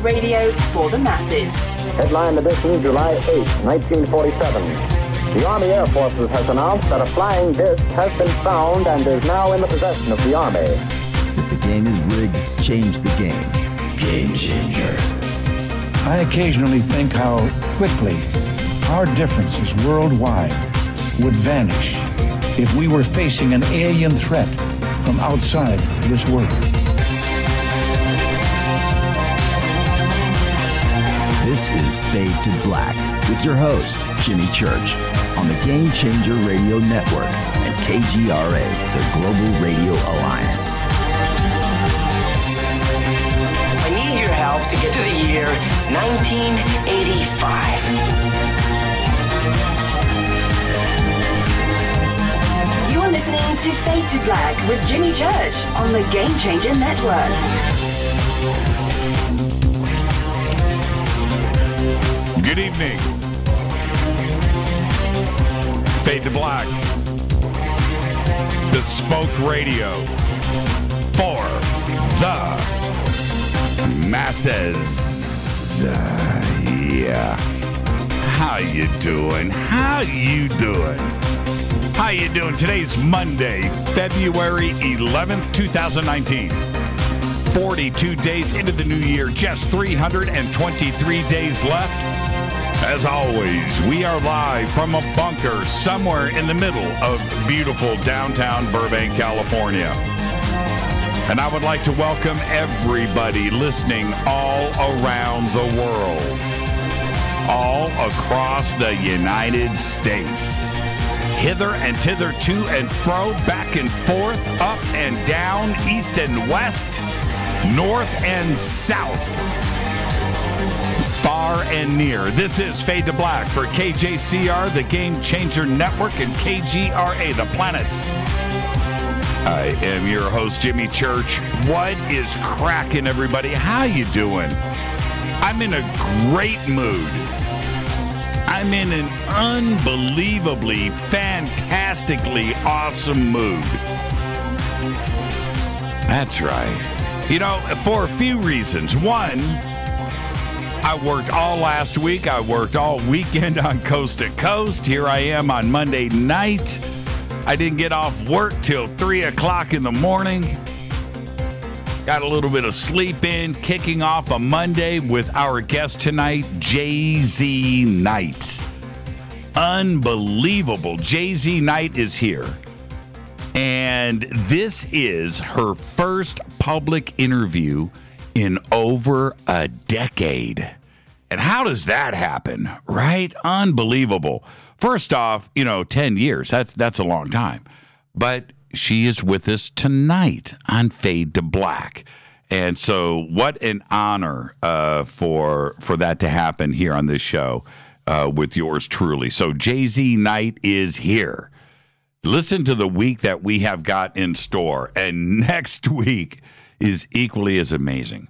radio for the masses. Headline edition, July 8, 1947. The Army Air Forces has announced that a flying disc has been found and is now in the possession of the Army. If the game is rigged, change the game. Game changer. I occasionally think how quickly our differences worldwide would vanish if we were facing an alien threat from outside this world. This is Fade to Black with your host, Jimmy Church, on the Game Changer Radio Network and KGRA, the Global Radio Alliance. I need your help to get to the year 1985. You are listening to Fade to Black with Jimmy Church on the Game Changer Network. Good evening. Fade to Black. Bespoke radio for the masses. Yeah. How you doing? How you doing? How you doing? Today's Monday, February 11th, 2019. 42 days into the new year, just 323 days left. As always, we are live from a bunker somewhere in the middle of beautiful downtown Burbank, California. And I would like to welcome everybody listening all around the world, all across the United States. Hither and thither, to and fro, back and forth, up and down, east and west, north and south, far and near. This is Fade to Black for KJCR, the Game Changer Network, and KGRA, the planets. I am your host, Jimmy Church. What is cracking, everybody? How you doing? I'm in a great mood. I'm in an unbelievably, fantastically awesome mood. That's right. You know, for a few reasons. One, I worked all last week. I worked all weekend on Coast to Coast. Here I am on Monday night. I didn't get off work till 3 o'clock in the morning. Got a little bit of sleep in, kicking off a Monday with our guest tonight, Jay-Z Knight. Unbelievable. Jay-Z Knight is here. And this is her first public interview in over a decade. And how does that happen, right? Unbelievable. First off, 10 years, that's a long time. But she is with us tonight on Fade to Black. And so what an honor for that to happen here on this show with yours truly. So Jay-Z Knight is here. Listen to the week that we have got in store. And next week is equally as amazing.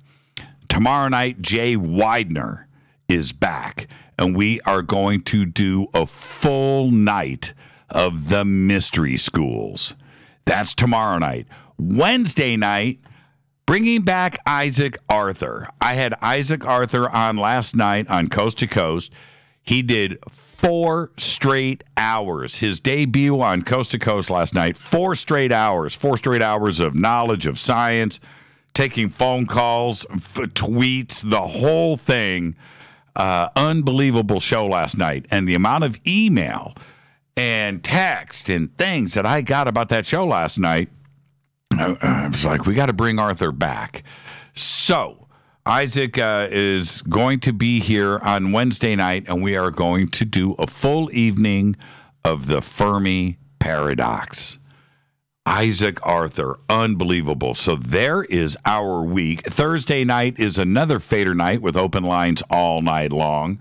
Tomorrow night, Jay Widener is back. And we are going to do a full night of the mystery schools. That's tomorrow night. Wednesday night, bringing back Isaac Arthur. I had Isaac Arthur on last night on Coast to Coast. He did 4 straight hours. His debut on Coast to Coast last night, 4 straight hours. 4 straight hours of knowledge of science, taking phone calls, tweets, the whole thing. Unbelievable show last night. And the amount of email and text and things that I got about that show last night, I was like, we got to bring Arthur back. So Isaac is going to be here on Wednesday night, and we are going to do a full evening of the Fermi Paradox. Isaac Arthur, unbelievable. So there is our week. Thursday night is another Fader night with open lines all night long.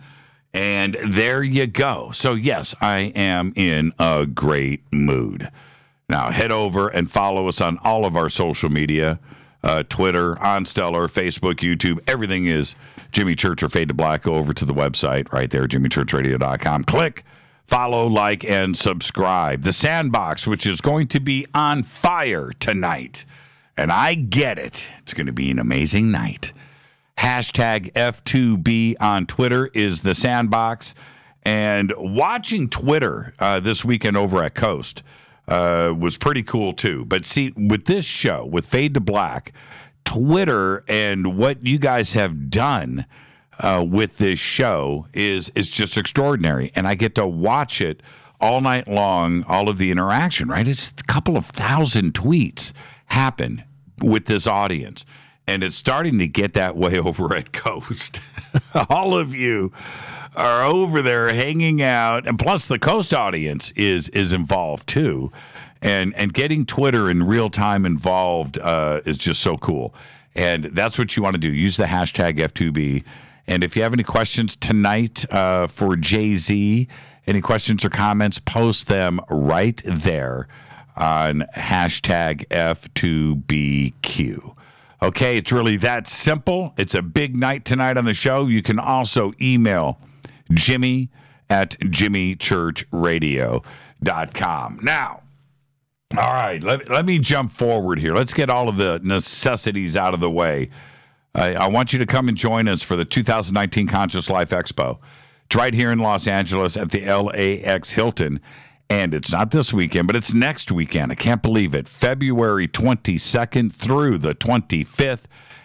And there you go. So, yes, I am in a great mood. Now, head over and follow us on all of our social media, Twitter, OnStellar, Facebook, YouTube. Everything is Jimmy Church or Fade to Black. Go over to the website right there, jimmychurchradio.com. Click, follow, like, and subscribe. The Sandbox, which is going to be on fire tonight. And I get it. It's going to be an amazing night. Hashtag F2B on Twitter is the sandbox. And watching Twitter this weekend over at Coast was pretty cool, too. But see, with this show, with Fade to Black, Twitter and what you guys have done with this show is just extraordinary. And I get to watch it all night long, all of the interaction, right? It's a couple of thousand tweets happen with this audience. And it's starting to get that way over at Coast. All of you are over there hanging out. And plus the Coast audience is involved too. And getting Twitter in real time involved is just so cool. And that's what you want to do. Use the hashtag F2B. And if you have any questions tonight for Jay-Z, any questions or comments, post them right there on hashtag F2BQ. Okay, it's really that simple. It's a big night tonight on the show. You can also email Jimmy at jimmychurchradio.com. Now, all right, let me jump forward here. Let's get all of the necessities out of the way. I want you to come and join us for the 2019 Conscious Life Expo. It's right here in Los Angeles at the LAX Hilton. And it's not this weekend, but it's next weekend. I can't believe it. February 22nd through the 25th.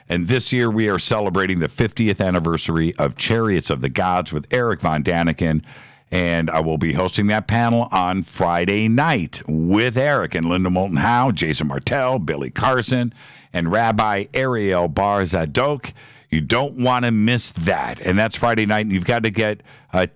And this year we are celebrating the 50th anniversary of Chariots of the Gods with Eric Von Daniken. And I will be hosting that panel on Friday night with Eric and Linda Moulton Howe, Jason Martell, Billy Carson, and Rabbi Ariel Bar Zadok. You don't want to miss that. And that's Friday night, and you've got to get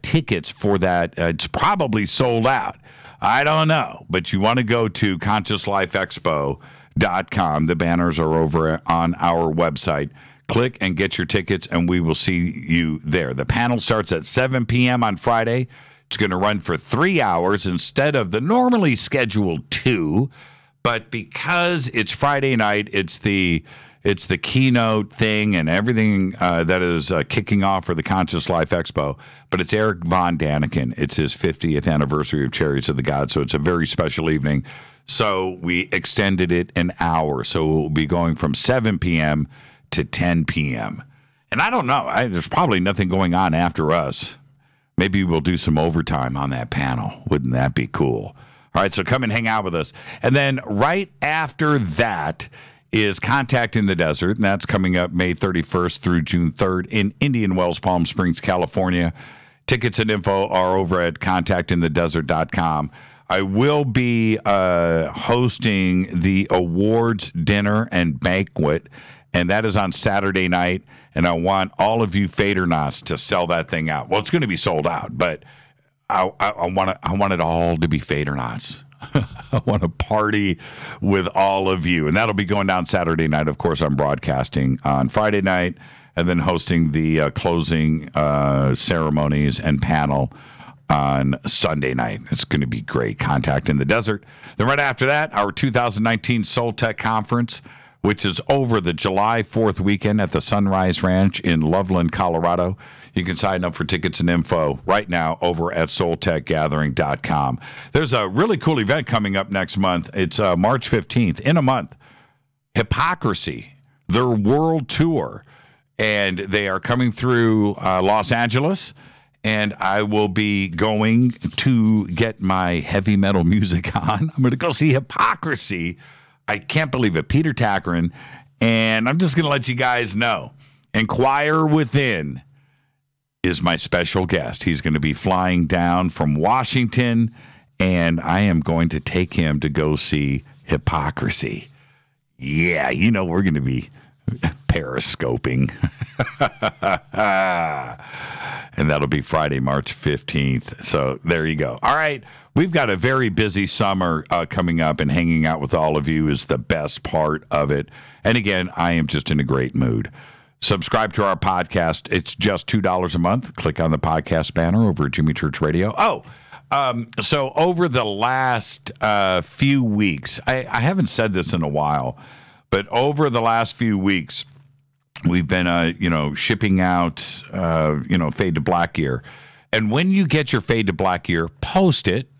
tickets for that. It's probably sold out. I don't know, but you want to go to ConsciousLifeExpo.com. The banners are over on our website. Click and get your tickets, and we will see you there. The panel starts at 7 p.m. on Friday. It's going to run for 3 hours instead of the normally scheduled 2. But because it's Friday night, it's the keynote thing and everything that is kicking off for the Conscious Life Expo. But it's Eric Von Daniken. It's his 50th anniversary of Chariots of the Gods, so it's a very special evening. So we extended it an hour. So we'll be going from 7 p.m. to 10 p.m. And I don't know. There's probably nothing going on after us. Maybe we'll do some overtime on that panel. Wouldn't that be cool? All right, so come and hang out with us. And then right after that is Contact in the Desert, and that's coming up May 31st through June 3rd in Indian Wells, Palm Springs, California. Tickets and info are over at contactinthedesert.com. I will be hosting the awards dinner and banquet, and that is on Saturday night, and I want all of you Fadernauts to sell that thing out. Well, it's going to be sold out, but I want it all to be Fadernauts. I want to party with all of you. And that'll be going down Saturday night. Of course, I'm broadcasting on Friday night and then hosting the closing ceremonies and panel on Sunday night. It's going to be great. Contact in the Desert. Then right after that, our 2019 Soul Tech Conference, which is over the July 4th weekend at the Sunrise Ranch in Loveland, Colorado. You can sign up for tickets and info right now over at soultechgathering.com. There's a really cool event coming up next month. It's March 15th, in a month. Hypocrisy, their world tour. And they are coming through Los Angeles. And I will be going to get my heavy metal music on. I'm going to go see Hypocrisy. I can't believe it. Peter Takarin. And I'm just going to let you guys know. Inquire Within is my special guest. He's going to be flying down from Washington, and I am going to take him to go see Hypocrisy. Yeah, you know, we're going to be periscoping. And that'll be Friday, March 15th. So there you go. All right. We've got a very busy summer coming up, and hanging out with all of you is the best part of it. And again, I am just in a great mood. Subscribe to our podcast. It's just $2 a month. Click on the podcast banner over at Jimmy Church Radio. So over the last few weeks, I haven't said this in a while, but over the last few weeks, we've been, shipping out, Fade to Black gear. And when you get your Fade to Black gear, post it,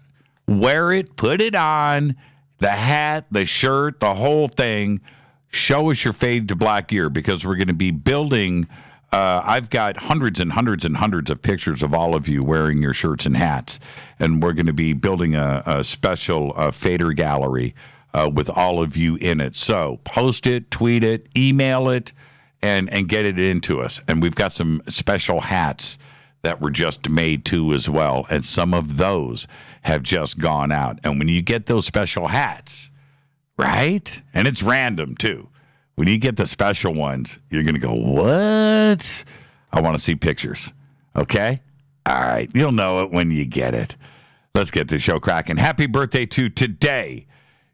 wear it, put it on, the hat, the shirt, the whole thing. Show us your Fade to Black gear, because we're going to be building I've got hundreds and hundreds and hundreds of pictures of all of you wearing your shirts and hats, and we're going to be building a special fader gallery with all of you in it. So post it, tweet it, email it, and get it into us. And we've got some special hats that were just made too as well, and some of those have just gone out. And when you get those special hats, right? And it's random too. When you get the special ones, you're going to go, what? I want to see pictures. Okay? All right. You'll know it when you get it. Let's get the show cracking. Happy birthday to today.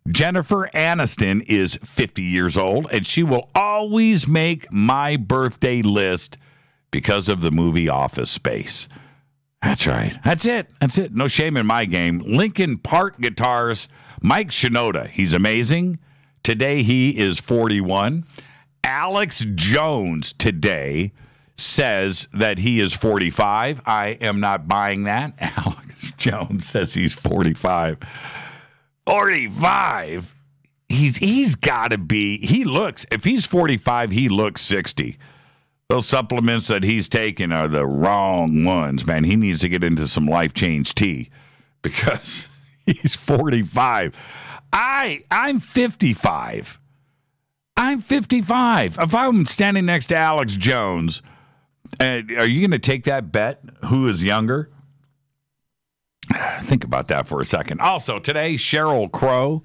Jennifer Aniston is 50 years old, and she will always make my birthday list because of the movie Office Space. That's right. That's it. That's it. No shame in my game. Linkin Park guitars, Mike Shinoda. He's amazing. Today, he is 41. Alex Jones today says that he is 45. I am not buying that. Alex Jones says he's 45. 45? He's got to be. He looks, if he's 45, he looks 60. Those supplements that he's taking are the wrong ones, man. He needs to get into some Life Change tea because he's 45. I'm 55. I'm 55. If I'm standing next to Alex Jones, are you going to take that bet? Who is younger? Think about that for a second. Also, today, Sheryl Crow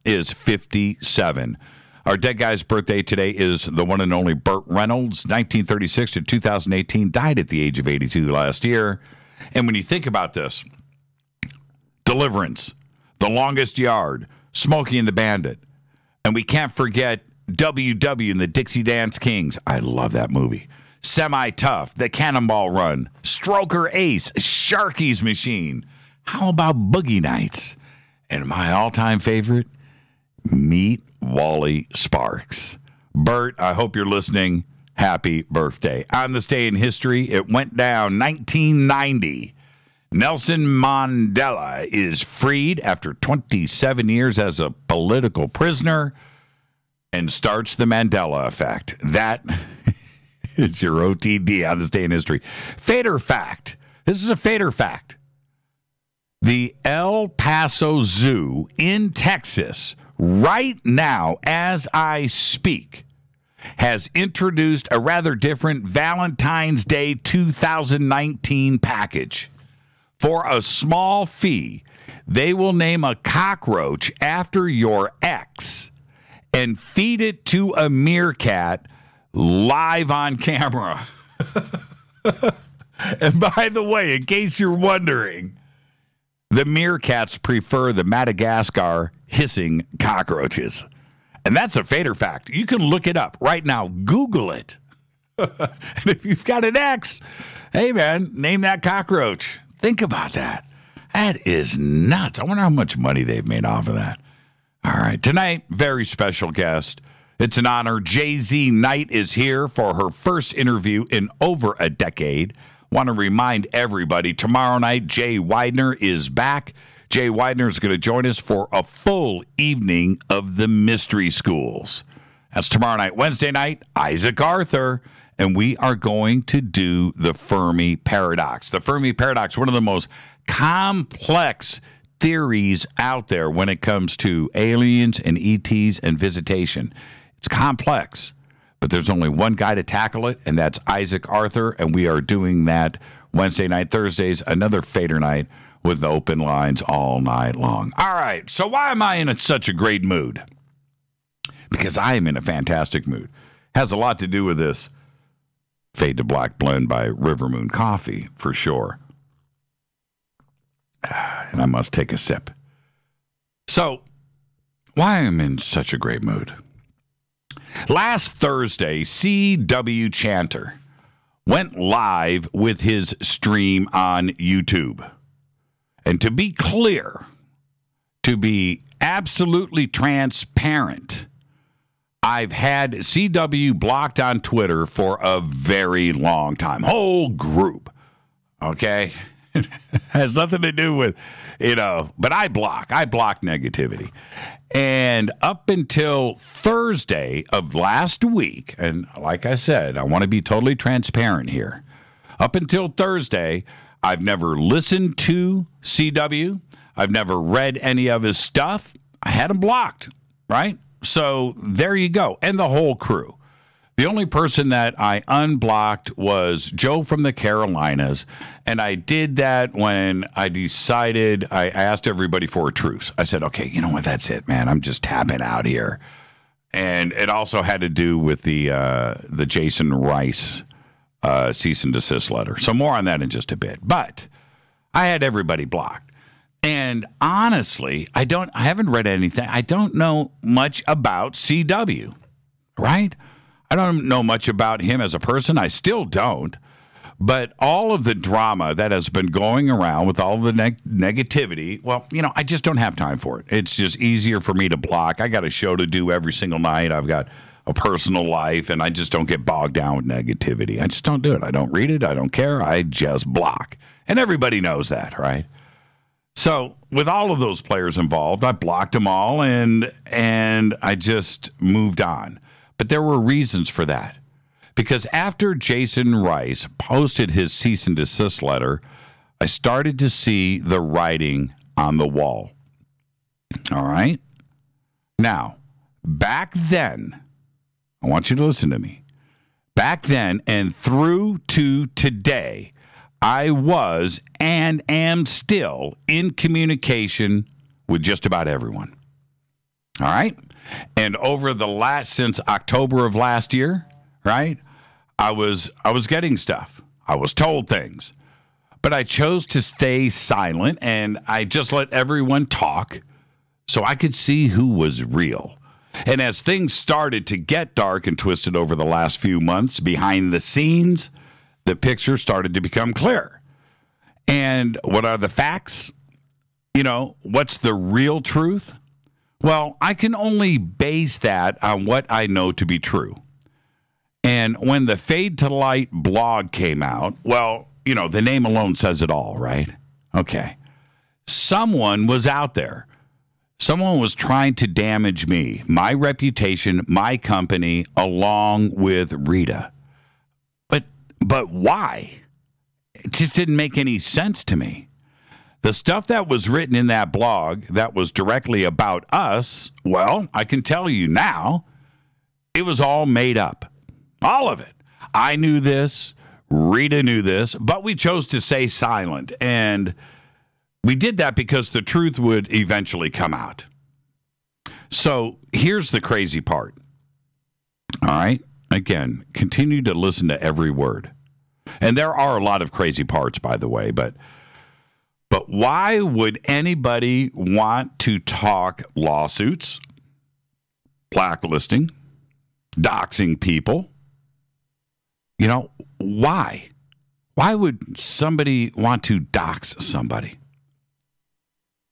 is 57. Our dead guy's birthday today is the one and only Burt Reynolds, 1936 to 2018, died at the age of 82 last year. And when you think about this, Deliverance, The Longest Yard, Smokey and the Bandit, and we can't forget WW and the Dixie Dance Kings. I love that movie. Semi-Tough, The Cannonball Run, Stroker Ace, Sharky's Machine. How about Boogie Nights? And my all-time favorite, Meet Wally Sparks. Bert, I hope you're listening. Happy birthday. On this day in history, it went down 1990. Nelson Mandela is freed after 27 years as a political prisoner and starts the Mandela effect. That is your OTD on this day in history. Fader fact. This is a fader fact. The El Paso Zoo in Texas, right now, as I speak, has introduced a rather different Valentine's Day 2019 package. For a small fee, they will name a cockroach after your ex and feed it to a meerkat live on camera. And by the way, in case you're wondering, the meerkats prefer the Madagascar hissing cockroaches. And that's a fader fact. You can look it up right now. Google it. And if you've got an ex, hey, man, name that cockroach. Think about that. That is nuts. I wonder how much money they've made off of that. All right. Tonight, very special guest. It's an honor. Jay-Z Knight is here for her first interview in over a decade. Want to remind everybody, tomorrow night, Jay Widener is back. Jay Widener is going to join us for a full evening of the Mystery Schools. That's tomorrow night. Wednesday night, Isaac Arthur. And we are going to do the Fermi Paradox. The Fermi Paradox, one of the most complex theories out there when it comes to aliens and ETs and visitation. It's complex, but there's only one guy to tackle it, and that's Isaac Arthur, and we are doing that Wednesday night. Thursdays, another fader night with open lines all night long. All right, so why am I in such a great mood? Because I am in a fantastic mood. Has a lot to do with this Fade to Black blend by River Moon Coffee, for sure. And I must take a sip. So, why am I in such a great mood? Last Thursday, C.W. Chanter went live with his stream on YouTube. And to be clear, to be absolutely transparent, I've had CW blocked on Twitter for a very long time. Whole group. Okay? Has nothing to do with, but I block negativity. And up until Thursday of last week, and like I said, I want to be totally transparent here. Up until Thursday, I've never listened to CW. I've never read any of his stuff. I had him blocked, right? So there you go. And the whole crew. The only person that I unblocked was Joe from the Carolinas, and I did that when I decided I asked everybody for a truce. I said, okay, you know what, that's it, man. I'm just tapping out here. And it also had to do with the Jason Rice cease and desist letter. So more on that in just a bit. But I had everybody blocked. And honestly, I haven't read anything. I don't know much about CW, right? I don't know much about him as a person. I still don't. But all of the drama that has been going around with all the negativity, well, I just don't have time for it. It's just easier for me to block. I got a show to do every single night. I've got a personal life, and I just don't get bogged down with negativity. I just don't do it. I don't read it. I don't care. I just block. And everybody knows that, right? So with all of those players involved, I blocked them all, and I just moved on. But there were reasons for that. Because after Jason Rice posted his cease and desist letter, I started to see the writing on the wall. All right? Now, back then, I want you to listen to me. Back then and through to today, I was and am still in communication with just about everyone. All right? And over the since October of last year, right, I was getting stuff. I was told things. But I chose to stay silent, and I just let everyone talk so I could see who was real. And as things started to get dark and twisted over the last few months behind the scenes, the picture started to become clear. And what are the facts? What's the real truth? Well, I can only base that on what I know to be true. And when the Fade to Light blog came out, well, the name alone says it all, right? Okay. Someone was out there. Someone was trying to damage me, my reputation, my company, along with Rita. But why? It just didn't make any sense to me. The stuff that was written in that blog that was directly about us, well, I can tell you now, it was all made up. All of it. I knew this. Rita knew this. But we chose to stay silent. And we did that because the truth would eventually come out. So here's the crazy part. All right? Again, continue to listen to every word. And there are a lot of crazy parts, by the way, but why would anybody want to talk lawsuits, blacklisting, doxing people? Why? Why would somebody want to dox somebody?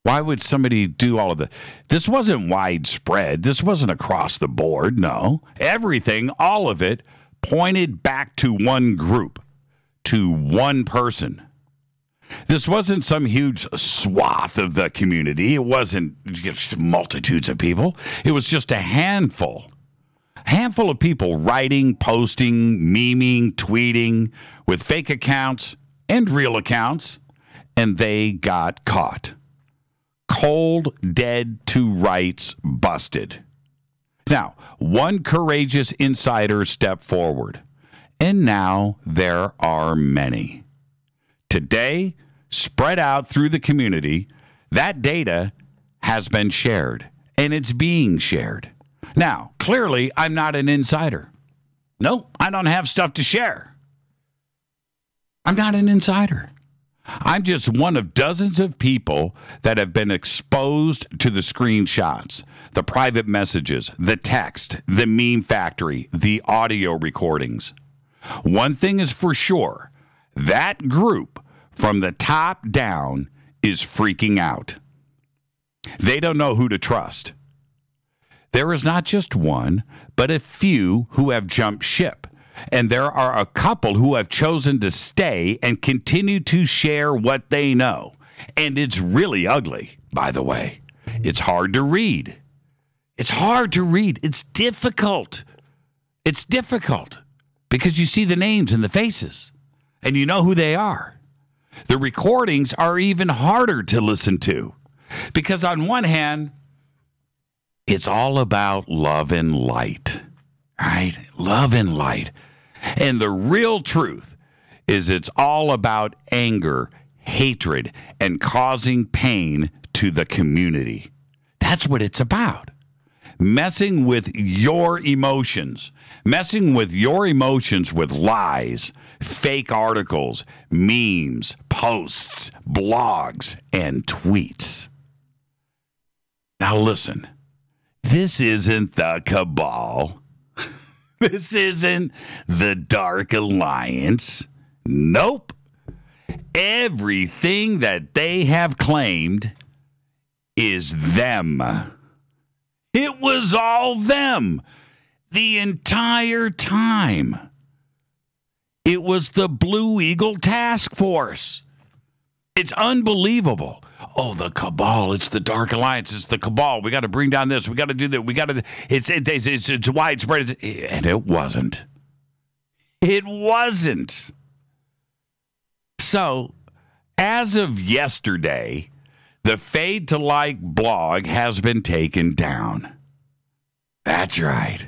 Why would somebody do all of this? This wasn't widespread. This wasn't across the board. No. Everything, all of it, pointed back to one group, to one person. This wasn't some huge swath of the community. It wasn't just multitudes of people. It was just a handful of people writing, posting, memeing, tweeting with fake accounts and real accounts, and they got caught. Cold, dead to rights, busted. Now, one courageous insider stepped forward, and now there are many. Today, spread out through the community, that data has been shared, and it's being shared. Now, clearly, I'm not an insider. No, I don't have stuff to share. I'm not an insider. I'm just one of dozens of people that have been exposed to the screenshots, the private messages, the text, the meme factory, the audio recordings. One thing is for sure, that group from the top down is freaking out. They don't know who to trust. There is not just one, but a few who have jumped ship. And there are a couple who have chosen to stay and continue to share what they know. And it's really ugly, by the way. It's hard to read. It's hard to read. It's difficult. It's difficult because you see the names and the faces and you know who they are. The recordings are even harder to listen to because on one hand, it's all about love and light, right? Love and light. And the real truth is it's all about anger, hatred, and causing pain to the community. That's what it's about. Messing with your emotions. Messing with your emotions with lies, fake articles, memes, posts, blogs, and tweets. Now listen, this isn't the cabal. This isn't the Dark Alliance. Nope. Everything that they have claimed is them. It was all them the entire time. It was the Blue Eagle Task Force. It's unbelievable. Oh, the cabal. It's the Dark Alliance. It's the cabal. We got to bring down this. We got to do that. We got to. It's widespread. And it wasn't. It wasn't. So, as of yesterday, the Fade to Like blog has been taken down. That's right.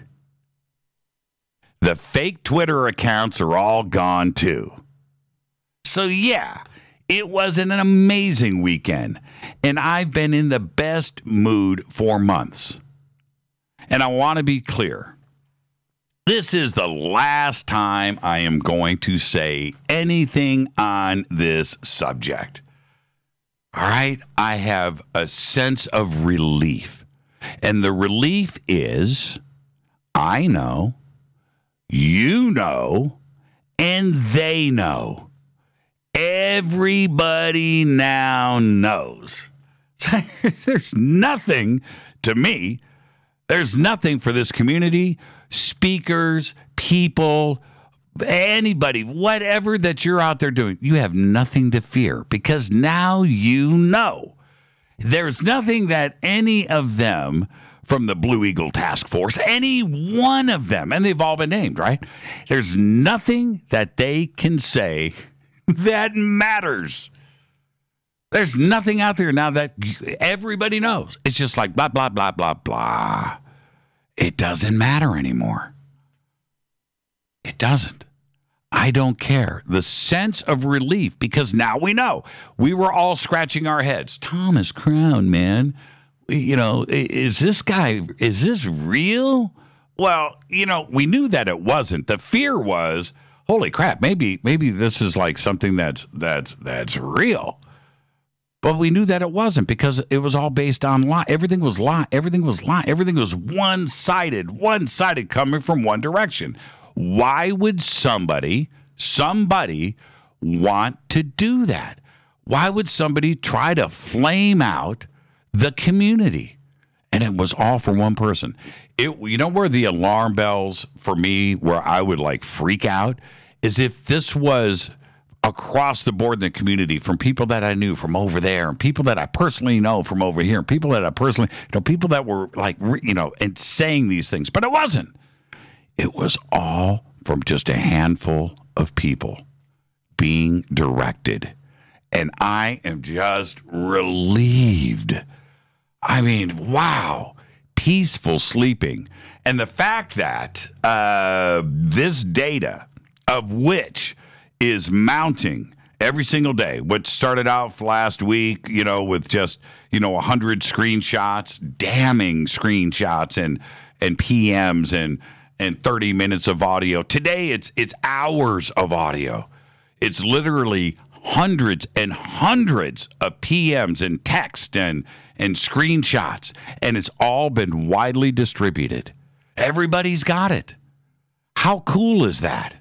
The fake Twitter accounts are all gone too. So yeah, it was an amazing weekend. And I've been in the best mood for months. And I want to be clear. This is the last time I am going to say anything on this subject. All right? I have a sense of relief. And the relief is, I know, you know, and they know. Everybody now knows. There's nothing, to me, there's nothing for this community, speakers, people, anybody, whatever that you're out there doing. You have nothing to fear because now you know. There's nothing that any of them from the Blue Eagle Task Force, any one of them, and they've all been named, right? There's nothing that they can say that matters. There's nothing out there now that everybody knows. It's just like blah, blah, blah, blah, blah. It doesn't matter anymore. It doesn't. I don't care. The sense of relief, because now we know. We were all scratching our heads. Thomas Crown, man. You know, is this real? Well, you know, we knew that it wasn't. The fear was, holy crap, maybe this is like something that's real. But we knew that it wasn't because it was all based on lie. Everything was lie. Everything was lie. Everything was one-sided coming from one direction. Why would somebody want to do that? Why would somebody try to flame out the community? And it was all for one person. You know where the alarm bells for me, where I would like freak out, is if this was across the board in the community from people that I knew from over there and people that I personally know from over here and people that I personally, people that were like, and saying these things, but it wasn't. It was all from just a handful of people being directed. And I am just relieved. I mean, wow. Peaceful sleeping. And the fact that this data, of which is mounting every single day, what started out last week, with just, 100 screenshots, damning screenshots and PMs and 30 minutes of audio. Today, it's hours of audio. It's literally hundreds and hundreds of PMs and text and screenshots, and it's all been widely distributed. Everybody's got it. How cool is that?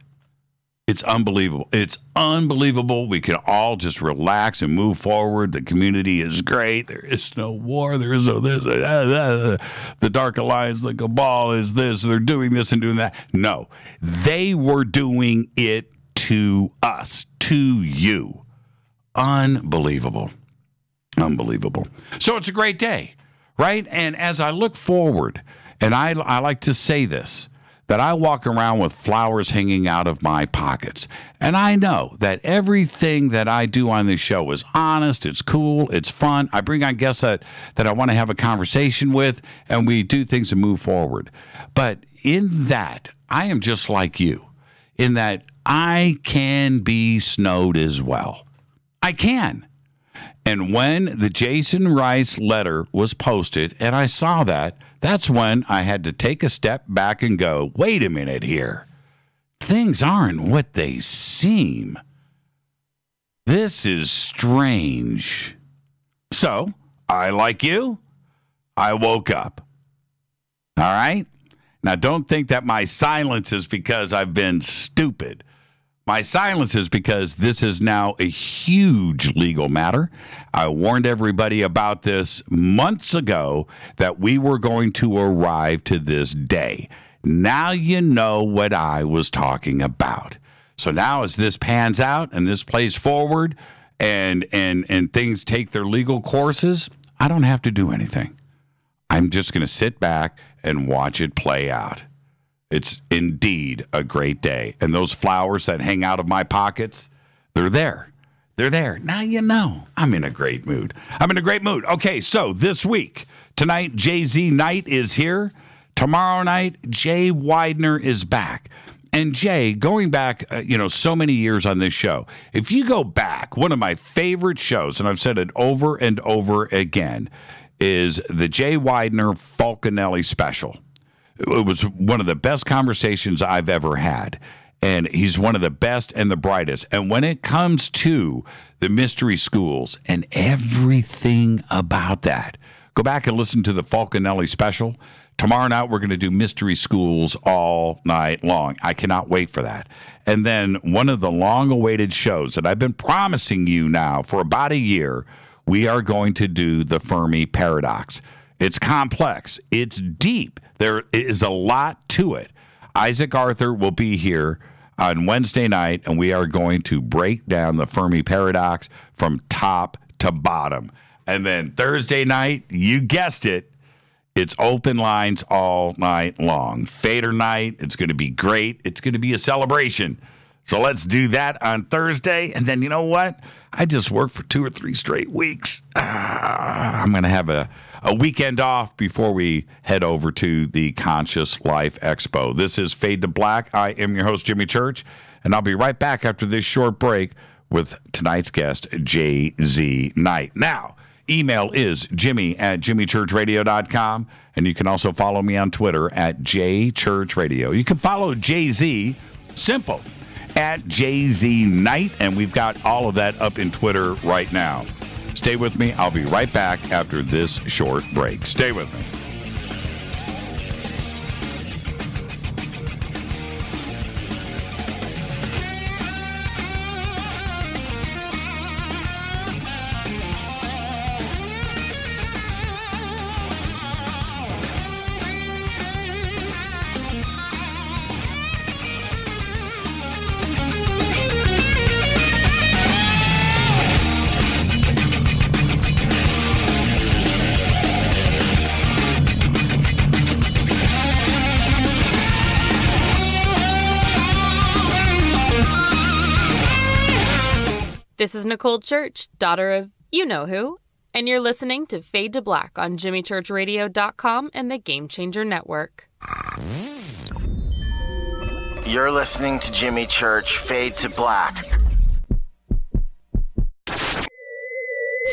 It's unbelievable. It's unbelievable. We can all just relax and move forward. The community is great. There is no war. There is no this. The Dark Alliance, the cabal is this. They're doing this and doing that. No, they were doing it to us, to you. Unbelievable. Unbelievable. So it's a great day, right? And as I look forward, and I like to say this, that I walk around with flowers hanging out of my pockets. And I know that everything that I do on this show is honest, it's cool, it's fun. I bring on guests that I want to have a conversation with, and we do things and move forward. But in that, I am just like you, in that I can be snowed as well. I can. And when the Jason Rice letter was posted, and I saw that, that's when I had to take a step back and go, wait a minute here. Things aren't what they seem. This is strange. So, I, like you, I woke up. All right? Now, don't think that my silence is because I've been stupid. My silence is because this is now a huge legal matter. I warned everybody about this months ago that we were going to arrive to this day. Now you know what I was talking about. So now as this pans out and this plays forward and things take their legal courses, I don't have to do anything. I'm just going to sit back and watch it play out. It's indeed a great day. And those flowers that hang out of my pockets, they're there. They're there. Now you know I'm in a great mood. I'm in a great mood. Okay, so this week, tonight, Jay-Z night is here. Tomorrow night, Jay Widener is back. And Jay, going back, so many years on this show, if you go back, one of my favorite shows, and I've said it over and over again, is the Jay Widener Falconelli special. It was one of the best conversations I've ever had. And he's one of the best and the brightest. And when it comes to the mystery schools and everything about that, go back and listen to the Falconelli special. Tomorrow night, we're going to do mystery schools all night long. I cannot wait for that. And then one of the long-awaited shows that I've been promising you now for about a year, we are going to do the Fermi Paradox. It's complex. It's deep. There is a lot to it. Isaac Arthur will be here on Wednesday night, and we are going to break down the Fermi Paradox from top to bottom. And then Thursday night, you guessed it, it's open lines all night long. Fader night. It's going to be great. It's going to be a celebration. So let's do that on Thursday. And then you know what? I just worked for 2 or 3 straight weeks. I'm going to have a weekend off before we head over to the Conscious Life Expo. This is Fade to Black. I am your host, Jimmy Church, and I'll be right back after this short break with tonight's guest, Jay-Z Knight. Now, email is jimmy@jimmychurchradio.com, and you can also follow me on Twitter at jchurchradio. You can follow Jay-Z, simple, at Jay-Z Knight, and we've got all of that up in Twitter right now. Stay with me. I'll be right back after this short break. Stay with me. This is Nicole Church, daughter of you-know-who, and you're listening to Fade to Black on JimmyChurchRadio.com and the Game Changer Network. You're listening to Jimmy Church, Fade to Black.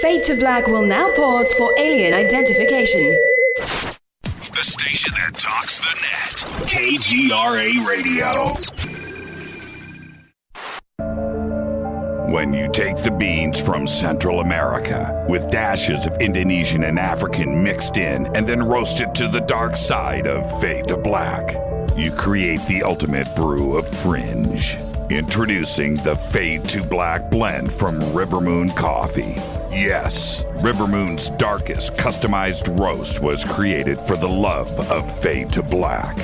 Fade to Black will now pause for alien identification. The station that talks the net. KGRA Radio. When you take the beans from Central America with dashes of Indonesian and African mixed in and then roast it to the dark side of Fade to Black, you create the ultimate brew of fringe. Introducing the Fade to Black blend from Rivermoon Coffee. Yes, Rivermoon's darkest customized roast was created for the love of Fade to Black.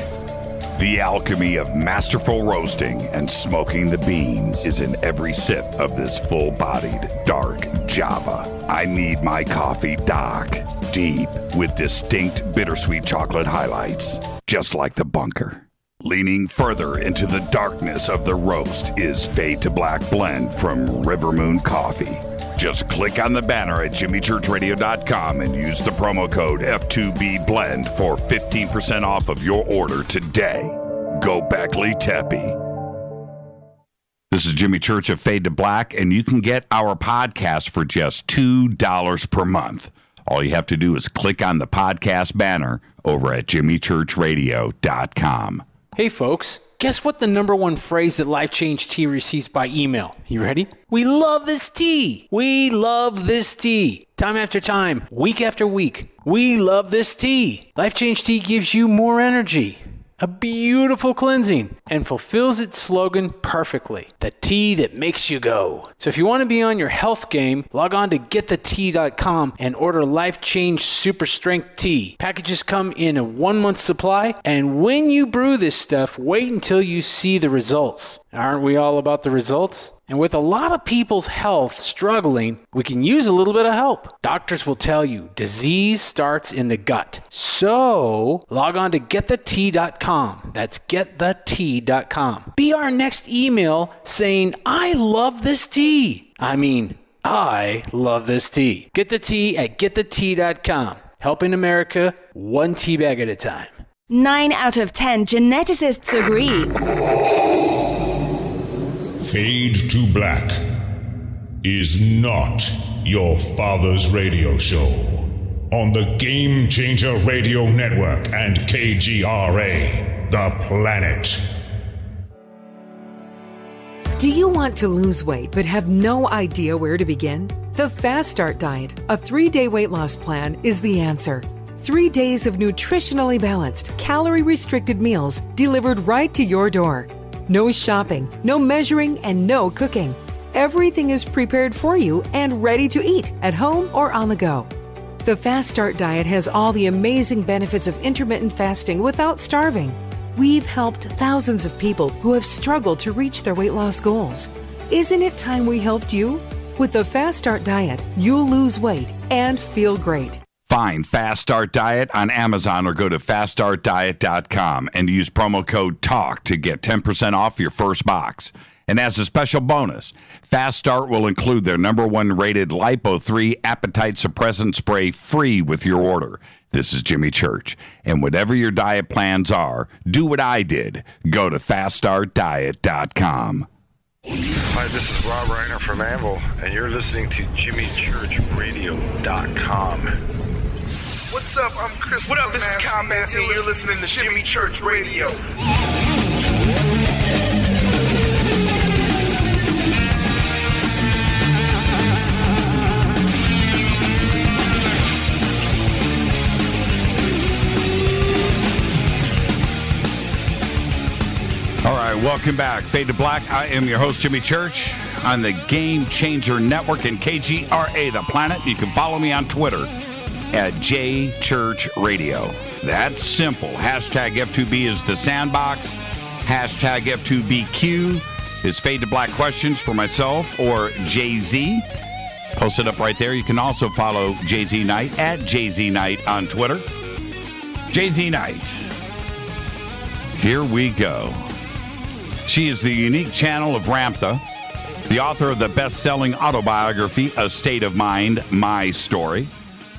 The alchemy of masterful roasting and smoking the beans is in every sip of this full-bodied dark Java. I need my coffee dark, deep, with distinct bittersweet chocolate highlights, just like the bunker. Leaning further into the darkness of the roast is Fade to Black blend from Rivermoon Coffee. Just click on the banner at jimmychurchradio.com and use the promo code F2BBLEND for 15% off of your order today. Go Beckley Teppy. This is Jimmy Church of Fade to Black, and you can get our podcast for just $2 per month. All you have to do is click on the podcast banner over at jimmychurchradio.com. Hey folks, guess what the number one phrase that Life Change Tea receives by email? You ready? We love this tea. We love this tea. Time after time, week after week, we love this tea. Life Change Tea gives you more energy, a beautiful cleansing, and fulfills its slogan perfectly. The tea that makes you go. So if you want to be on your health game, log on to getthetea.com and order Life Change Super Strength Tea. Packages come in a 1-month supply, and when you brew this stuff, wait until you see the results. Aren't we all about the results? And with a lot of people's health struggling, we can use a little bit of help. Doctors will tell you disease starts in the gut. So log on to getthetea.com. That's getthetea.com. Be our next email saying, I love this tea. I love this tea. Get the tea at getthetea.com. Helping America one tea bag at a time. 9 out of 10 geneticists agree. Fade to Black is not your father's radio show on the Game Changer Radio Network and KGRA, The Planet. Do you want to lose weight but have no idea where to begin? The Fast Start Diet, a 3-day weight loss plan, is the answer. 3 days of nutritionally balanced, calorie-restricted meals delivered right to your door. No shopping, no measuring, and no cooking. Everything is prepared for you and ready to eat at home or on the go. The Fast Start Diet has all the amazing benefits of intermittent fasting without starving. We've helped thousands of people who have struggled to reach their weight loss goals. Isn't it time we helped you? With the Fast Start Diet, you'll lose weight and feel great. Find Fast Start Diet on Amazon or go to faststartdiet.com and use promo code TALK to get 10% off your first box. And as a special bonus, Fast Start will include their #1 rated Lipo3 appetite suppressant spray free with your order. This is Jimmy Church. And whatever your diet plans are, do what I did. Go to faststartdiet.com. Hi, this is Rob Reiner from Anvil, and you're listening to JimmyChurchRadio.com. What's up? I'm Chris. What up? This is Kyle Massey, and you're listening to Jimmy Church Radio. All right, welcome back. Fade to Black. I am your host, Jimmy Church, on the Game Changer Network and KGRA, The Planet. You can follow me on Twitter at JChurchRadio. That's simple. Hashtag F2B is the sandbox. Hashtag F2BQ is Fade to Black questions for myself or Jay-Z. Post it up right there. You can also follow Jay-Z Knight at Jay-Z Knight on Twitter. Jay-Z Knight. Here we go. She is the unique channel of Ramtha, the author of the best-selling autobiography, A State of Mind, My Story.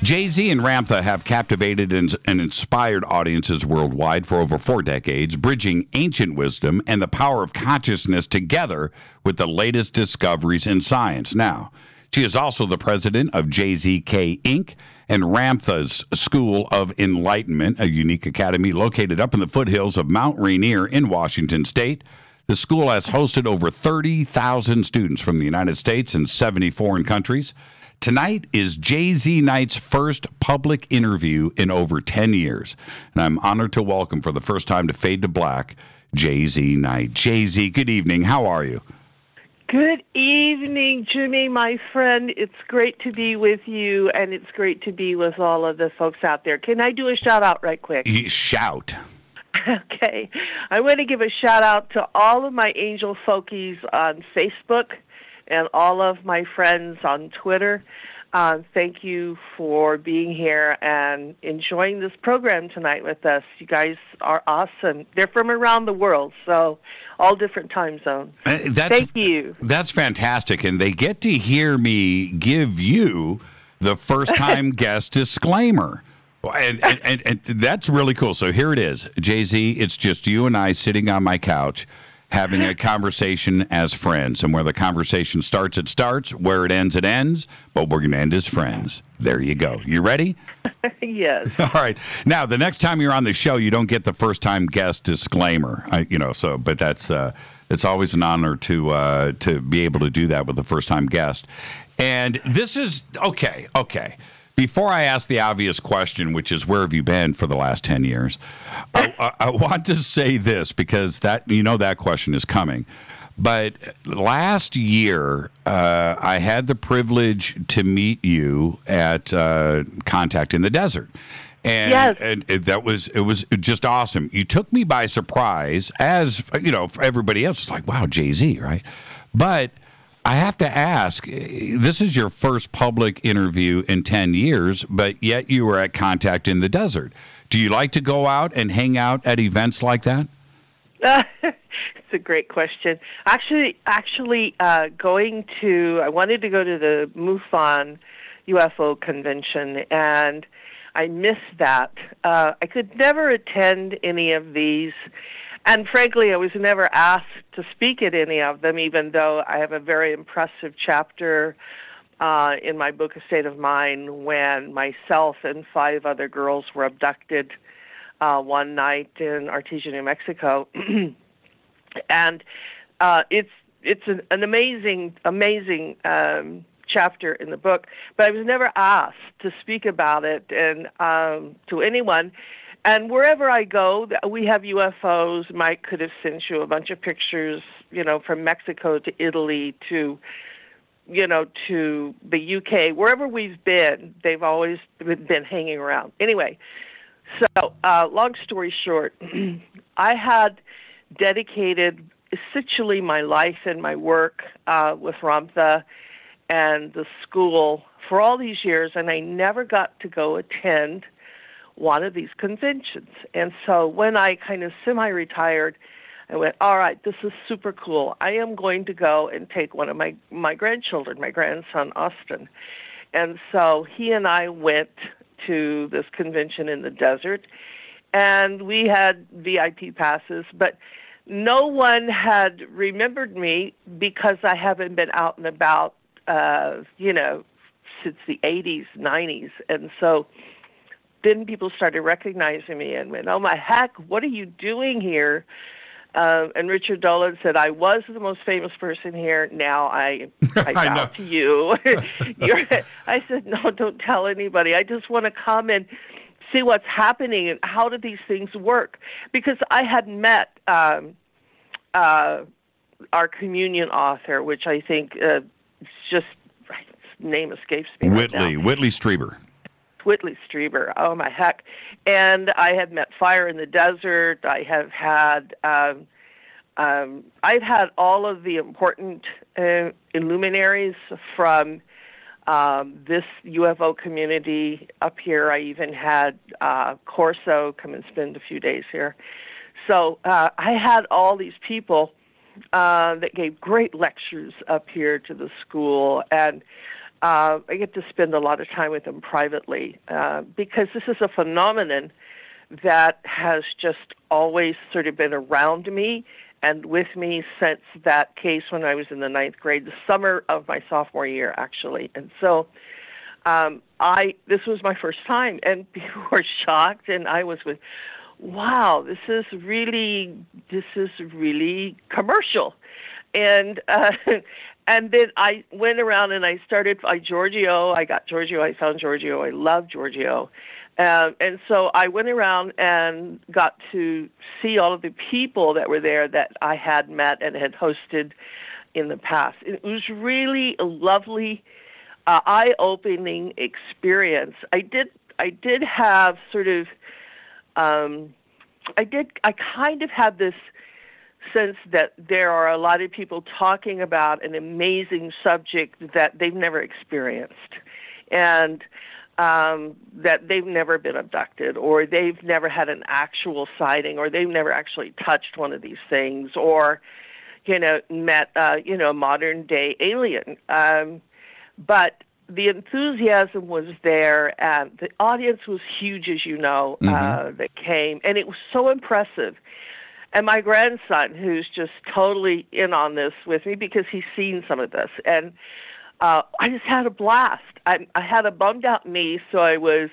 Jay-Z and Ramtha have captivated and inspired audiences worldwide for over 4 decades, bridging ancient wisdom and the power of consciousness together with the latest discoveries in science. Now, she is also the president of JZK Inc. and Ramtha's School of Enlightenment, a unique academy located up in the foothills of Mount Rainier in Washington State. The school has hosted over 30,000 students from the United States and 70 foreign countries. Tonight is Jay-Z Knight's first public interview in over 10 years, and I'm honored to welcome for the first time to Fade to Black, Jay-Z Knight. Jay-Z, good evening. How are you? Good evening, Jimmy, my friend. It's great to be with you, and it's great to be with all of the folks out there. Can I do a shout-out right quick? Shout. Okay. I want to give a shout-out to all of my angel folkies on Facebook and all of my friends on Twitter. Thank you for being here and enjoying this program tonight with us. You guys are awesome. They're from around the world, so all different time zones. Thank you. That's fantastic, and they get to hear me give you the first-time guest disclaimer. And that's really cool. So here it is. Jay-Z, it's just you and I sitting on my couch having a conversation as friends. And where the conversation starts, it starts. Where it ends, but we're going to end as friends. There you go. You ready? Yes. All right. Now, the next time you're on the show, you don't get the first-time guest disclaimer. But that's it's always an honor to be able to do that with the first-time guest. And this is, okay. Before I ask the obvious question, which is where have you been for the last 10 years, I want to say this because that question is coming. But last year, I had the privilege to meet you at Contact in the Desert. And, yes. and it was just awesome. You took me by surprise, as for everybody else. It's like, wow, Jay-Z, right? But I have to ask, this is your first public interview in 10 years, but yet you were at Contact in the Desert. Do you like to go out and hang out at events like that? It's a great question. Actually, I wanted to go to the MUFON UFO convention, and I missed that. I could never attend any of these. And frankly, I was never asked to speak at any of them, even though I have a very impressive chapter in my book, A State of Mind, when myself and 5 other girls were abducted one night in Artesia, New Mexico. And it's an amazing chapter in the book, but I was never asked to speak about it and to anyone. And wherever I go, we have UFOs. Mike could have sent you a bunch of pictures, from Mexico to Italy to the UK. Wherever we've been, they've always been hanging around. Anyway, so long story short, I had dedicated essentially my life and my work with Ramtha and the school for all these years, and I never got to go attend one of these conventions. And so when I kind of semi-retired, I went, all right, this is super cool. I am going to go and take one of my grandchildren, my grandson, Austin. And so he and I went to this convention in the desert, and we had VIP passes, but no one had remembered me because I haven't been out and about, since the 80s, 90s. And so then people started recognizing me and went, oh, my heck, what are you doing here? And Richard Dolan said, I was the most famous person here. Now I bow to you. I said, no, don't tell anybody. I just want to come and see what's happening and how do these things work. Because I had met our communion author, which I think his name escapes me right now. Whitley Strieber. Whitley Strieber, oh my heck. And I have met Fire in the Desert. I have had, I've had all of the important illuminaries from this UFO community up here. I even had Corso come and spend a few days here. So I had all these people that gave great lectures up here to the school, and I get to spend a lot of time with them privately because this is a phenomenon that has just always sort of been around me and with me since that case when I was in the 9th grade, the summer of my sophomore year, actually. And so this was my first time, and people were shocked, and I was with, wow, this is really commercial. And then I went around and I started, I got Giorgio, I found Giorgio, I love Giorgio. And so I went around and got to see all of the people that were there that I had met and had hosted in the past. It was really a lovely, eye-opening experience. I did have sort of, I kind of had this sense that there are a lot of people talking about an amazing subject that they've never experienced, and that they've never been abducted, or they've never had an actual sighting, or they've never actually touched one of these things, or, met, a modern-day alien. But the enthusiasm was there, and the audience was huge, as you know, that came, and it was so impressive. And my grandson, who's just totally in on this with me because he's seen some of this, and I just had a blast. I had a bummed-out niece, so I was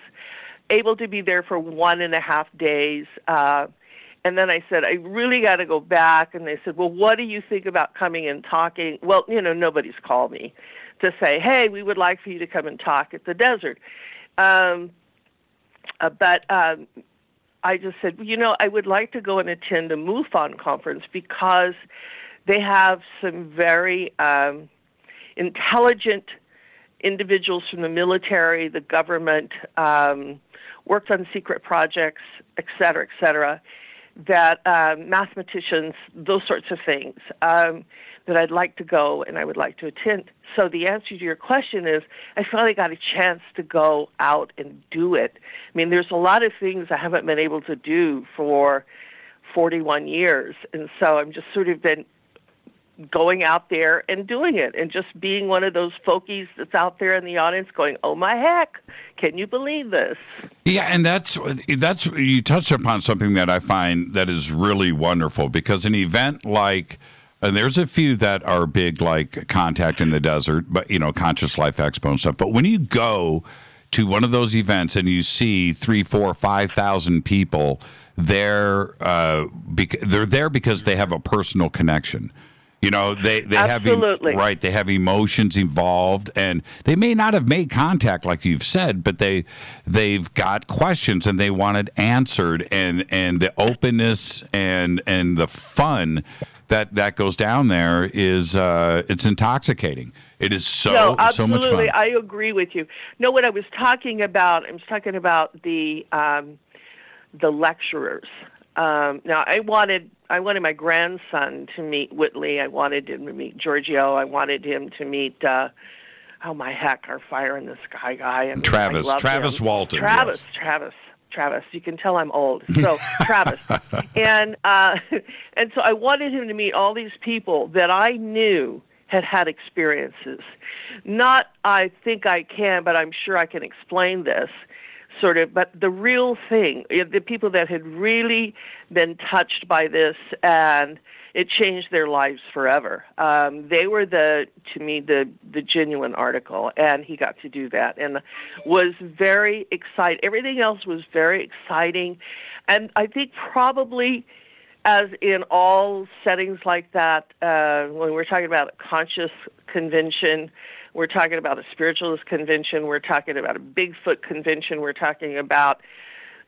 able to be there for 1.5 days. And then I said, I really got to go back. And they said, well, what do you think about coming and talking? Well, nobody's called me to say, hey, we would like for you to come and talk at the desert. But I just said, I would like to go and attend a MUFON conference because they have some very intelligent individuals from the military, the government, worked on secret projects, et cetera, that mathematicians, those sorts of things, that I'd like to go and I would like to attend. So the answer to your question is I finally got a chance to go out and do it. I mean, there's a lot of things I haven't been able to do for 41 years, and so I'm just sort of been going out there and doing it and just being one of those folkies that's out there in the audience going, oh my heck, can you believe this? Yeah, and that's you touched upon something that I find that is really wonderful, because an event like, and there's a few that are big, like Contact in the Desert, but Conscious Life Expo and stuff, but when you go to one of those events and you see 3,000, 4,000, 5,000 people, they're there because they have a personal connection. They Absolutely. have they have emotions involved, and they may not have made contact like you've said, but they've got questions and they wanted answered, and the openness and the fun that goes down there is it's intoxicating. It is so much fun. I agree with you. No, what I was talking about the lecturers. Now, I wanted my grandson to meet Whitley. I wanted him to meet Giorgio. I wanted him to meet, our Fire in the Sky guy. And Travis Walton. Travis. You can tell I'm old. So Travis. And so I wanted him to meet all these people that I knew had experiences. Not, I think I can, but I'm sure I can explain this. Sort of, but the real thing, the people that had really been touched by this and it changed their lives forever. They were to me, the genuine article, and he got to do that and was very excited. Everything else was very exciting, and I think probably, as in all settings like that, when we're talking about a conscious convention, we're talking about a spiritualist convention, we're talking about a Bigfoot convention, we're talking about,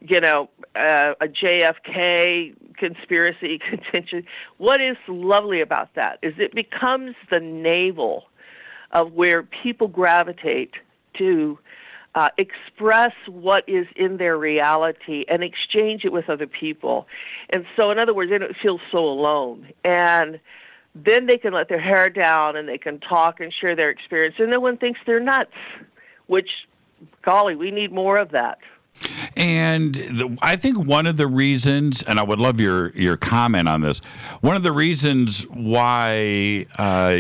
a JFK conspiracy convention. What is lovely about that is it becomes the navel of where people gravitate to express what is in their reality and exchange it with other people. And so, in other words, they don't feel so alone. And then they can let their hair down and they can talk and share their experience. And no one thinks they're nuts, which, golly, we need more of that. And I think one of the reasons, and I would love your comment on this, one of the reasons why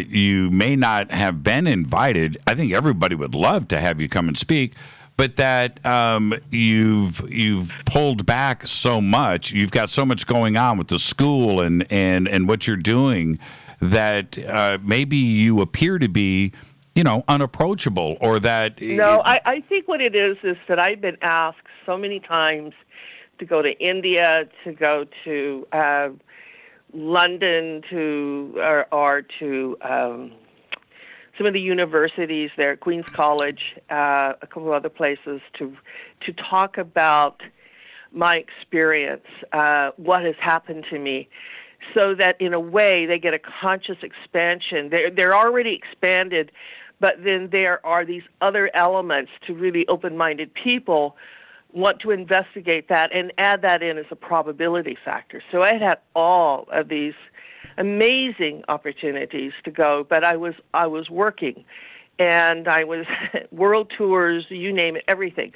you may not have been invited, I think everybody would love to have you come and speak, but that you've pulled back so much, you've got so much going on with the school and what you're doing, that maybe you appear to be, unapproachable, or that... No, I think what it is that I've been asked so many times to go to India, to go to London, or to some of the universities there, Queens College, a couple of other places, to talk about my experience, what has happened to me, so that in a way they get a conscious expansion. They're already expanded, but then there are these other elements to really open-minded people want to investigate that and add that in as a probability factor. So I had all of these amazing opportunities to go, but I was working, and I was world tours, you name it, everything.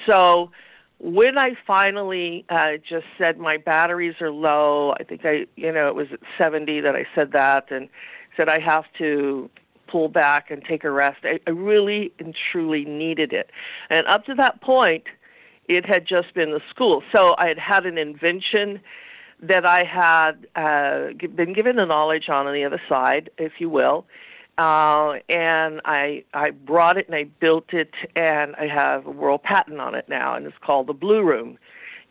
So when I finally just said my batteries are low, I think it was at 70 that I said that, and said I have to pull back and take a rest. I really and truly needed it. And up to that point, it had just been the school. So I had an invention that I had been given the knowledge on the other side, if you will. And I brought it and I built it, and I have a world patent on it now, and it's called the Blue Room.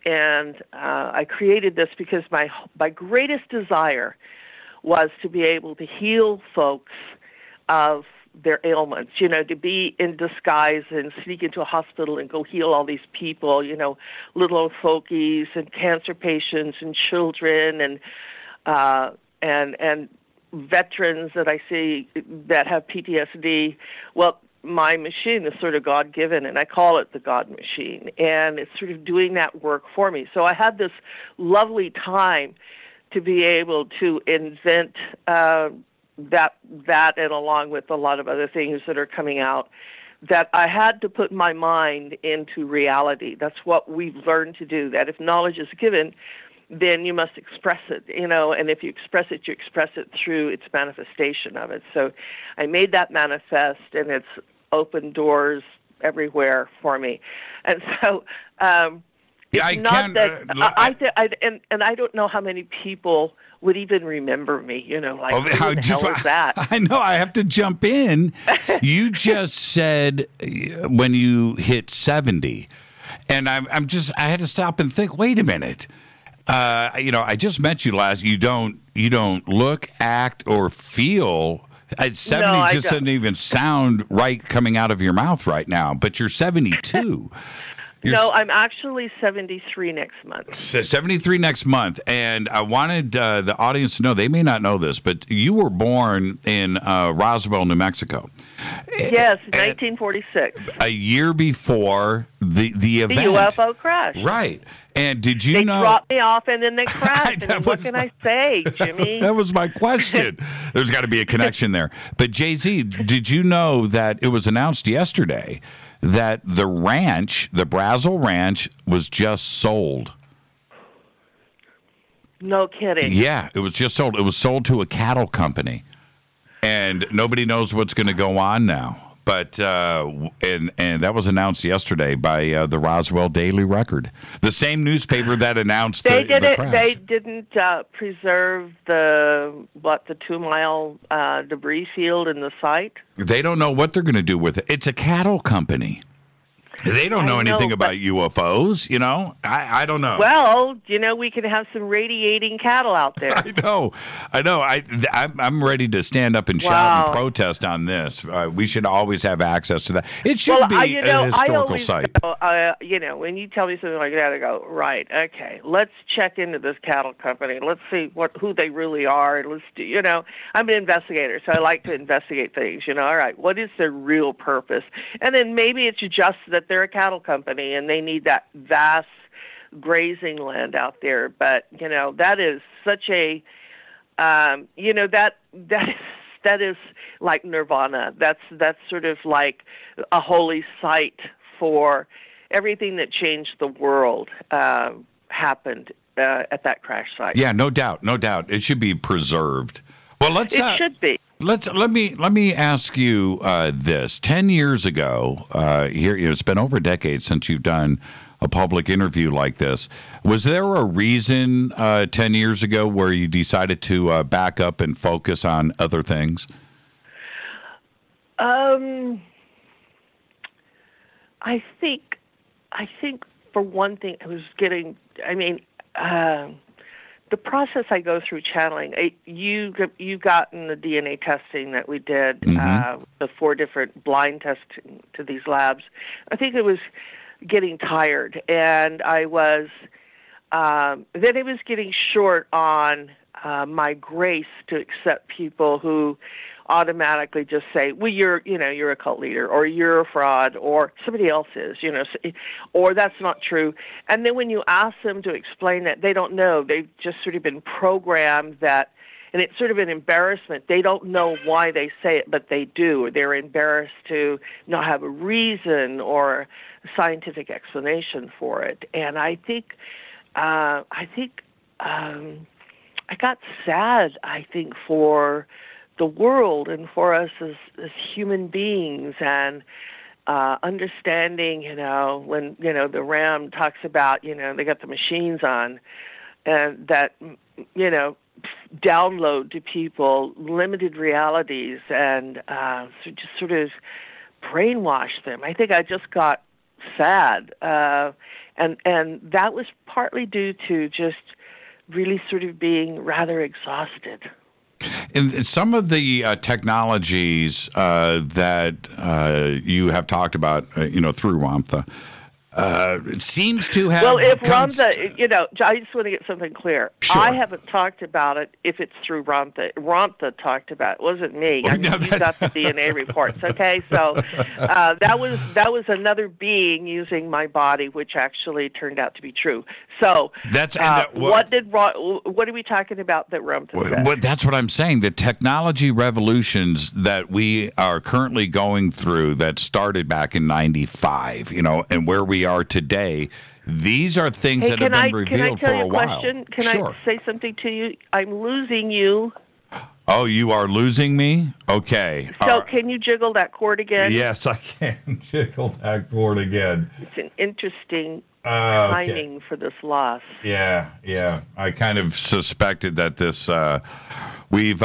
And I created this because my greatest desire was to be able to heal folks of their ailments, to be in disguise and sneak into a hospital and go heal all these people, little old folkies and cancer patients and children and veterans that I see that have PTSD. Well, my machine is sort of God-given, and I call it the God machine, and it's sort of doing that work for me. So I had this lovely time to be able to invent that and along with a lot of other things that are coming out, that I had to put my mind into reality. That's what we've learned to do, that if knowledge is given, then you must express it, and if you express it through its manifestation of it. So I made that manifest, and it's opened doors everywhere for me. And so I don't know how many people would even remember me, who the hell is that? I know, I have to jump in. You just said when you hit 70, and I had to stop and think, wait a minute. I just met you last. You don't look, act, or feel. 70 just doesn't even sound right coming out of your mouth right now, but you're 72. No, I'm actually 73 next month. 73 next month, and I wanted the audience to know, they may not know this, but you were born in Roswell, New Mexico. Yes, 1946. A year before the event. The UFO crash. Right. And did you know? They dropped me off, and then they crashed. And what can I say, Jimmy? That was my question. There's got to be a connection there. But, Jay-Z, did you know that it was announced yesterday that the ranch, the Brazel Ranch, was just sold? No kidding. Yeah, it was just sold. It was sold to a cattle company, and nobody knows what's going to go on now. But and that was announced yesterday by the Roswell Daily Record, the same newspaper that announced the crash. They didn't preserve the 2-mile debris field in the site. They don't know what they're going to do with it. It's a cattle company. They don't know anything about UFOs, I don't know. Well, we can have some radiating cattle out there. I know. I'm ready to stand up and shout and protest on this. We should always have access to that. It should be a historical site. When you tell me something like that, I go, right, okay, let's check into this cattle company. Let's see who they really are. Let's do, I'm an investigator, so I like to investigate things. All right, what is their real purpose? And then maybe it's just that they're a cattle company and they need that vast grazing land out there. But that is such a that is like nirvana. That's sort of like a holy site for everything that changed the world happened at that crash site. Yeah, no doubt. It should be preserved. Well, it should be. Let me ask you this. 10 years ago, here it's been over a decade since you've done a public interview like this. Was there a reason 10 years ago where you decided to back up and focus on other things? I think for one thing, I was getting. the process I go through channeling, you've gotten the DNA testing that we did, the 4 different blind tests to these labs. I think it was getting tired, and I was then it was getting short on my grace to accept people who automatically just say, well, you're a cult leader, or you're a fraud, or somebody else is, or that's not true. And then when you ask them to explain that, they don't know. They've just sort of been programmed that, and it's sort of an embarrassment. They don't know why they say it, but they do. They're embarrassed to not have a reason or a scientific explanation for it. And I think I got sad, for the world and for us as human beings, and understanding, when, the Ram talks about, they got the machines on, and that, download to people limited realities and just sort of brainwash them. I think I just got sad, and that was partly due to just really sort of being rather exhausted. And some of the technologies that you have talked about, through Ramtha, it seems to have. Well, if Ramtha, I just want to get something clear. Sure. I haven't talked about it. If it's through Ramtha, Ramtha talked about it. It wasn't me. You got the DNA reports. Okay, so that was another being using my body, which actually turned out to be true. So that's what are we talking about that Ramtha said? Well, that's what I'm saying. The technology revolutions that we are currently going through, that started back in '95, and where we are today, these are things that have been revealed for a while. Can Sure. I say something to you? I'm losing you. Oh, you are losing me? Okay. So can you jiggle that cord again? Yes, I can jiggle that cord again. It's an interesting timing for this loss. Yeah. I kind of suspected that this we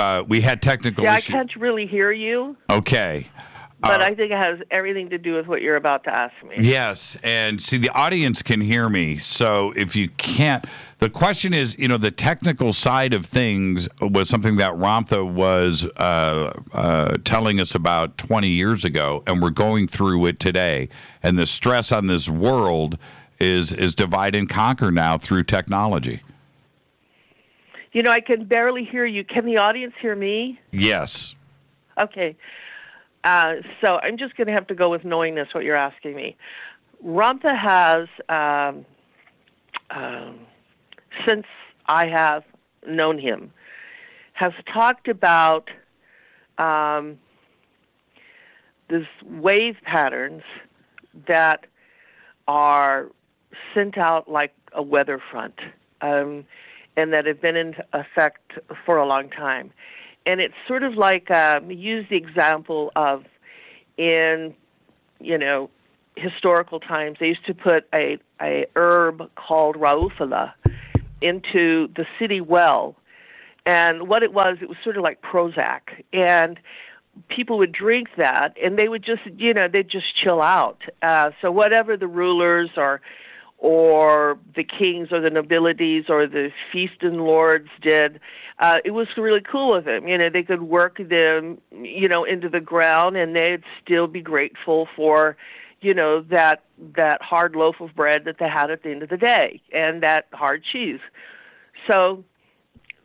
had technical issues. I can't really hear you. Okay. But I think it has everything to do with what you're about to ask me. Yes, and see, the audience can hear me, so if you can't, the question is, the technical side of things was something that Ramtha was telling us about 20 years ago, and we're going through it today. And the stress on this world is divide and conquer now through technology. I can barely hear you. Can the audience hear me? Yes. Okay. So I'm just going to have to go with knowingness what you're asking me. Ramtha has, since I have known him, has talked about these wave patterns that are sent out like a weather front, and that have been in effect for a long time. And it's sort of like, use the example of in, historical times, they used to put a herb called raufala into the city well. And what it was sort of like Prozac. And people would drink that, and they would just, they'd just chill out. So whatever the rulers or the kings or the nobilities or the feasting lords did, it was really cool of them. They could work them, into the ground, and they'd still be grateful for, that hard loaf of bread that they had at the end of the day, and that hard cheese. So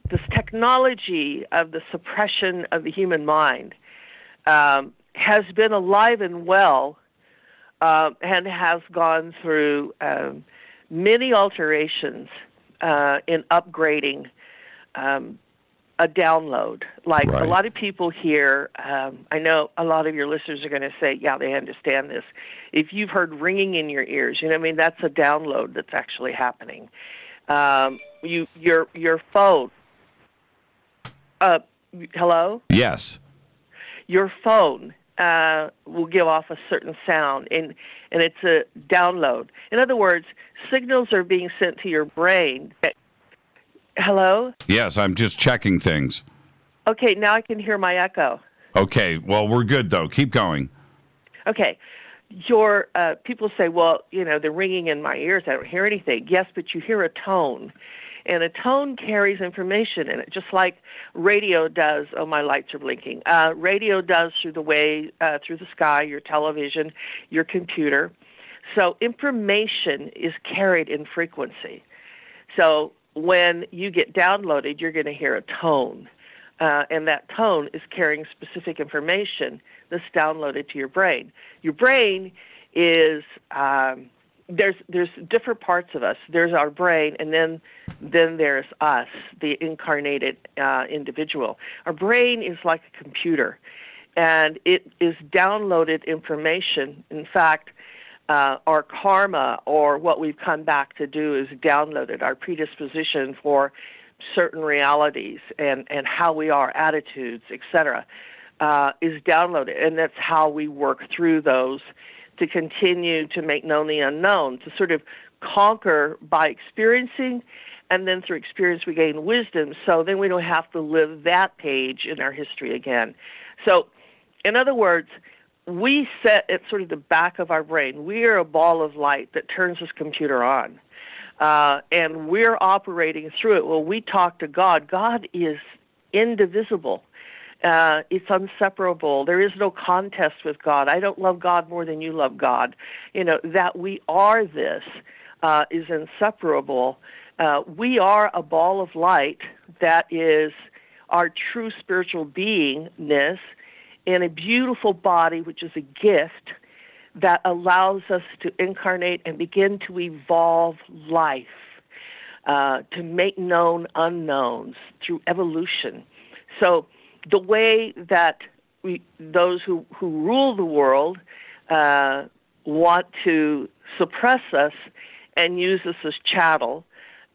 this technology of the suppression of the human mind has been alive and well, and has gone through many alterations in upgrading a download. Like a lot of people here, I know a lot of your listeners are going to say, yeah, they understand this. If you've heard ringing in your ears, that's a download that's actually happening. Your phone. Hello? Yes. Your phone will give off a certain sound, and it's a download. In other words, signals are being sent to your brain. Hello? Yes, I'm just checking things. Okay, now I can hear my echo. Okay, well, we're good, though. Keep going. Okay. Your people say, well, they're ringing in my ears. I don't hear anything. Yes, but you hear a tone. And a tone carries information in it, just like radio does. Oh, my lights are blinking. Radio does through the sky, your television, your computer. So information is carried in frequency. So when you get downloaded, you're going to hear a tone. And that tone is carrying specific information that's downloaded to your brain. Your brain is... There's different parts of us. There's our brain, and then there's us, the incarnated individual. Our brain is like a computer, and it is downloaded information. In fact, our karma, or what we've come back to do, is downloaded. Our predisposition for certain realities and how we are, attitudes, etc., is downloaded, and that's how we work through those to continue to make known the unknown, to sort of conquer by experiencing, and then through experience we gain wisdom, so then we don't have to live that page in our history again. So, in other words, we set at sort of the back of our brain. We are a ball of light that turns this computer on, and we're operating through it. Well, we talk to God. God is indivisible. It's inseparable. There is no contest with God. I don't love God more than you love God. That we are this is inseparable. We are a ball of light that is our true spiritual beingness in a beautiful body, which is a gift that allows us to incarnate and begin to evolve life, to make known unknowns through evolution. So the way that those who rule the world want to suppress us and use us as chattel,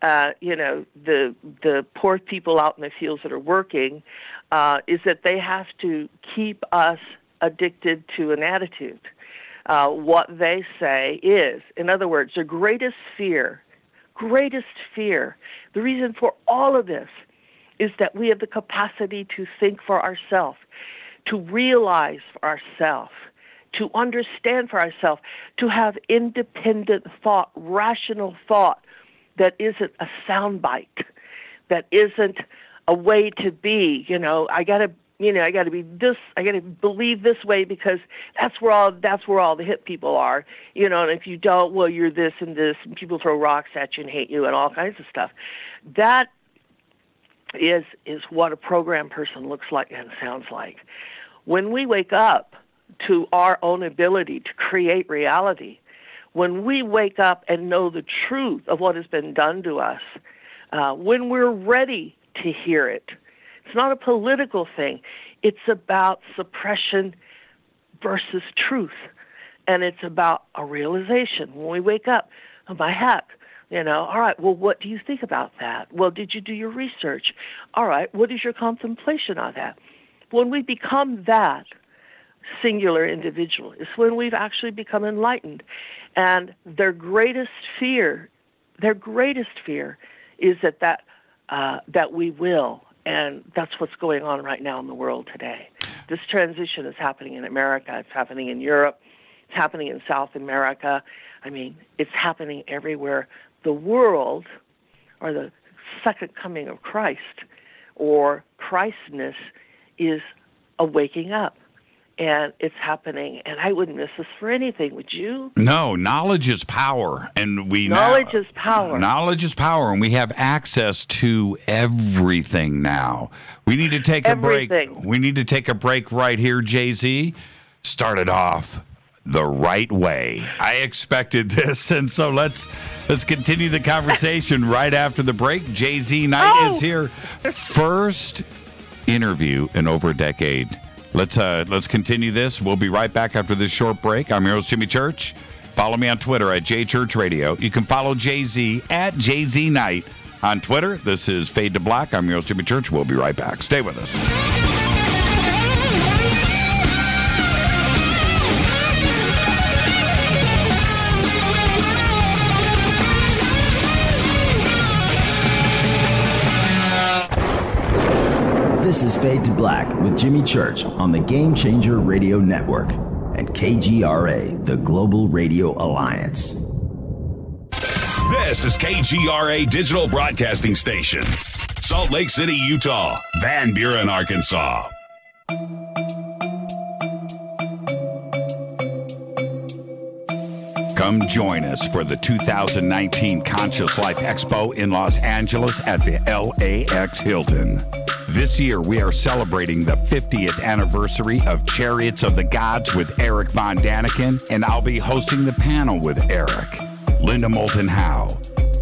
the poor people out in the fields that are working, is that they have to keep us addicted to an attitude. What they say is, in other words, their greatest fear, the reason for all of this is that we have the capacity to think for ourselves, to realize for ourselves, to understand for ourselves, to have independent thought, rational thought that isn't a soundbite, that isn't a way to be. I gotta be this. I gotta believe this way because that's where all the hip people are. And if you don't, well, you're this and this, and people throw rocks at you and hate you and all kinds of stuff. That is what a programmed person looks like and sounds like. When we wake up to our own ability to create reality, when we wake up and know the truth of what has been done to us, when we're ready to hear it, it's not a political thing. It's about suppression versus truth, and it's about a realization. When we wake up, oh my heck, all right, well, what do you think about that? Well, did you do your research? All right, what is your contemplation on that? When we become that singular individual is when we've actually become enlightened. And their greatest fear is that we will. And that's what's going on right now in the world today. This transition is happening in America. It's happening in Europe. It's happening in South America. I mean, it's happening everywhere. The world, or the second coming of Christ, or Christness, is a waking up. And it's happening, and I wouldn't miss this for anything, would you? No, knowledge is power, and knowledge is power. Knowledge is power, and we have access to everything now. We need to take a break. We need to take a break right here, Jay-Z. Started off the right way. I expected this, and so let's continue the conversation right after the break. Jay-Z Knight is here. First interview in over a decade. Let's continue this. We'll be right back after this short break. I'm your host, Jimmy Church. Follow me on Twitter at JChurchRadio. You can follow Jay-Z at Jay-Z Knight on Twitter. This is Fade to Black. I'm your host, Jimmy Church. We'll be right back. Stay with us. This is Fade to Black with Jimmy Church on the Game Changer Radio Network and KGRA, the Global Radio Alliance. This is KGRA Digital Broadcasting Station, Salt Lake City, Utah, Van Buren, Arkansas. Come join us for the 2019 Conscious Life Expo in Los Angeles at the LAX Hilton. This year, we are celebrating the 50th anniversary of Chariots of the Gods with Eric Von Daniken, and I'll be hosting the panel with Eric, Linda Moulton Howe,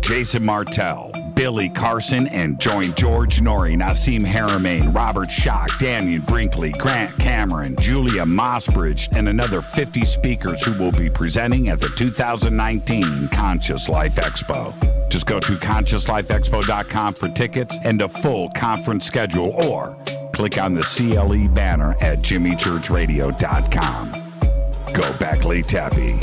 Jason Martell, Billy Carson, and join George Norrie, Nassim Haramein, Robert Schock, Daniel Brinkley, Grant Cameron, Julia Mossbridge, and another 50 speakers who will be presenting at the 2019 Conscious Life Expo. Just go to ConsciousLifeExpo.com for tickets and a full conference schedule, or click on the CLE banner at JimmyChurchRadio.com. Go back, Lee Tappy.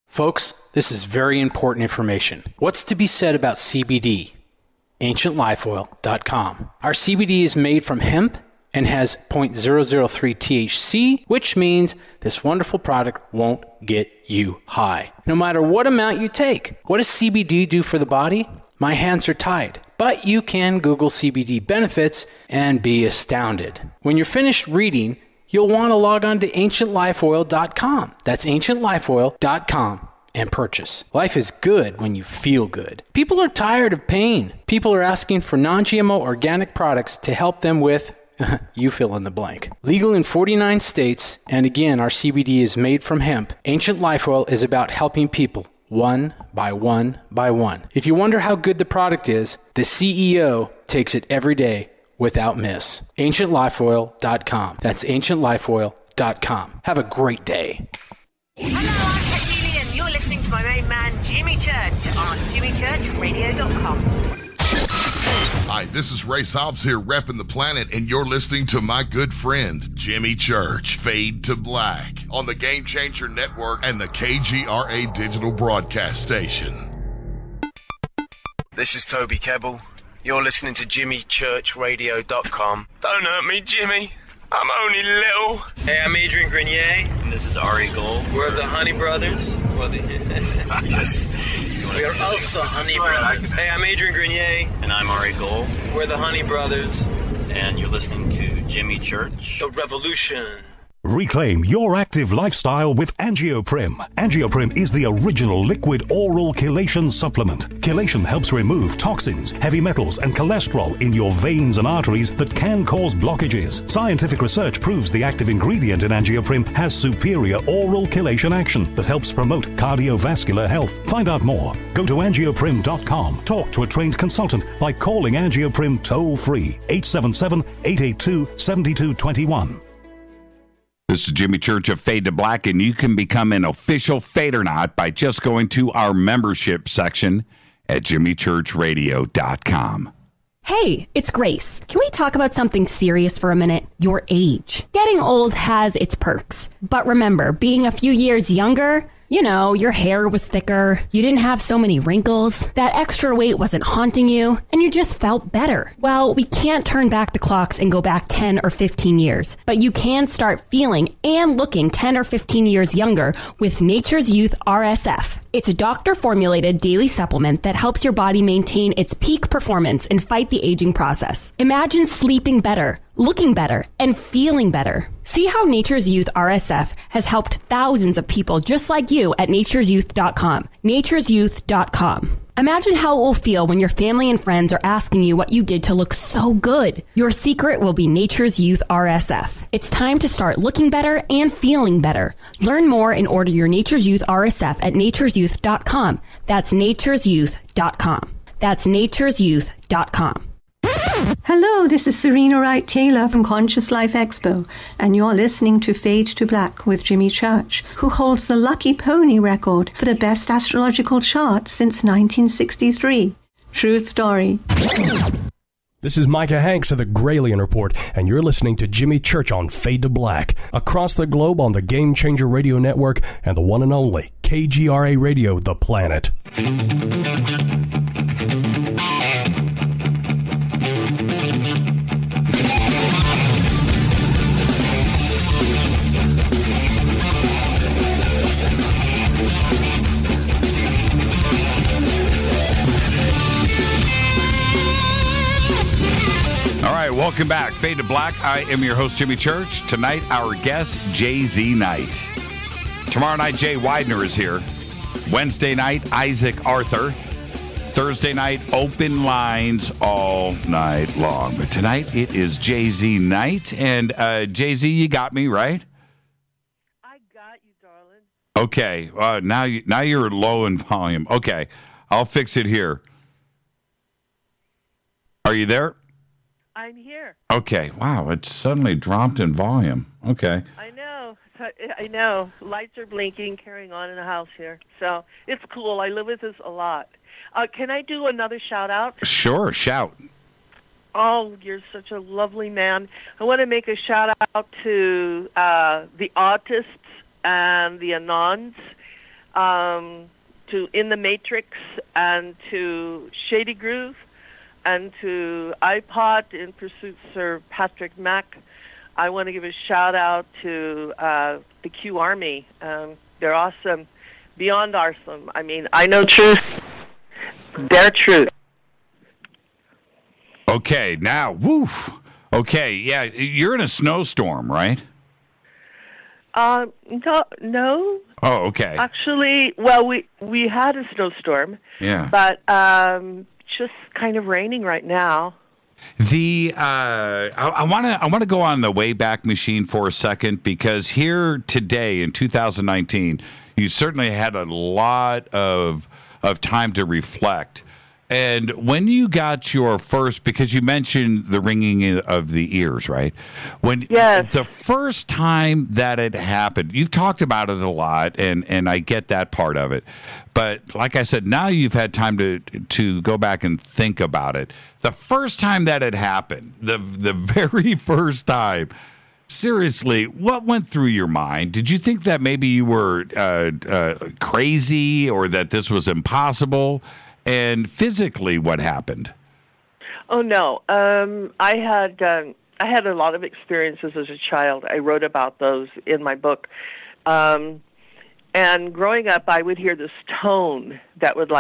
Folks, this is very important information. What's to be said about CBD? AncientLifeOil.com. Our CBD is made from hemp and has 0.003 THC, which means this wonderful product won't get you high, no matter what amount you take. What does CBD do for the body? My hands are tied, but you can Google CBD benefits and be astounded. When you're finished reading, you'll want to log on to AncientLifeOil.com. That's AncientLifeOil.com and purchase. Life is good when you feel good. People are tired of pain. People are asking for non-GMO organic products to help them with you fill in the blank. Legal in 49 states, and again, our CBD is made from hemp. Ancient Life Oil is about helping people one by one by one. If you wonder how good the product is, the CEO takes it every day without miss. AncientLifeOil.com. That's AncientLifeOil.com. Have a great day. Hello, I'm Katie, and you're listening to my main man, Jimmy Church, on JimmyChurchRadio.com. Hi, this is Ray Hobbs here, repping the planet, and you're listening to my good friend, Jimmy Church, Fade to Black, on the Game Changer Network and the KGRA Digital Broadcast Station. This is Toby Kebbell. You're listening to JimmyChurchRadio.com. Don't hurt me, Jimmy. I'm only little. Hey, I'm Adrian Grenier. And this is Ari Gold. We're the Honey Brothers. We are of the Honey Brothers. Hey, I'm Adrian Grenier. And I'm Ari Gold. We're the Honey Brothers. And you're listening to Jimmy Church. The Revolution. Reclaim your active lifestyle with Angioprim. Angioprim is the original liquid oral chelation supplement. Chelation helps remove toxins, heavy metals, and cholesterol in your veins and arteries that can cause blockages. Scientific research proves the active ingredient in Angioprim has superior oral chelation action that helps promote cardiovascular health. Find out more. Go to angioprim.com. Talk to a trained consultant by calling Angioprim toll-free 877-882-7221. This is Jimmy Church of Fade to Black, and you can become an official Fadernaut by just going to our membership section at JimmyChurchRadio.com. Hey, it's Grace. Can we talk about something serious for a minute? Your age. Getting old has its perks. But remember, being a few years younger, you know, your hair was thicker, you didn't have so many wrinkles, that extra weight wasn't haunting you, and you just felt better. Well, we can't turn back the clocks and go back 10 or 15 years, but you can start feeling and looking 10 or 15 years younger with Nature's Youth RSF. It's a doctor-formulated daily supplement that helps your body maintain its peak performance and fight the aging process. Imagine sleeping better, looking better, and feeling better. See how Nature's Youth RSF has helped thousands of people just like you at nature'syouth.com. nature'syouth.com. Imagine how it will feel when your family and friends are asking you what you did to look so good. Your secret will be Nature's Youth RSF. It's time to start looking better and feeling better. Learn more and order your Nature's Youth RSF at nature'syouth.com. That's nature'syouth.com. That's nature'syouth.com. Hello, this is Serena Wright Taylor from Conscious Life Expo, and you're listening to Fade to Black with Jimmy Church, who holds the Lucky Pony record for the best astrological chart since 1963. True story. This is Micah Hanks of the Gralien Report, and you're listening to Jimmy Church on Fade to Black, across the globe on the Game Changer Radio Network and the one and only KGRA Radio, The Planet. welcome back. Fade to Black. I am your host, Jimmy Church. Tonight, our guest, Jay-Z Knight. Tomorrow night, Jay Widener is here. Wednesday night, Isaac Arthur. Thursday night, open lines all night long. But tonight, it is Jay-Z Knight. And Jay-Z, you got me, right? I got you, darling. Okay. Now you're low in volume. Okay. I'll fix it here. Are you there? I'm here. Okay. Wow. It suddenly dropped in volume. Okay. I know. Lights are blinking, carrying on in the house here. So it's cool. I live with this a lot. Can I do another shout-out? Sure. Shout. Oh, you're such a lovely man. I want to make a shout-out to the autists and the anons, to In the Matrix, and to Shady Groove, and to iPod in Pursuit Sir Patrick Mack. I want to give a shout-out to the Q Army. They're awesome, beyond awesome. I mean, I know truth. They're truth. Okay, now, woof. Okay, yeah, you're in a snowstorm, right? No. Oh, okay. Actually, well, we had a snowstorm. Yeah. But just kind of raining right now. I want to go on the Wayback Machine for a second, because here today in 2019, you certainly had a lot of time to reflect. And when you got your first, because you mentioned the ringing of the ears, right? Yes. The first time that it happened, you've talked about it a lot, and I get that part of it. But like I said, now you've had time to go back and think about it. The first time that it happened, the very first time, seriously, what went through your mind? Did you think that maybe you were crazy, or that this was impossible? And physically, what happened? Oh no, I had a lot of experiences as a child. I wrote about those in my book. And growing up, I would hear this tone that would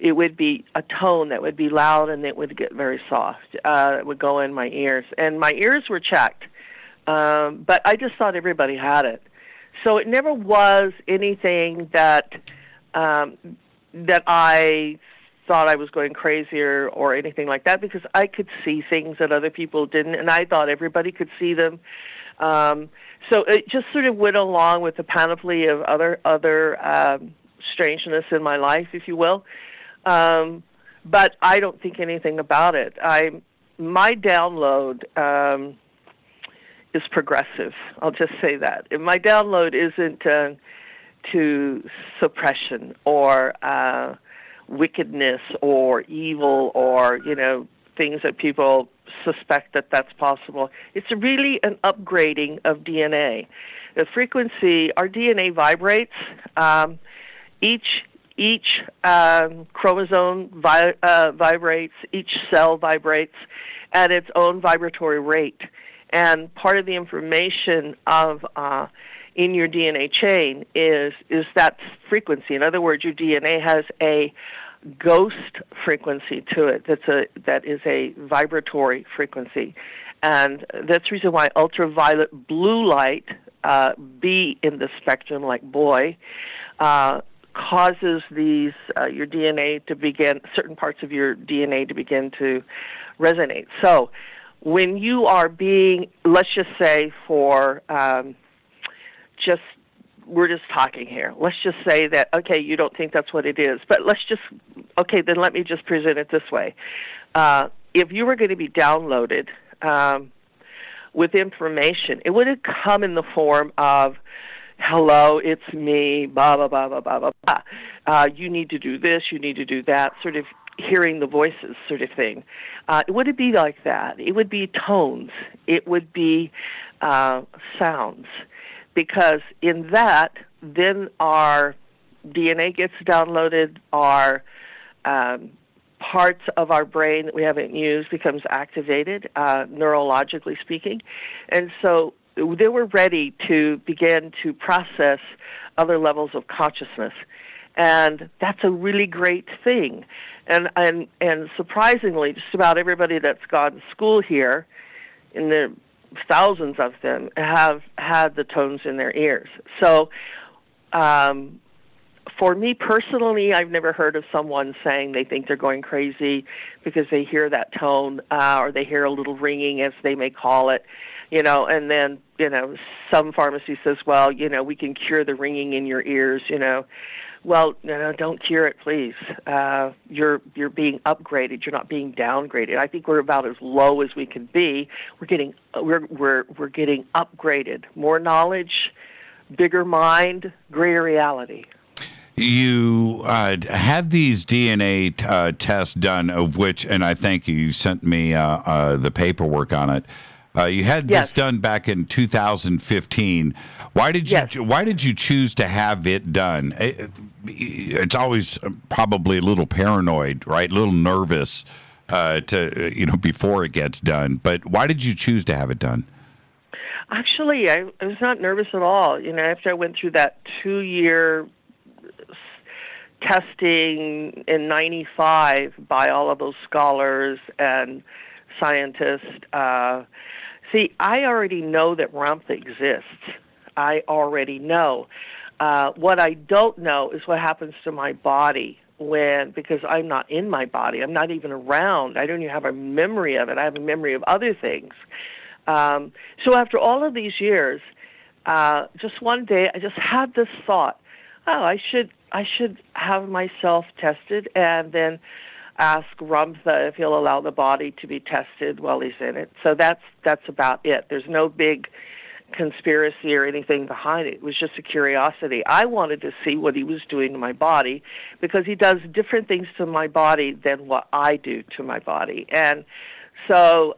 it would be a tone that would be loud, and it would get very soft. It would go in my ears, and my ears were checked. But I just thought everybody had it. So it never was anything that I thought I was going crazy or anything like that, because I could see things that other people didn't, and I thought everybody could see them. So it just sort of went along with the panoply of other strangeness in my life, if you will. But I don't think anything about it. My download is progressive. I'll just say that. And my download isn't to suppression or wickedness or evil or, things that people suspect that that's possible. It's really an upgrading of DNA. The frequency, our DNA vibrates. Each chromosome vibrates, each cell vibrates at its own vibratory rate. And part of the information of in your DNA chain is that frequency. In other words, your DNA has a ghost frequency to it that is a vibratory frequency. And that's the reason why ultraviolet blue light, B in the spectrum, like boy, causes these your DNA to begin, certain parts of your DNA to begin to resonate. So when you are being, let's just say for we're just talking here. Let's just say that, okay, you don't think that's what it is, but then let me just present it this way. If you were going to be downloaded with information, it would have come in the form of, hello, it's me, blah, blah, blah, blah, blah, blah. You need to do this, you need to do that, sort of hearing the voices sort of thing. It wouldn't be like that. It would be tones. It would be sounds. Because in that, then our DNA gets downloaded, our parts of our brain that we haven't used becomes activated, neurologically speaking. And so they were ready to begin to process other levels of consciousness. And that's a really great thing. And surprisingly, just about everybody that's gone to school here, in the thousands of them, have had the tones in their ears. So for me personally, I've never heard of someone saying they think they're going crazy because they hear that tone or they hear a little ringing, as they may call it, and then, some pharmacy says, well, we can cure the ringing in your ears, Well, no, don't cure it, please. You're being upgraded. You're not being downgraded. I think we're about as low as we can be. We're getting upgraded. More knowledge, bigger mind, greater reality. You had these DNA tests done, of which, and I thank you sent me the paperwork on it. You had this done back in 2015. Why did you choose to have it done? It's always probably a little paranoid, right? A little nervous before it gets done. But why did you choose to have it done? Actually, I was not nervous at all. After I went through that 2-year testing in '95 by all of those scholars and scientists. See, I already know that Ramtha exists. I already know. What I don't know is what happens to my body because I'm not in my body. I'm not even around. I don't even have a memory of it. I have a memory of other things. So after all of these years, just one day I just had this thought, I should have myself tested and then ask Ramtha if he'll allow the body to be tested while he's in it. So that's about it. There's no big conspiracy or anything behind it. It was just a curiosity. I wanted to see what he was doing to my body because he does different things to my body than what I do to my body. And so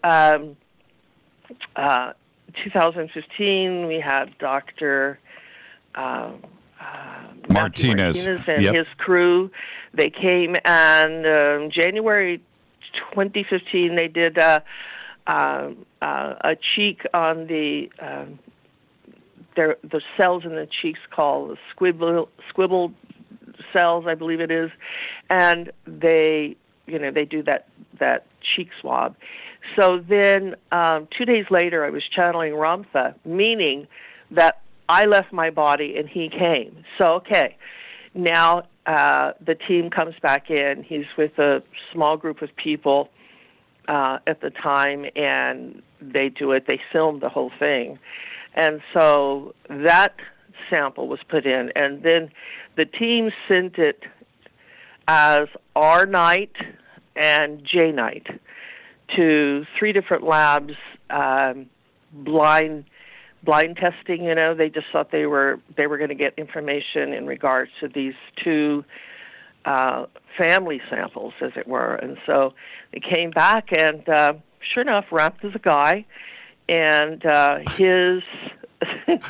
2015, we had Dr. Martinez and his crew. They came, and January 2015, they did a cheek on the cells in the cheeks called squibble cells, I believe it is, and they do that cheek swab. So then 2 days later, I was channeling Ramtha, meaning that I left my body and he came. So, okay, now the team comes back in. He's with a small group of people at the time, and they do it. They filmed the whole thing. And so that sample was put in, and then the team sent it as R night and J night to 3 different labs, blind testing. They just thought they were going to get information in regards to these 2 family samples, as it were. And so they came back, and sure enough, Ramtha's a guy, and his.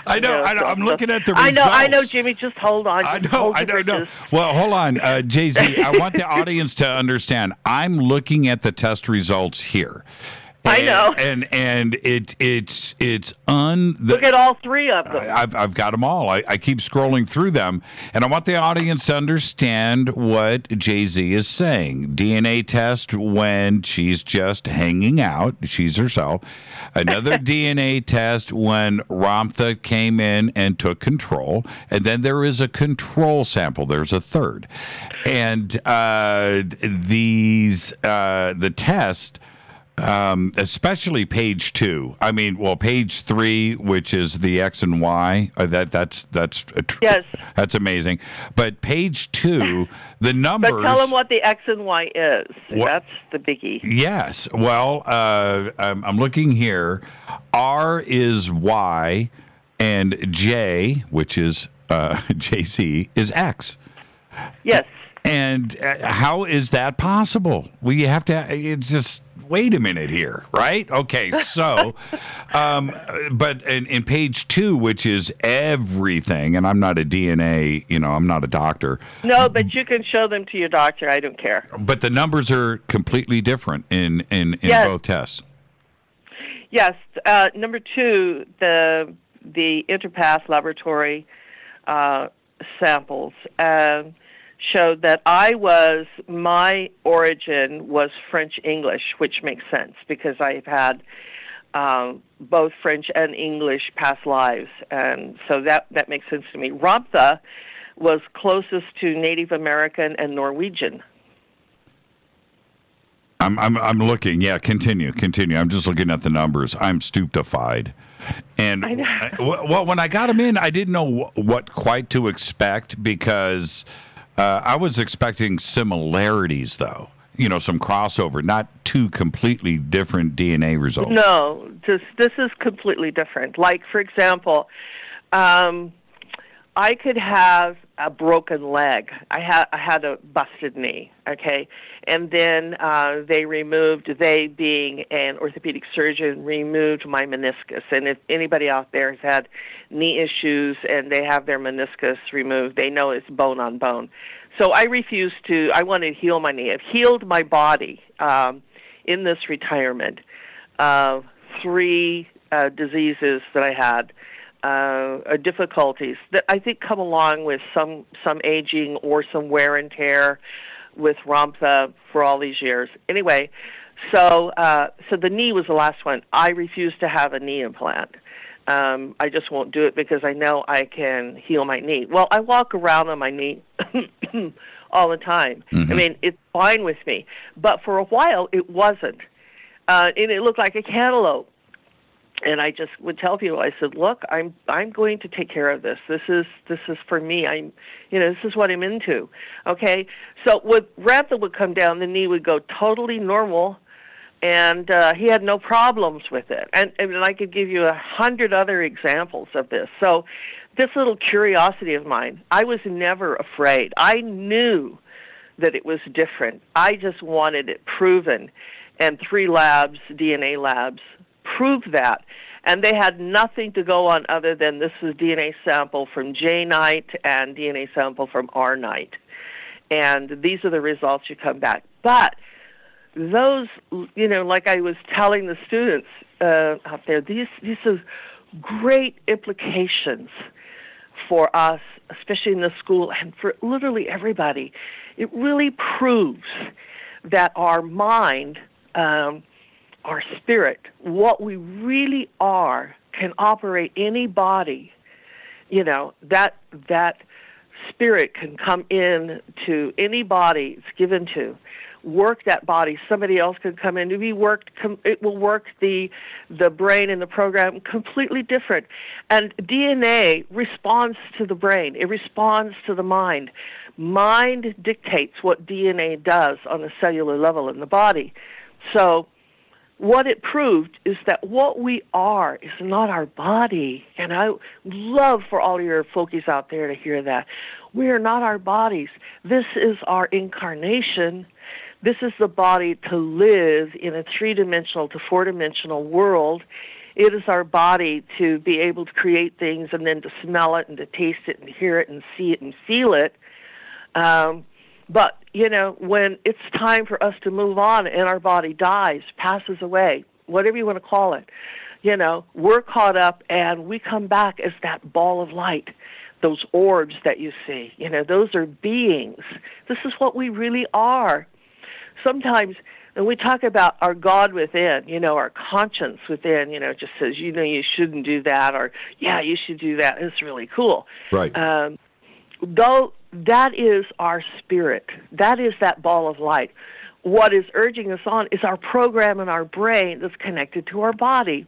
I know. I'm looking at the results. I know, Jimmy. Just hold on. I know. Well, hold on, Jay-Z. I want the audience to understand. I'm looking at the test results here. I know. And it's look at all 3 of them. I've got them all. I keep scrolling through them, and I want the audience to understand what Jay-Z is saying. DNA test when she's just hanging out, she's herself. Another DNA test when Ramtha came in and took control, and then there is a control sample. There's a third, and the test. Especially page 2. I mean, page 3, which is the X and Y. That's yes. That's amazing. But page 2, the numbers. But tell them what the X and Y is. That's the biggie. Yes. Well, I'm looking here. R is Y, and J, which is JC, is X. Yes. And how is that possible? We have to. It's just. Wait a minute here, right? Okay, so, but in page 2, which is everything, and I'm not a DNA, I'm not a doctor. No, but you can show them to your doctor. I don't care. But the numbers are completely different in yes. both tests. Yes. Number 2, the Interpath laboratory samples. showed that my origin was French English, which makes sense because I've had both French and English past lives, and so that makes sense to me. Ramtha was closest to Native American and Norwegian. I'm looking. Yeah, continue. I'm just looking at the numbers. I'm stupefied. And well, when I got them in, I didn't know what quite to expect because I was expecting similarities, though. Some crossover, not two completely different DNA results. No, this is completely different. Like, for example, I could have a broken leg. I had a busted knee, okay? And then they being an orthopedic surgeon, removed my meniscus. And if anybody out there has had knee issues and they have their meniscus removed, they know it's bone on bone. So I wanted to heal my knee. I've healed my body in this retirement of 3 diseases that I had. Difficulties that I think come along with some aging or some wear and tear with Ramtha for all these years. Anyway, so the knee was the last one. I refuse to have a knee implant. I just won't do it because I know I can heal my knee. Well, I walk around on my knee all the time. Mm-hmm. I mean, it's fine with me. But for a while, it wasn't. And it looked like a cantaloupe. And I just would tell people, I said, look, I'm going to take care of this. This is for me. This is what I'm into. Okay? So when Ramtha would come down, the knee would go totally normal, and he had no problems with it. And I could give you 100 other examples of this. So this little curiosity of mine, I was never afraid. I knew that it was different. I just wanted it proven. And 3 labs, DNA labs, proved that. And they had nothing to go on other than this is DNA sample from J night and DNA sample from R night. And these are the results you come back. But those, like I was telling the students out there, these are great implications for us, especially in the school and for literally everybody. It really proves that our mind, our spirit, what we really are, can operate any body. That spirit can come in to any body it's given to, work that body. Somebody else can come in to be worked. It will work the brain and the program completely different. And DNA responds to the brain. It responds to the mind. Mind dictates what DNA does on a cellular level in the body. So what it proved is that what we are is not our body. And I love for all your folkies out there to hear that. We are not our bodies. This is our incarnation. This is the body to live in a 3-dimensional to 4-dimensional world. It is our body to be able to create things and then to smell it and to taste it and hear it and see it and feel it. But, when it's time for us to move on and our body dies, passes away, whatever you want to call it, we're caught up and we come back as that ball of light, those orbs that you see. Those are beings. This is what we really are. Sometimes when we talk about our God within, our conscience within, just says, you shouldn't do that, or, yeah, you should do that. It's really cool. Right. Though that is our spirit. That is that ball of light. What is urging us on is our program in our brain that's connected to our body.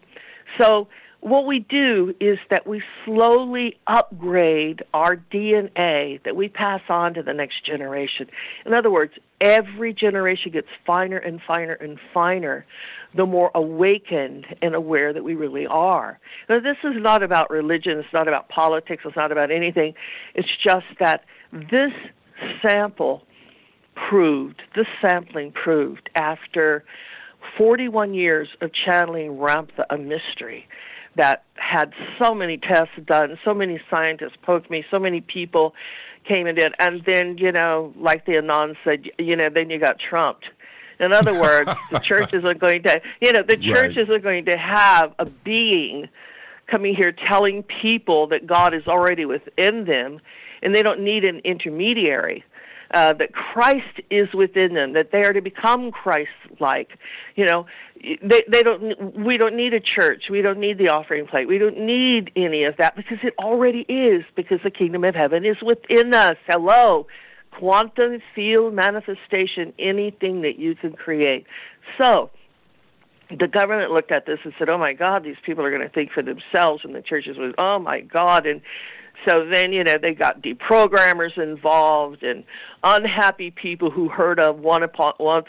So what we do is that we slowly upgrade our DNA that we pass on to the next generation. In other words, every generation gets finer and finer and finer the more awakened and aware that we really are. Now, this is not about religion. It's not about politics. It's not about anything. It's just that this sampling proved after 41 years of channeling Ramtha, a mystery that had so many tests done, so many scientists poked me, so many people came and did, and then, like the Anons said, then you got trumped. In other words, the church isn't going to, church isn't going to have a being coming here telling people that God is already within them, and they don't need an intermediary. that Christ is within them, that they are to become Christ-like. You know, we don't need a church. We don't need the offering plate. We don't need any of that because it already is, because the kingdom of heaven is within us. Hello. Quantum field manifestation, anything that you can create. So the government looked at this and said, oh, my God, these people are going to think for themselves, and the churches was, oh, my God. And so then, you know, they got deprogrammers involved and unhappy people who heard of Once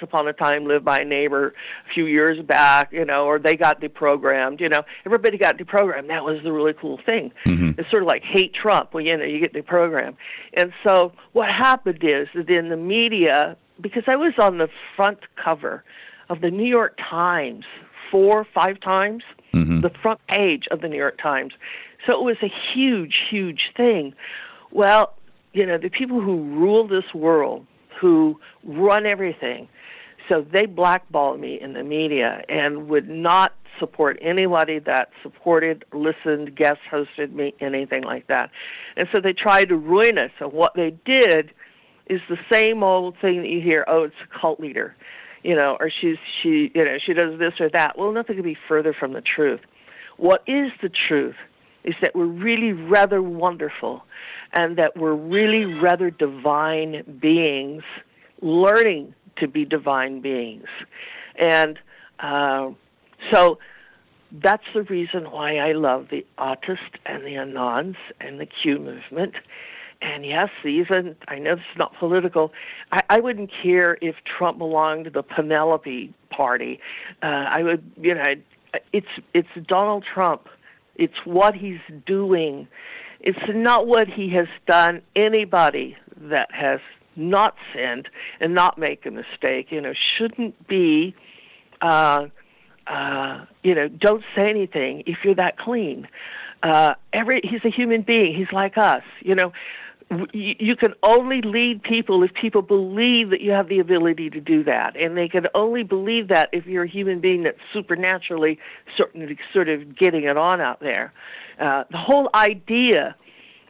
Upon a Time Lived by a Neighbor a few years back, you know, or they got deprogrammed. You know, everybody got deprogrammed. That was the really cool thing. Mm-hmm. It's sort of like hate Trump. Well, you know, you get deprogrammed. And so what happened is that in the media, because I was on the front cover of the New York Times 4 or 5 times, the front page of the New York Times. So it was a huge, huge thing. Well, you know, the people who rule this world, who run everything, so they blackballed me in the media and would not support anybody that supported, listened, guest hosted me, anything like that. And so they tried to ruin us. So what they did is the same old thing that you hear, oh, it's a cult leader, you know, or she does this or that. Well, nothing could be further from the truth. What is the truth is that we're really rather wonderful and that we're really rather divine beings learning to be divine beings. And so that's the reason why I love the autists and the Anons and the Q movement. And yes, even, I know this is not political, I wouldn't care if Trump belonged to the Penelope party. I would, you know, it's Donald Trump. It's what he's doing. It's not what he has done. Anybody that has not sinned and not make a mistake, you know, shouldn't be, you know, don't say anything if you're that clean. He's a human being. He's like us, you know. You can only lead people if people believe that you have the ability to do that. And they can only believe that if you're a human being that's supernaturally sort of getting it on out there. The whole idea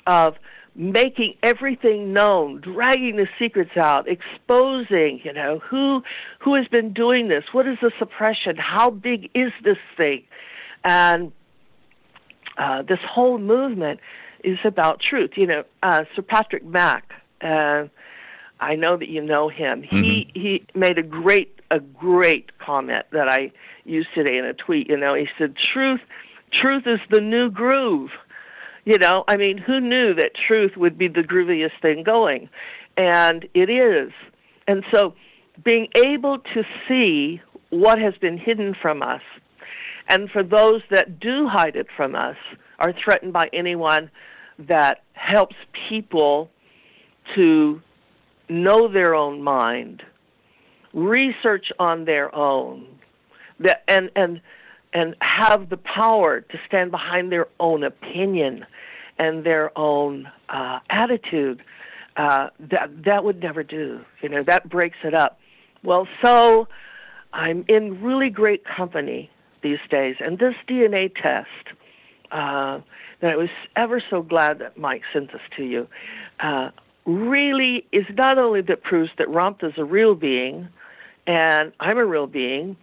of making everything known, dragging the secrets out, exposing, you know, who has been doing this? What is the suppression? How big is this thing? And this whole movement is about truth. You know, Sir Patrick Mack, I know that you know him. He made a great comment that I used today in a tweet. You know, he said, truth is the new groove. You know, I mean, who knew that truth would be the grooviest thing going? And it is. And so being able to see what has been hidden from us, and for those that do hide it from us, are threatened by anyone that helps people to know their own mind, research on their own, and have the power to stand behind their own opinion and their own attitude. That would never do. You know, that breaks it up. Well, so I'm in really great company these days, and this DNA test, that I was ever so glad that Mike sent this to you, really is not only that proves that Ramtha is a real being, and I'm a real being,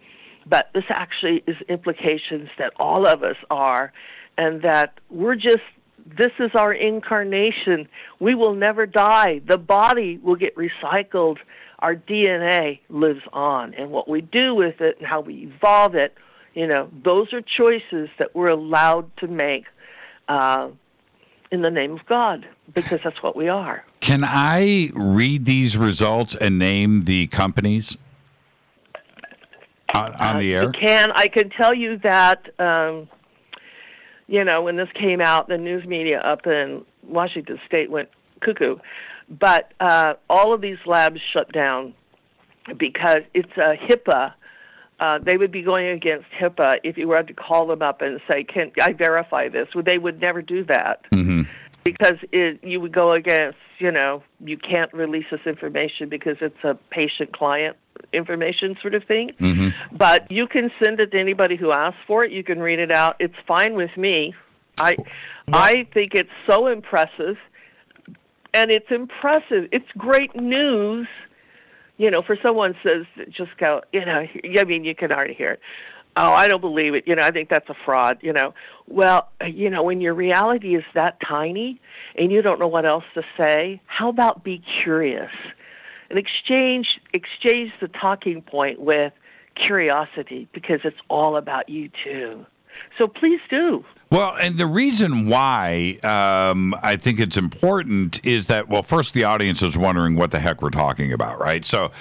but this actually is implications that all of us are, and that this is our incarnation. We will never die. The body will get recycled. Our DNA lives on, and what we do with it and how we evolve it, you know, those are choices that we're allowed to make in the name of God, because that's what we are. Can I read these results and name the companies on the air? I can tell you that, you know, when this came out, the news media up in Washington State went cuckoo. But all of these labs shut down because it's a HIPAA. They would be going against HIPAA if you were to call them up and say, can I verify this? Well, they would never do that because you would go against, you know, you can't release this information because it's a patient-client information sort of thing. But you can send it to anybody who asks for it. You can read it out. It's fine with me. I think it's so impressive. And it's impressive. It's great news, for someone says, just go, I mean, you can already hear it. Oh, I don't believe it. I think that's a fraud, Well, when your reality is that tiny and you don't know what else to say, how about be curious and exchange the talking point with curiosity, because it's all about you too. So please do. Well, and the reason why I think it's important is that, well, first the audience is wondering what the heck we're talking about, right? So,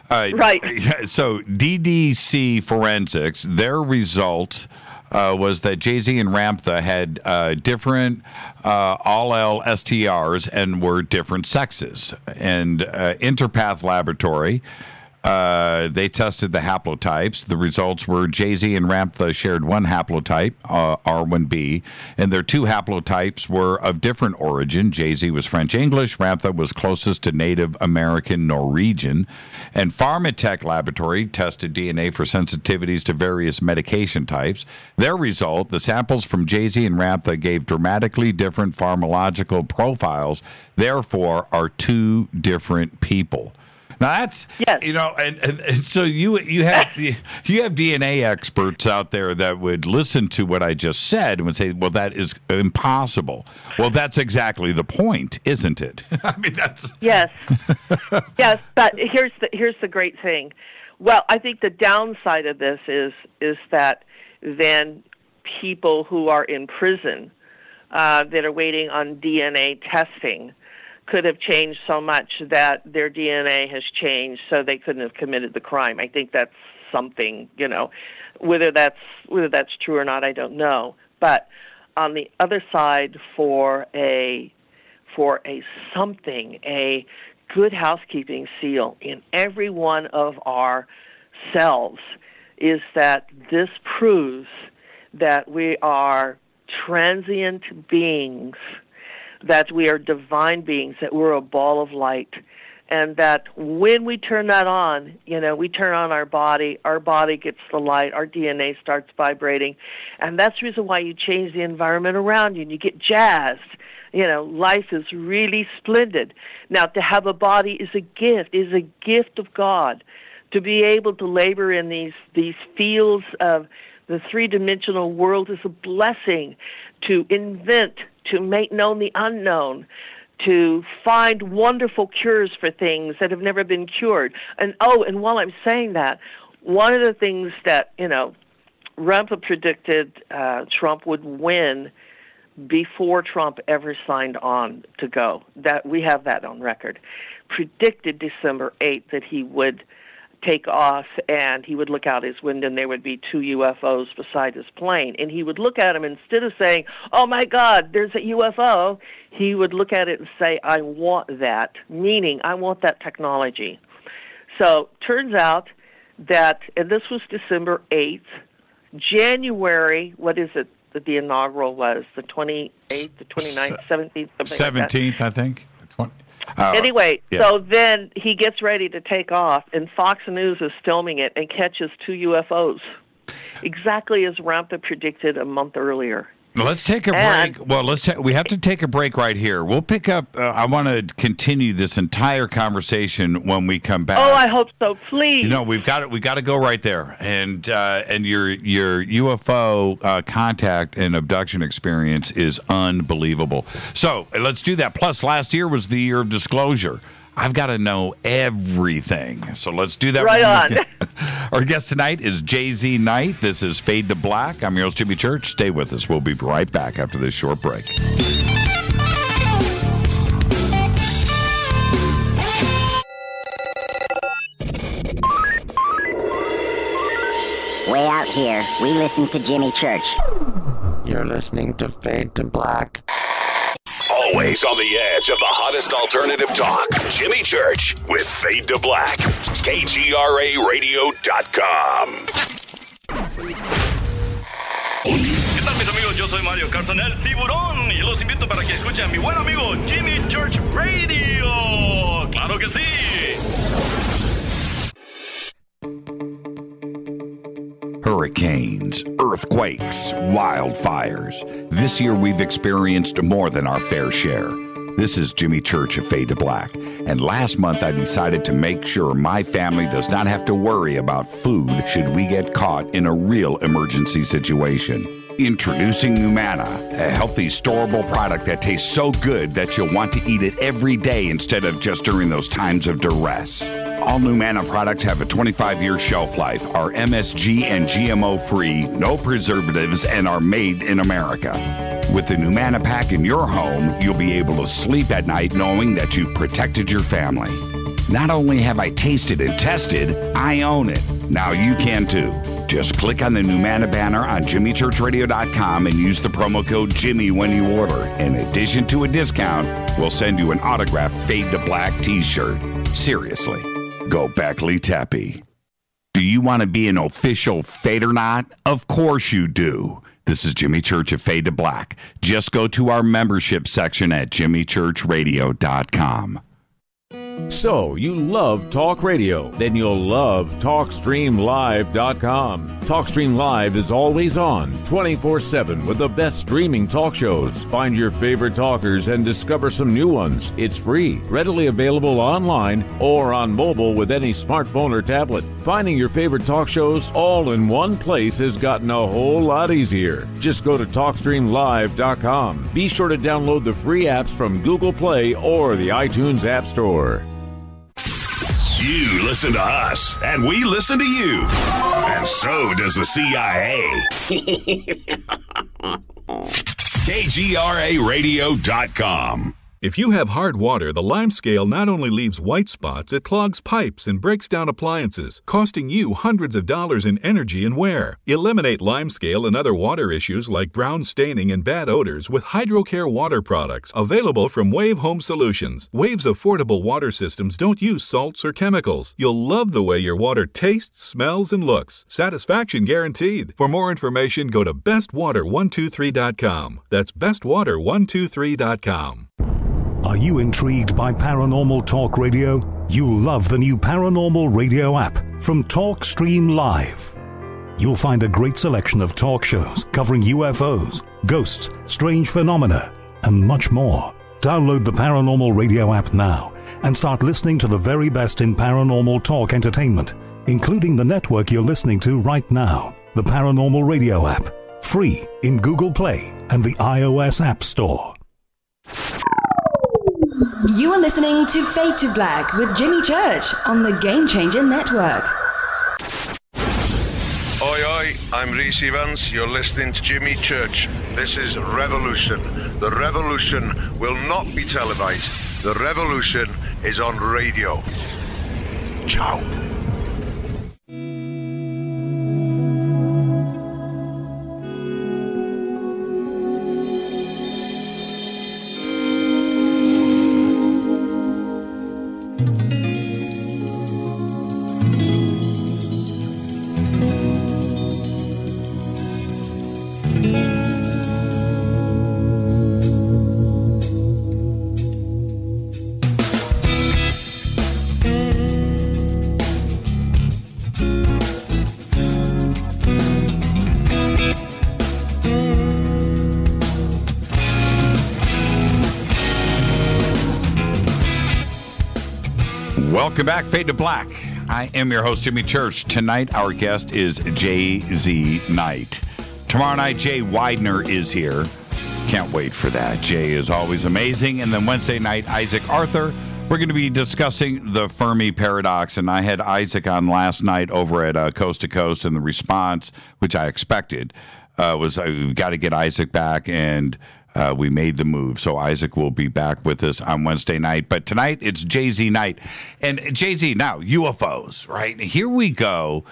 right. So DDC Forensics, their result was that Jay-Z and Ramtha had different all-L STRs and were different sexes. And Interpath Laboratory, they tested the haplotypes. The results were Jay-Z and Ramtha shared one haplotype, R1b, and their two haplotypes were of different origin. Jay-Z was French-English. Ramtha was closest to Native American Norwegian. And Pharmatech Laboratory tested DNA for sensitivities to various medication types. Their result, the samples from Jay-Z and Ramtha gave dramatically different pharmacological profiles, therefore are two different people. Now that's, and so you have DNA experts out there that would listen to what I just said and would say, well, that is impossible. Well, that's exactly the point, isn't it? I mean, that's yes, yes. But here's the great thing. Well, I think the downside of this is that then people who are in prison that are waiting on DNA testing could have changed so much that their DNA has changed, so they couldn't have committed the crime. I think that's something, whether that's true or not, I don't know. But on the other side, for a good housekeeping seal in every one of our cells is that this proves that we are transient beings, that we are divine beings, that we're a ball of light, and that when we turn that on, we turn on our body gets the light, our DNA starts vibrating, and that's the reason why you change the environment around you and you get jazzed. Life is really splendid. Now, to have a body is a gift of God. To be able to labor in these fields of the three-dimensional world is a blessing. To invent, to make known the unknown, to find wonderful cures for things that have never been cured. And while I'm saying that, one of the things that, Ramtha predicted Trump would win before Trump ever signed on to go. That we have that on record. Predicted December 8th that he would take off, and he would look out his window, and there would be two UFOs beside his plane. And he would look at them, instead of saying, oh, my God, there's a UFO, he would look at it and say, I want that, meaning I want that technology. So turns out that, and this was December 8th, January, what is it that the inaugural was, the 28th, the 29th, 17th, something 17th, like that. I think. Anyway, yeah. So then he gets ready to take off, and Fox News is filming it and catches two UFOs, exactly as Ramtha predicted a month earlier. Let's take a break. Well, we have to take a break right here. We'll pick up. I want to continue this entire conversation when we come back. Oh, I hope so. Please. We've got to go right there. And your UFO contact and abduction experience is unbelievable. So let's do that. Plus, last year was the year of disclosure. I've got to know everything. So let's do that. Right on. Our guest tonight is Jay-Z Knight. This is Fade to Black. I'm your host, Jimmy Church. Stay with us. We'll be right back after this short break. Way out here, we listen to Jimmy Church. You're listening to Fade to Black. Always on the edge of the hottest alternative talk. Jimmy Church with Fade to Black. KGRARadio.com. ¿Qué tal, mis amigos? Yo soy Mario Carson, el tiburón, y los invito para que escuchen a mi buen amigo Jimmy Church Radio. ¡Claro que sí! Hurricanes, earthquakes, wildfires. This year we've experienced more than our fair share. This is Jimmy Church of Fade to Black. And last month I decided to make sure my family does not have to worry about food should we get caught in a real emergency situation. Introducing Numana, a healthy, storable product that tastes so good that you'll want to eat it every day instead of just during those times of duress. All Numana products have a 25-year shelf life, are MSG and GMO-free, no preservatives, and are made in America. With the Numana pack in your home, you'll be able to sleep at night knowing that you've protected your family. Not only have I tasted and tested, I own it. Now you can too. Just click on the Numana banner on JimmyChurchRadio.com and use the promo code Jimmy when you order. In addition to a discount, we'll send you an autographed Fade to Black t-shirt. Seriously, go Beckley Teppy. Do you want to be an official Fadernaut? Of course you do. This is Jimmy Church of Fade to Black. Just go to our membership section at JimmyChurchRadio.com. So, you love talk radio? Then you'll love TalkStreamLive.com. TalkStream Live is always on, 24/7 with the best streaming talk shows. Find your favorite talkers and discover some new ones. It's free, readily available online or on mobile with any smartphone or tablet. Finding your favorite talk shows all in one place has gotten a whole lot easier. Just go to TalkStreamLive.com. Be sure to download the free apps from Google Play or the iTunes App Store. You listen to us, and we listen to you. And so does the CIA. KGRARadio.com. If you have hard water, the lime scale not only leaves white spots, it clogs pipes and breaks down appliances, costing you hundreds of dollars in energy and wear. Eliminate lime scale and other water issues like brown staining and bad odors with HydroCare water products available from Wave Home Solutions. Wave's affordable water systems don't use salts or chemicals. You'll love the way your water tastes, smells, and looks. Satisfaction guaranteed. For more information, go to bestwater123.com. That's bestwater123.com. Are you intrigued by paranormal talk radio? You'll love the new paranormal radio app from TalkStream Live. You'll find a great selection of talk shows covering UFOs, ghosts, strange phenomena, and much more. Download the paranormal radio app now and start listening to the very best in paranormal talk entertainment, including the network you're listening to right now, the paranormal radio app, free in Google Play and the iOS App Store. You are listening to Fade to Black with Jimmy Church on the Game Changer Network. Oi, oi, I'm Reese Evans. You're listening to Jimmy Church. This is Revolution. The revolution will not be televised. The revolution is on radio. Ciao. Welcome back, Fade to Black. I am your host, Jimmy Church. Tonight, our guest is Jay-Z Knight. Tomorrow night, Jay Widener is here. Can't wait for that. Jay is always amazing. And then Wednesday night, Isaac Arthur. We're going to be discussing the Fermi paradox. And I had Isaac on last night over at Coast to Coast, and the response, which I expected, was we've got to get Isaac back, and we made the move. So Isaac will be back with us on Wednesday night. But tonight, it's Jay-Z Night. And Jay-Z, now, UFOs, right? Here we go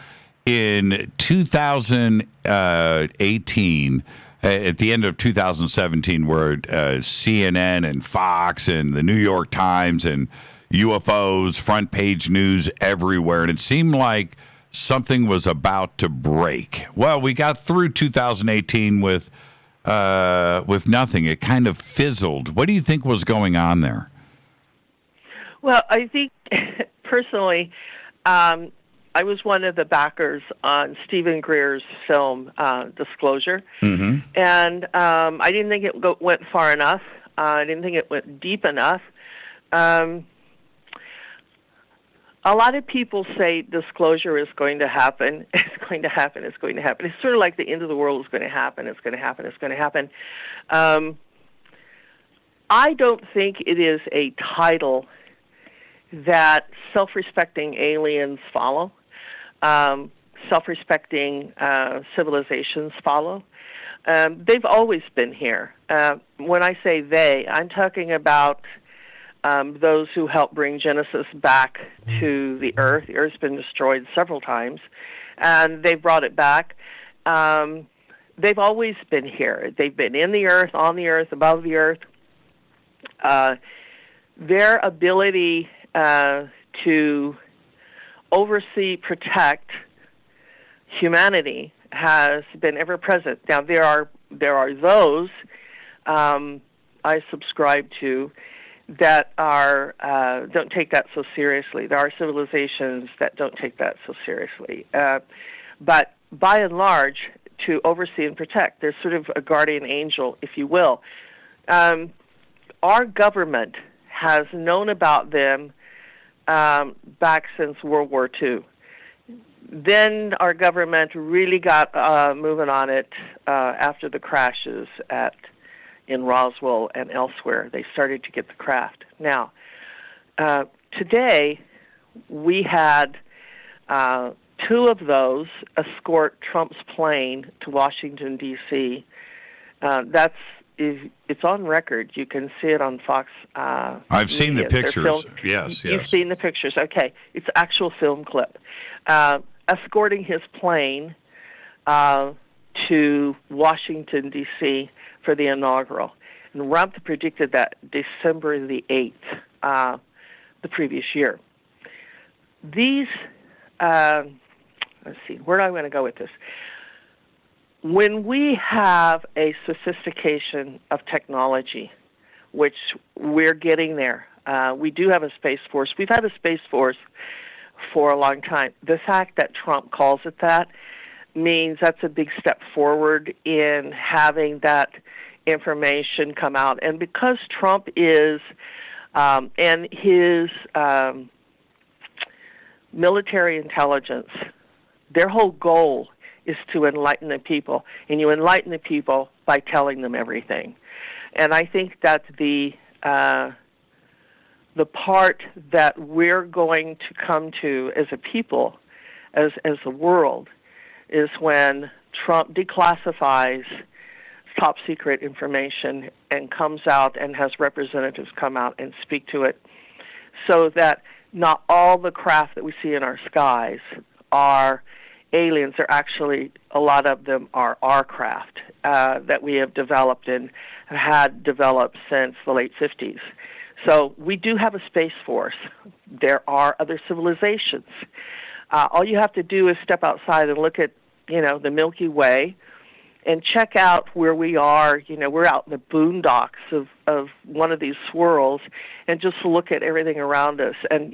in 2018, at the end of 2017, where CNN and Fox and the New York Times and UFOs, front page news everywhere. And it seemed like something was about to break. Well, we got through 2018 with nothing. It kind of fizzled. What do you think was going on there? Well, I think personally, I was one of the backers on Stephen Greer's film Disclosure, and I didn't think it went far enough. I didn't think it went deep enough. A lot of people say disclosure is going to happen. It's going to happen. It's going to happen. It's sort of like the end of the world is going to happen. It's going to happen. It's going to happen. I don't think it is a title that self-respecting aliens follow, self-respecting civilizations follow. They've always been here. When I say they, I'm talking about those who helped bring Genesis back to the earth. The earth's been destroyed several times, and they brought it back. They've always been here. They've been in the earth, on the earth, above the earth. Their ability to oversee, protect humanity has been ever present. Now there are those I subscribe to that are don't take that so seriously. There are civilizations that don't take that so seriously, but by and large, to oversee and protect, there's sort of a guardian angel, if you will. Our government has known about them back since World War II. Then our government really got moving on it after the crashes in Roswell and elsewhere. They started to get the craft. Now, today, we had two of those escort Trump's plane to Washington, D.C. It's on record. You can see it on Fox. I've seen the pictures. Yes. You've seen the pictures. Okay. It's actual film clip. Escorting his plane to Washington, D.C. for the inaugural. And Ramtha predicted that December the 8th, the previous year. These, let's see, where do I want to go with this? When we have a sophistication of technology, which we're getting there, we do have a Space Force. We've had a Space Force for a long time. The fact that Trump calls it that means that's a big step forward in having that information come out. And because Trump is, and his military intelligence, their whole goal is to enlighten the people. And you enlighten the people by telling them everything. And I think that the part that we're going to come to as a people, as a world, is when Trump declassifies top secret information and comes out and has representatives come out and speak to it, so that not all the craft that we see in our skies are aliens. They're actually, a lot of them are our craft that we have developed and had developed since the late 50s. So we do have a Space Force. There are other civilizations. All you have to do is step outside and look at, the Milky Way and check out where we are. We're out in the boondocks of one of these swirls, and just look at everything around us. And,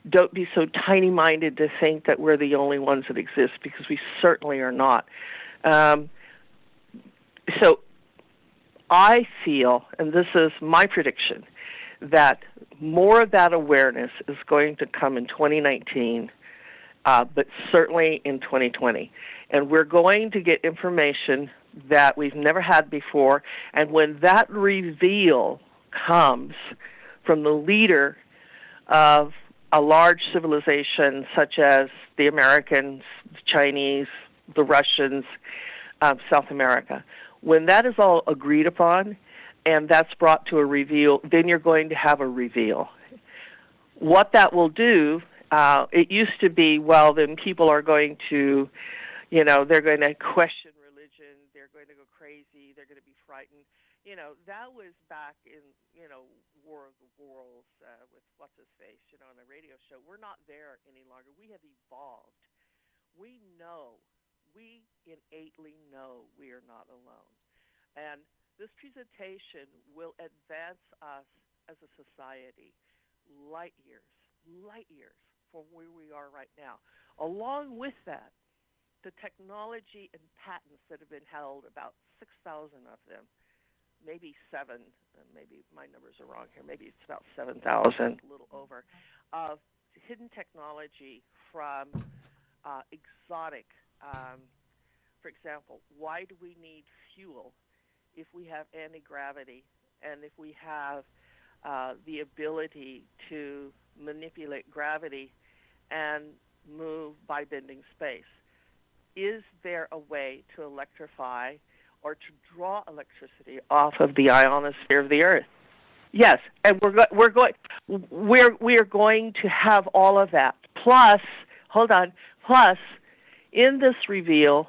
don't be so tiny-minded to think that we're the only ones that exist, because we certainly are not. So I feel, and this is my prediction, that more of that awareness is going to come in 2019, but certainly in 2020. And we're going to get information that we've never had before. And when that reveal comes from the leader of a large civilization such as the Americans, the Chinese, the Russians, South America, when that is all agreed upon and that's brought to a reveal, then you're going to have a reveal. What that will do, it used to be, well, then people are going to, they're going to question religion, they're going to go crazy, they're going to be frightened. That was back in, War of the Worlds with What's-His-Face, on a radio show. We're not there any longer. We have evolved. We know, we innately know we are not alone. And this presentation will advance us as a society light years from where we are right now. Along with that, the technology and patents that have been held, about 6,000 of them, maybe 7, maybe my numbers are wrong here, maybe it's about 7,000, a little over, of hidden technology from exotic. For example, why do we need fuel if we have anti-gravity and if we have the ability to manipulate gravity and move by bending space? Is there a way to electrify or to draw electricity off of the ionosphere of the Earth? Yes, and we're going to have all of that. Plus, in this reveal,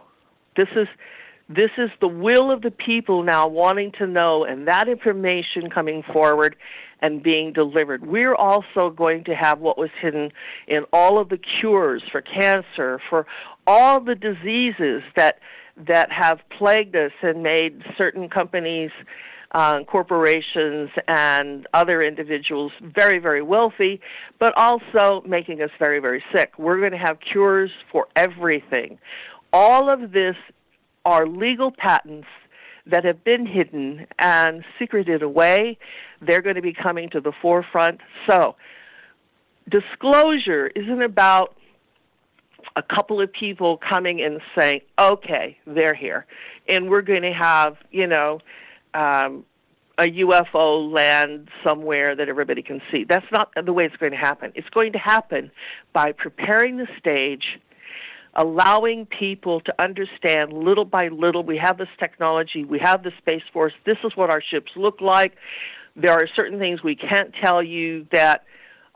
this is the will of the people now wanting to know, and that information coming forward and being delivered. We're also going to have what was hidden in all of the cures for cancer, for all the diseases that have plagued us and made certain companies, corporations, and other individuals very, very wealthy, but also making us very, very sick. We're going to have cures for everything. All of this are legal patents that have been hidden and secreted away. They're going to be coming to the forefront. So disclosure isn't about a couple of people coming and saying, okay, they're here, and we're going to have, a UFO land somewhere that everybody can see. That's not the way it's going to happen. It's going to happen by preparing the stage, allowing people to understand little by little. We have this technology. We have the Space Force. This is what our ships look like. There are certain things we can't tell you that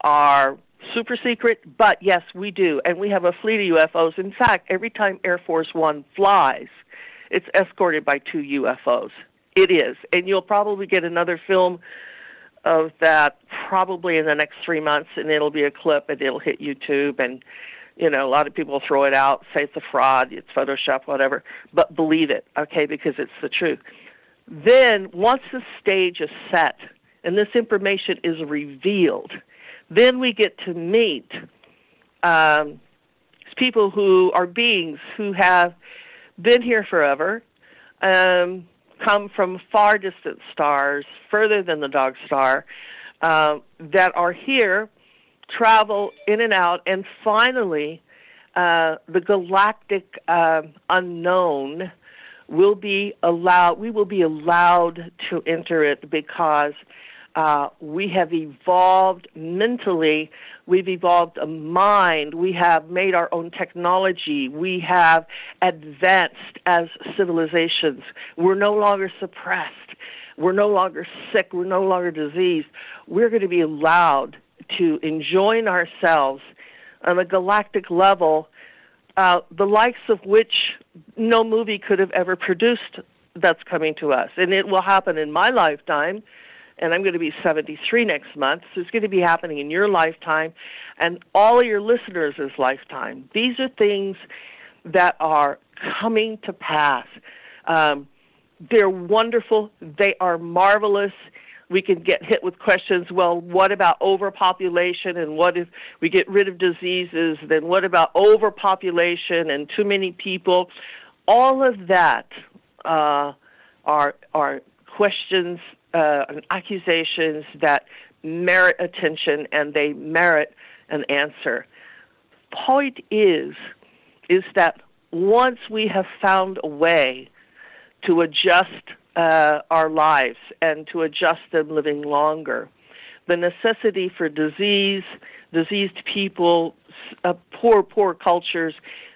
are super secret, but yes, we do. And we have a fleet of UFOs. In fact, every time Air Force One flies, it's escorted by 2 UFOs. It is. And you'll probably get another film of that probably in the next 3 months, and it'll be a clip, and it'll hit YouTube, and a lot of people throw it out, say it's a fraud, it's Photoshop, whatever, but believe it, okay, because it's the truth. Then, once the stage is set and this information is revealed, then we get to meet people who are beings who have been here forever, come from far distant stars, further than the dog star, that are here, travel in and out, and finally the galactic unknown will be allowed. We will be allowed to enter it because we have evolved mentally. We've evolved a mind. We have made our own technology. We have advanced as civilizations. We're no longer suppressed. We're no longer sick. We're no longer diseased. We're going to be allowed to enjoy ourselves on a galactic level, the likes of which no movie could have ever produced that's coming to us. And it will happen in my lifetime, and I'm going to be 73 next month, so it's going to be happening in your lifetime and all of your listeners' lifetime. These are things that are coming to pass. They're wonderful. They are marvelous. We can get hit with questions, well, what about overpopulation, and what if we get rid of diseases? Then what about overpopulation and too many people? All of that are questions and accusations that merit attention, and they merit an answer. Point is that once we have found a way to adjust our lives and to adjust them living longer, the necessity for diseased people, poor cultures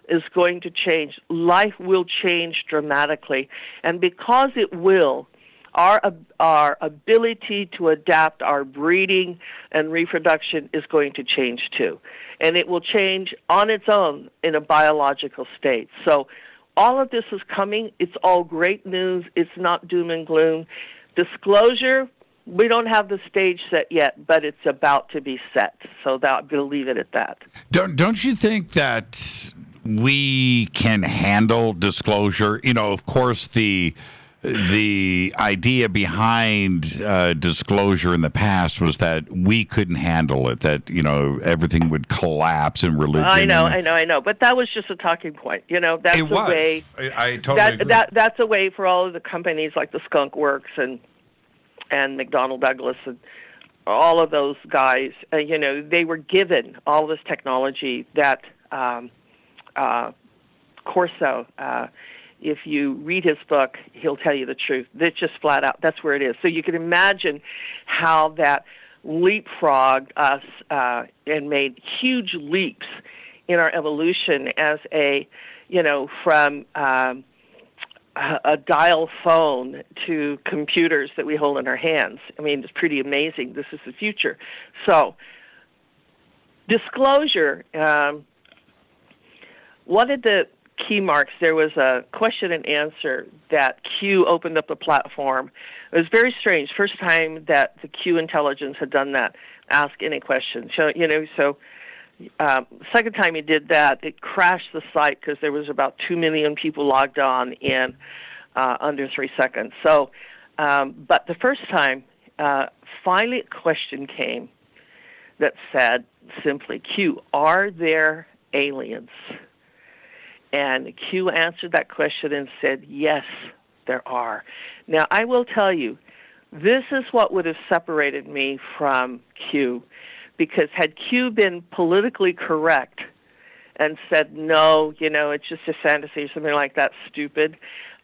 is going to change. Life will change dramatically, and because it will, our ability to adapt our breeding and reproduction is going to change too. And it will change on its own in a biological state. So all of this is coming. It's all great news. It's not doom and gloom. Disclosure, we don't have the stage set yet, but it's about to be set. So I'm going to leave it at that. Don't you think that we can handle disclosure? Of course, the idea behind disclosure in the past was that we couldn't handle it, that, everything would collapse in religion. I know. But that was just a talking point. That's it was. Way. I totally agree. That's a way for all of the companies like the Skunk Works and McDonnell Douglas and all of those guys, they were given all this technology that Corso, if you read his book, he'll tell you the truth. It's just flat out, that's where it is. So you can imagine how that leapfrogged us and made huge leaps in our evolution as from a dial phone to computers that we hold in our hands. I mean, it's pretty amazing. This is the future. So, disclosure, one of the key marks, there was a question and answer that Q opened up the platform. It was very strange. First time that the Q intelligence had done that, ask any question. Second time he did that, it crashed the site because there was about 2 million people logged on in under 3 seconds. So, but the first time, finally a question came that said simply, Q, are there aliens? And Q answered that question and said, yes, there are. Now, I will tell you, this is what would have separated me from Q, because had Q been politically correct and said, no, it's just a fantasy or something like that, stupid,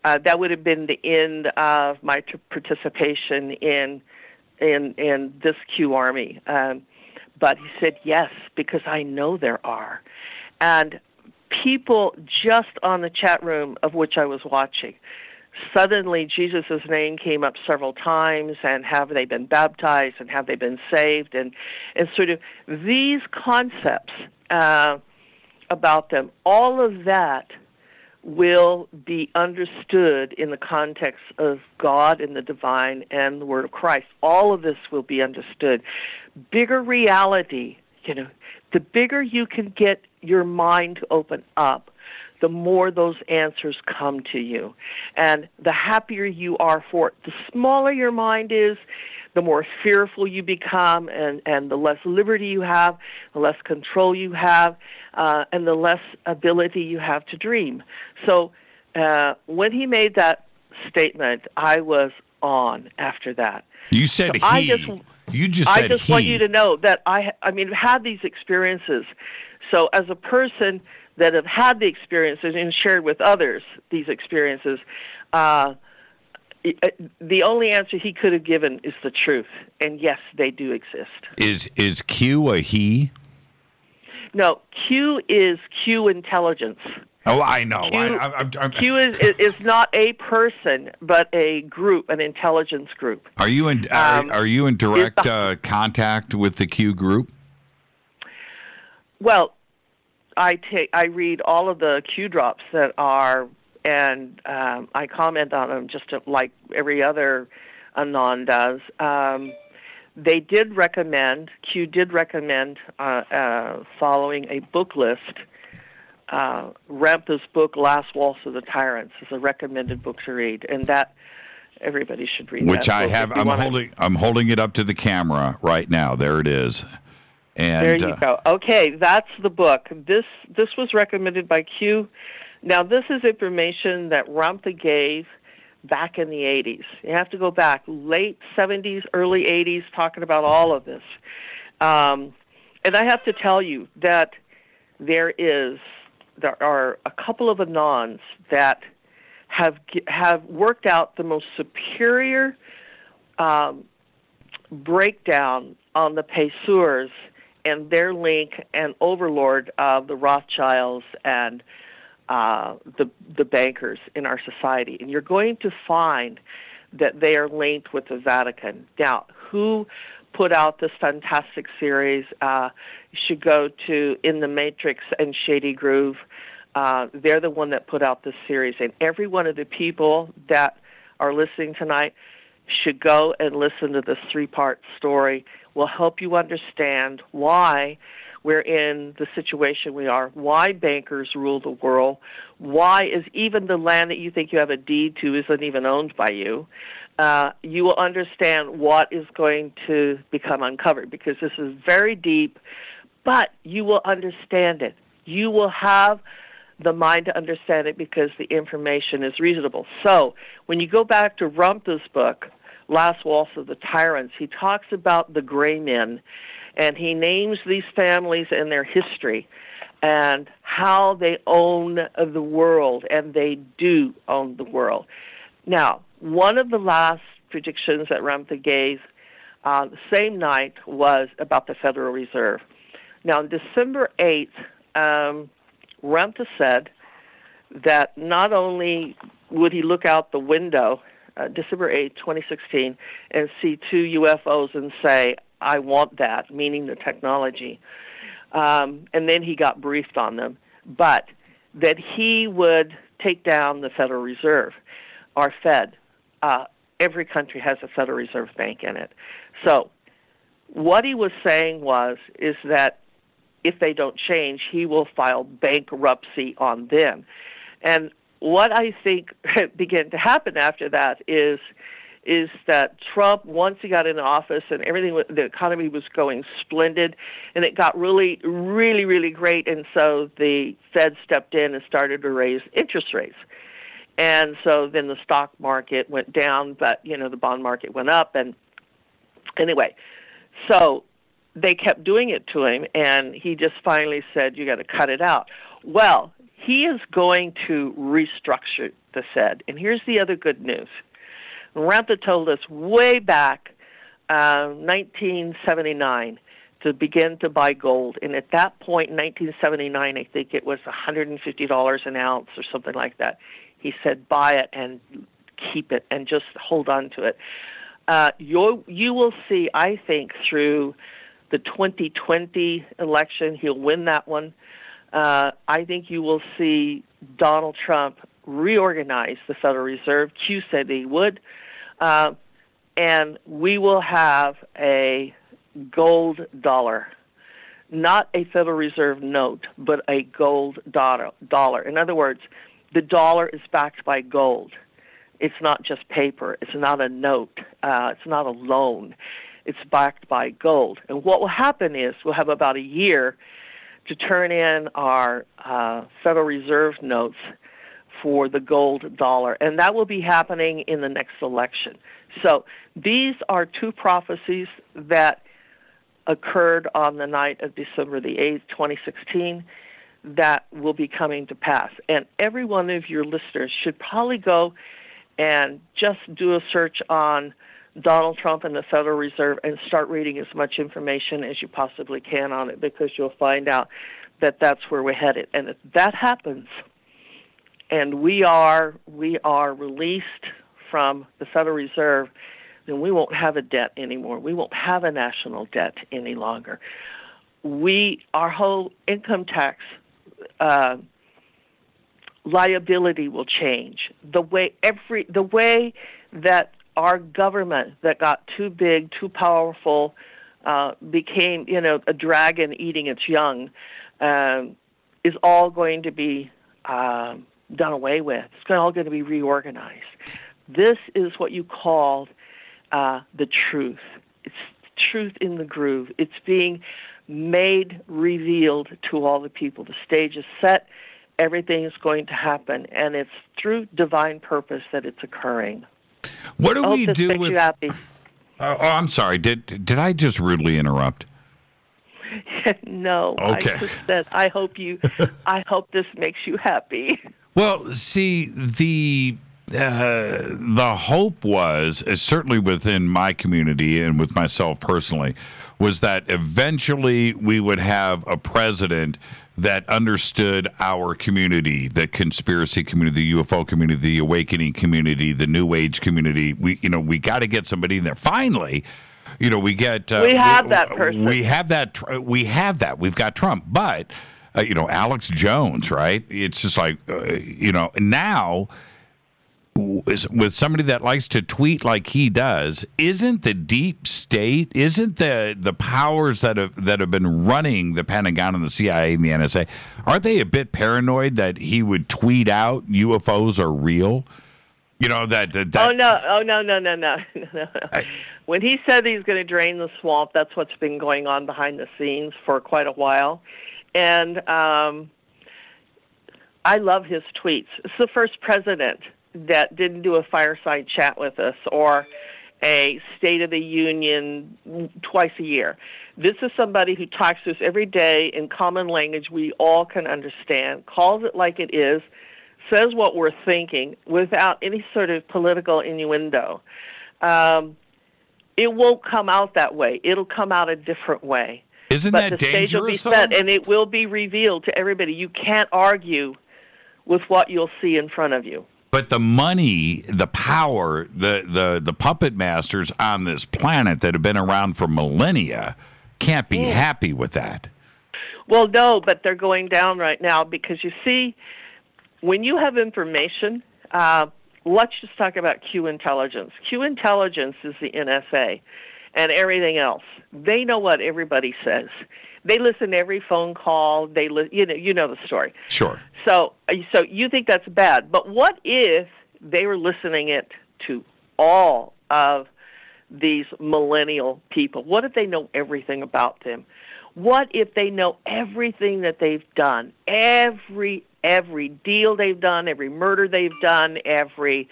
that would have been the end of my participation in this Q army. But he said, yes, because I know there are. And people just on the chat room of which I was watching, suddenly Jesus' name came up several times, and have they been baptized, and have they been saved, and sort of these concepts about them, all of that will be understood in the context of God and the divine and the Word of Christ. All of this will be understood. Bigger reality, the bigger you can get your mind to open up, the more those answers come to you. And the happier you are for it. The smaller your mind is, the more fearful you become, and the less liberty you have, the less control you have, and the less ability you have to dream. So when he made that statement, I was on after that. You said so he. You just said he. I just want you to know that I had these experiences. So as a person that have had the experiences and shared with others these experiences, the only answer he could have given is the truth. And yes, they do exist. Is Q a he? No, Q is Q intelligence. Oh, I know. Q is not a person, but a group, an intelligence group. Are you in direct contact with the Q group? Well, I read all of the Q drops that are, and I comment on them just like every other Anon does. They did recommend, Q did recommend following a book list. Ramtha's book, Last Waltz of the Tyrants, is a recommended book to read, and that everybody should read. Which that I have. I'm holding it up to the camera right now. There it is. And there you go. Okay, that's the book. This was recommended by Q. Now, this is information that Ramtha gave back in the 80s. You have to go back, late 70s, early 80s, talking about all of this. And I have to tell you that there are a couple of Anons that have worked out the most superior breakdown on the Pesurs and their link and overlord of the Rothschilds and the bankers in our society. And you're going to find that they are linked with the Vatican. Now, who put out this fantastic series? You should go to In the Matrix and Shady Groove. They're the one that put out this series. And every one of the people that are listening tonight should go and listen to this 3-part story. Will help you understand why we're in the situation we are, why bankers rule the world, why is even the land that you think you have a deed to isn't even owned by you. You will understand what is going to become uncovered, because this is very deep, but you will understand it. You will have the mind to understand it because the information is reasonable. So when you go back to Ramtha's book, Last Waltz of the Tyrants, he talks about the gray men, and he names these families and their history and how they own the world, and they do own the world. Now, one of the last predictions that Ramtha gave the same night was about the Federal Reserve. Now, on December 8th, Ramtha said that not only would he look out the window, December 8th, 2016, and see 2 UFOs and say, I want that, meaning the technology. And then he got briefed on them, but that he would take down the Federal Reserve, our Fed. Every country has a Federal Reserve Bank in it. So what he was saying is that if they don't change, he will file bankruptcy on them. And what I think began to happen after that is that Trump, once he got into office and everything, the economy was going splendid, and it got really, really, really great, and so the Fed stepped in and started to raise interest rates. And so then the stock market went down, but, the bond market went up. And anyway, so they kept doing it to him, and he just finally said, you got to cut it out. Well, he is going to restructure the Fed. And here's the other good news. Ramtha told us way back 1979 to begin to buy gold. And at that point in 1979, I think it was $150 an ounce or something like that. He said, buy it and keep it and just hold on to it. You will see, I think, through the 2020 election, he'll win that one. I think you will see Donald Trump reorganize the Federal Reserve. Q said he would. And we will have a gold dollar, not a Federal Reserve note, but a gold dollar. In other words, the dollar is backed by gold. It's not just paper. It's not a note. It's not a loan. It's backed by gold. And what will happen is we'll have about a year to turn in our Federal Reserve notes for the gold dollar, and that will be happening in the next election. So these are 2 prophecies that occurred on the night of December the 8th, 2016, that will be coming to pass. And every one of your listeners should probably go and just do a search on Donald Trump and the Federal Reserve and start reading as much information as you possibly can on it, because you'll find out that that's where we're headed. And if that happens and we are released from the Federal Reserve, then we won't have a debt anymore. We won't have a national debt any longer. Our whole income tax liability will change. The way that our government that got too big, too powerful, became, a dragon eating its young, is all going to be done away with. It's all going to be reorganized. This is what you call the truth. It's truth in the groove. It's being made, revealed to all the people. The stage is set. Everything is going to happen, and it's through divine purpose that it's occurring. What do we do with? You happy. I'm sorry. Did I just rudely interrupt? No. Okay. I just said I hope this makes you happy. Well, see, the hope was, certainly within my community and with myself personally, was that eventually we would have a president that understood our community, the conspiracy community, the UFO community, the awakening community, the New Age community. We got to get somebody in there. Finally, we get. We have that person. We have that. We've got Trump, but Alex Jones, right? It's just like now. With somebody that likes to tweet like he does, isn't the deep state, isn't the powers that have been running the Pentagon and the CIA and the NSA, aren't they a bit paranoid that he would tweet out UFOs are real? Oh no. When he said he's going to drain the swamp, that's what's been going on behind the scenes for quite a while, and I love his tweets. It's the first president that didn't do a fireside chat with us or a State of the Union twice a year. This is somebody who talks to us every day in common language we all can understand, calls it like it is, says what we're thinking without any sort of political innuendo. It won't come out that way. It'll come out a different way. Isn't but that the stage will be dangerous, set, though? and it will be revealed to everybody. You can't argue with what you'll see in front of you. But the money, the power, the puppet masters on this planet that have been around for millennia can't be happy with that. Well, no, but they're going down right now because, you see, when you have information, let's just talk about Q intelligence. Q intelligence is the NSA and everything else. They know what everybody says. They listen to every phone call. You know the story. Sure. So you think that's bad. But what if they were listening it to all of these millennial people? What if they know everything about them? What if they know everything that they've done? Every deal they've done, every murder they've done, every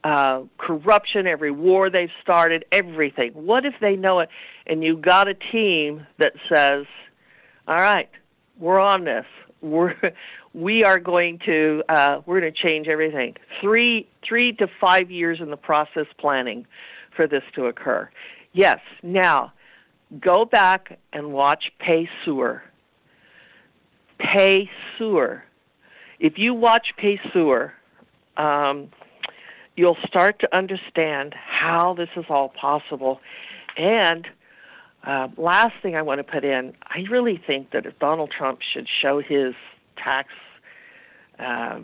corruption, every war they've started, everything. What if they know it and you got a team that says, all right, we're on this. We are going to we're going to change everything. 3 to 5 years in the process planning for this to occur. Yes. Now, go back and watch Pay Sewer. Pay Sewer. If you watch Pay Sewer, you'll start to understand how this is all possible. And last thing I want to put in, I really think that if Donald Trump should show his taxes, I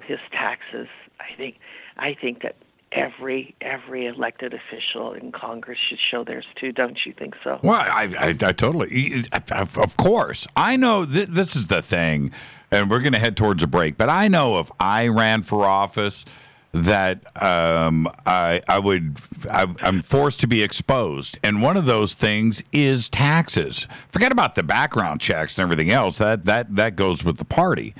think that every elected official in Congress should show theirs too. Don't you think so? Well, I totally, of course. I know this is the thing, and we're going to head towards a break. But I know if I ran for office, that I'm forced to be exposed, and one of those things is taxes. Forget about the background checks and everything else. That goes with the party.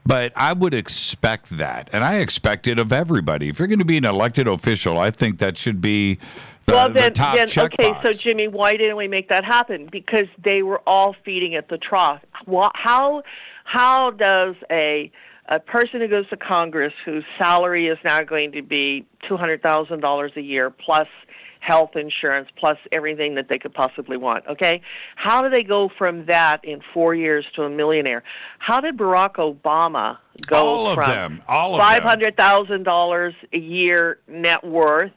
But I would expect that, and I expect it of everybody. If you're going to be an elected official, I think that should be the top checkbox. Okay, so Jimmy, why didn't we make that happen? Because they were all feeding at the trough. How does a person who goes to Congress whose salary is now going to be $200,000 a year plus health insurance plus everything that they could possibly want, okay? How do they go from that in 4 years to a millionaire? How did Barack Obama go from $500,000 a year net worth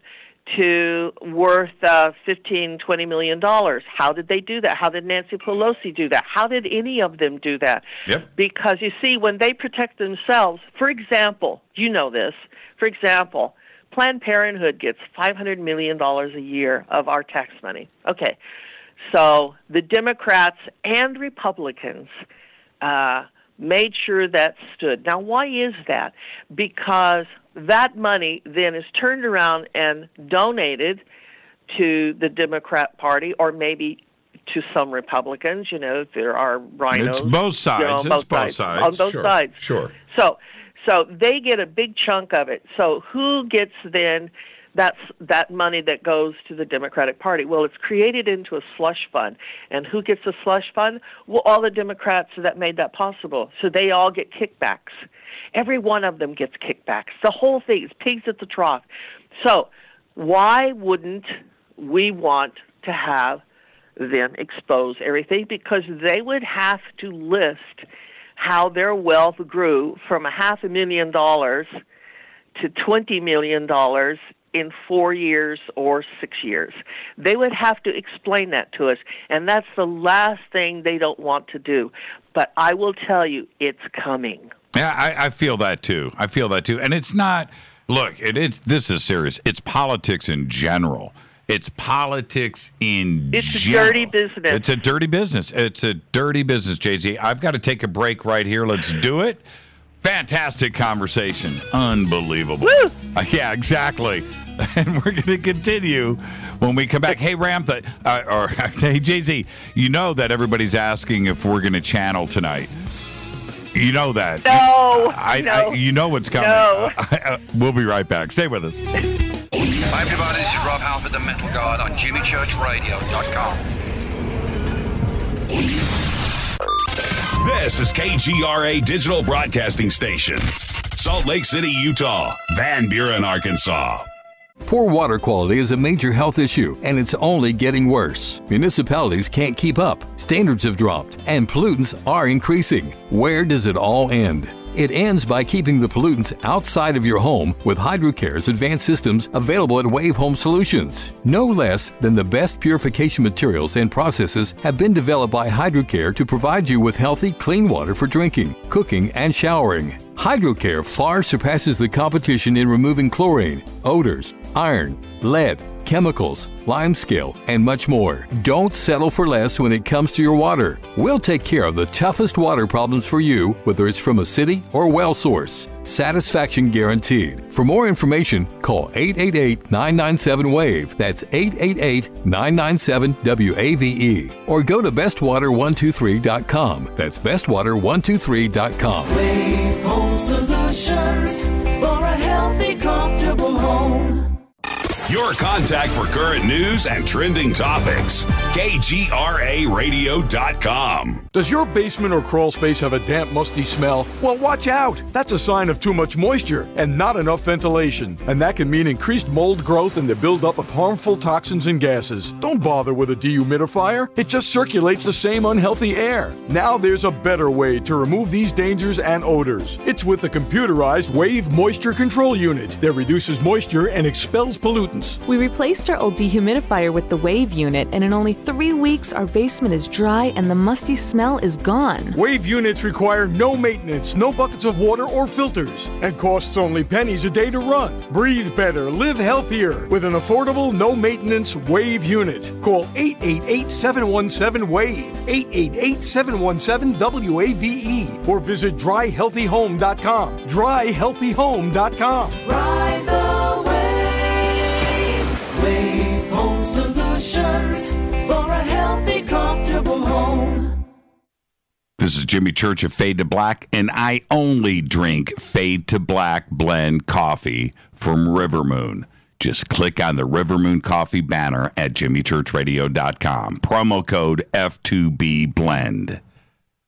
to worth $15, $20 million? How did they do that? How did Nancy Pelosi do that? How did any of them do that? Yep. Because, you see, when they protect themselves, for example, you know this, for example, Planned Parenthood gets $500 million a year of our tax money. Okay, so the Democrats and Republicans made sure that stood. Now, why is that? Because that money then is turned around and donated to the Democrat Party or maybe to some Republicans. You know, there are rhinos. It's both sides. You know, it's both sides. On both sides. Sure. So they get a big chunk of it. So who gets then that money that goes to the Democratic Party? Well, it's created into a slush fund. And who gets a slush fund? Well, all the Democrats that made that possible. So they all get kickbacks. Every one of them gets kickbacks. The whole thing is pigs at the trough. So why wouldn't we want to have them expose everything? Because they would have to list how their wealth grew from $500,000 to $20 million in 4 years or 6 years. They would have to explain that to us, and that's the last thing they don't want to do. But I will tell you, it's coming. Yeah, I feel that too. And it's not, look, this is serious. It's politics in general. It's politics in general. It's a dirty business. It's a dirty business. It's a dirty business, Jay-Z. I've got to take a break right here. Let's do it. Fantastic conversation. Unbelievable. Woo! Yeah, exactly. And we're going to continue when we come back. Hey, Ramtha, hey, Jay-Z, you know that everybody's asking if we're going to channel tonight. You know that. No. You know what's coming. No. We'll be right back. Stay with us. Hi everybody, this is Rob Halford, the Metal God on JimmyChurchRadio.com. This is KGRA Digital Broadcasting Station. Salt Lake City, Utah. Van Buren, Arkansas. Poor water quality is a major health issue, and it's only getting worse. Municipalities can't keep up, standards have dropped, and pollutants are increasing. Where does it all end? It ends by keeping the pollutants outside of your home with HydroCare's advanced systems available at Wave Home Solutions. No less than the best purification materials and processes have been developed by HydroCare to provide you with healthy, clean water for drinking, cooking, and showering. HydroCare far surpasses the competition in removing chlorine, odors, iron, lead, chemicals, limescale, and much more. Don't settle for less when it comes to your water. We'll take care of the toughest water problems for you, whether it's from a city or well source. Satisfaction guaranteed. For more information, call 888-997-WAVE. That's 888-997-WAVE. Or go to bestwater123.com. That's bestwater123.com. Wave Home Solutions for a healthy, comfortable home. Your contact for current news and trending topics. KGRARadio.com. Does your basement or crawl space have a damp, musty smell? Well, watch out. That's a sign of too much moisture and not enough ventilation. And that can mean increased mold growth and the buildup of harmful toxins and gases. Don't bother with a dehumidifier. It just circulates the same unhealthy air. Now there's a better way to remove these dangers and odors. It's with the computerized Wave Moisture Control Unit that reduces moisture and expels pollutants. We replaced our old dehumidifier with the Wave unit, and in only 3 weeks, our basement is dry and the musty smell is gone. Wave units require no maintenance, no buckets of water or filters, and costs only pennies a day to run. Breathe better, live healthier with an affordable, no-maintenance Wave unit. Call 888-717-WAVE, 888-717-WAVE, or visit dryhealthyhome.com. Dryhealthyhome.com. Ride the wave. Wave Home Solutions for a healthy, comfortable home. This is Jimmy Church of Fade to Black, and I only drink Fade to Black blend coffee from River Moon. Just click on the River Moon coffee banner at jimmychurchradio.com. Promo code F2B Blend.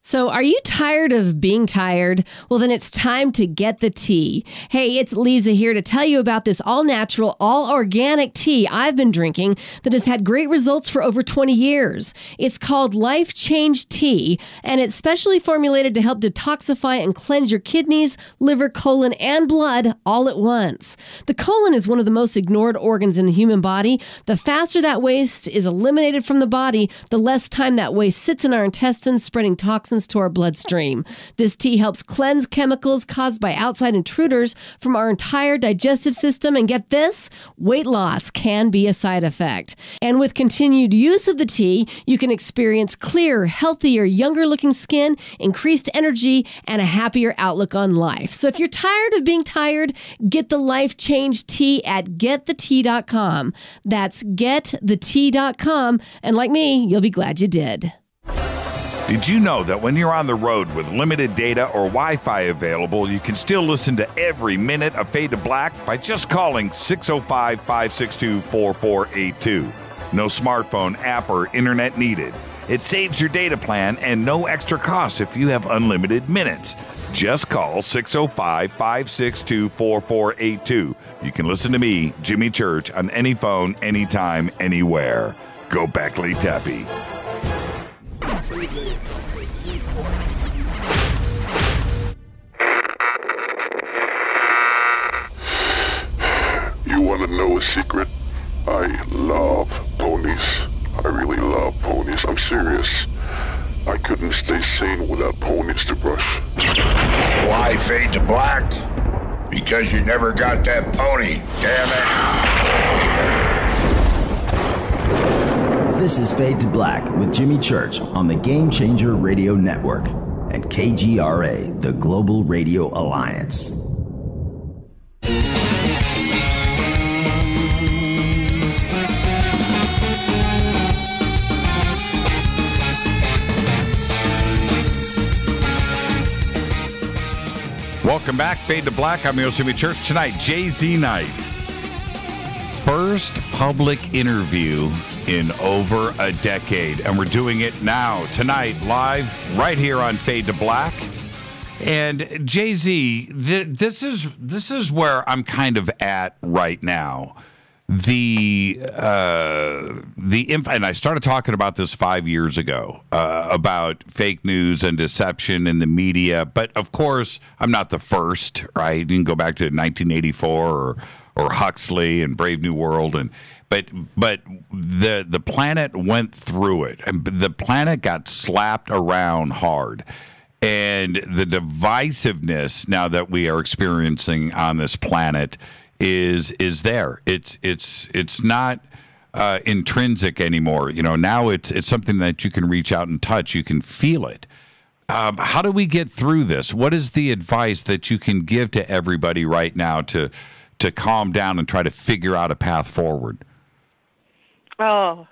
So are you tired of being tired? Well, then it's time to get the tea. Hey, it's Lisa here to tell you about this all-natural, all-organic tea I've been drinking that has had great results for over 20 years. It's called Life Change Tea, and it's specially formulated to help detoxify and cleanse your kidneys, liver, colon, and blood all at once. The colon is one of the most ignored organs in the human body. The faster that waste is eliminated from the body, the less time that waste sits in our intestines, spreading toxins to our bloodstream. This tea helps cleanse chemicals caused by outside intruders from our entire digestive system. And get this, weight loss can be a side effect. And with continued use of the tea, you can experience clearer, healthier, younger looking skin, increased energy, and a happier outlook on life. So if you're tired of being tired, get the Life Change Tea at getthetea.com. That's getthetea.com. And like me, you'll be glad you did. Did you know that when you're on the road with limited data or Wi-Fi available, you can still listen to every minute of Fade to Black by just calling 605-562-4482. No smartphone, app, or internet needed. It saves your data plan and no extra cost if you have unlimited minutes. Just call 605-562-4482. You can listen to me, Jimmy Church, on any phone, anytime, anywhere. Go Beckley Tappy. You want to know a secret? I love ponies. I really love ponies. I'm serious. I couldn't stay sane without ponies to brush. Why Fade to Black? Because you never got that pony, damn it. This is Fade to Black with Jimmy Church on the Game Changer Radio Network and KGRA, the Global Radio Alliance. Welcome back, Fade to Black. I'm your Jimmy Church. Tonight, Jay-Z night. first public interview in over a decade, and we're doing it now, tonight, live, right here on Fade to Black. And Jay-Z, this is where I'm kind of at right now. And I started talking about this 5 years ago about fake news and deception in the media. But of course, I'm not the first, right? You can go back to 1984 or Huxley and Brave New World, but the planet went through it, and the planet got slapped around hard. And the divisiveness now that we are experiencing on this planet is there. It's not intrinsic anymore. You know, now it's something that you can reach out and touch. You can feel it. How do we get through this? What is the advice that you can give to everybody right now to calm down and try to figure out a path forward? Well,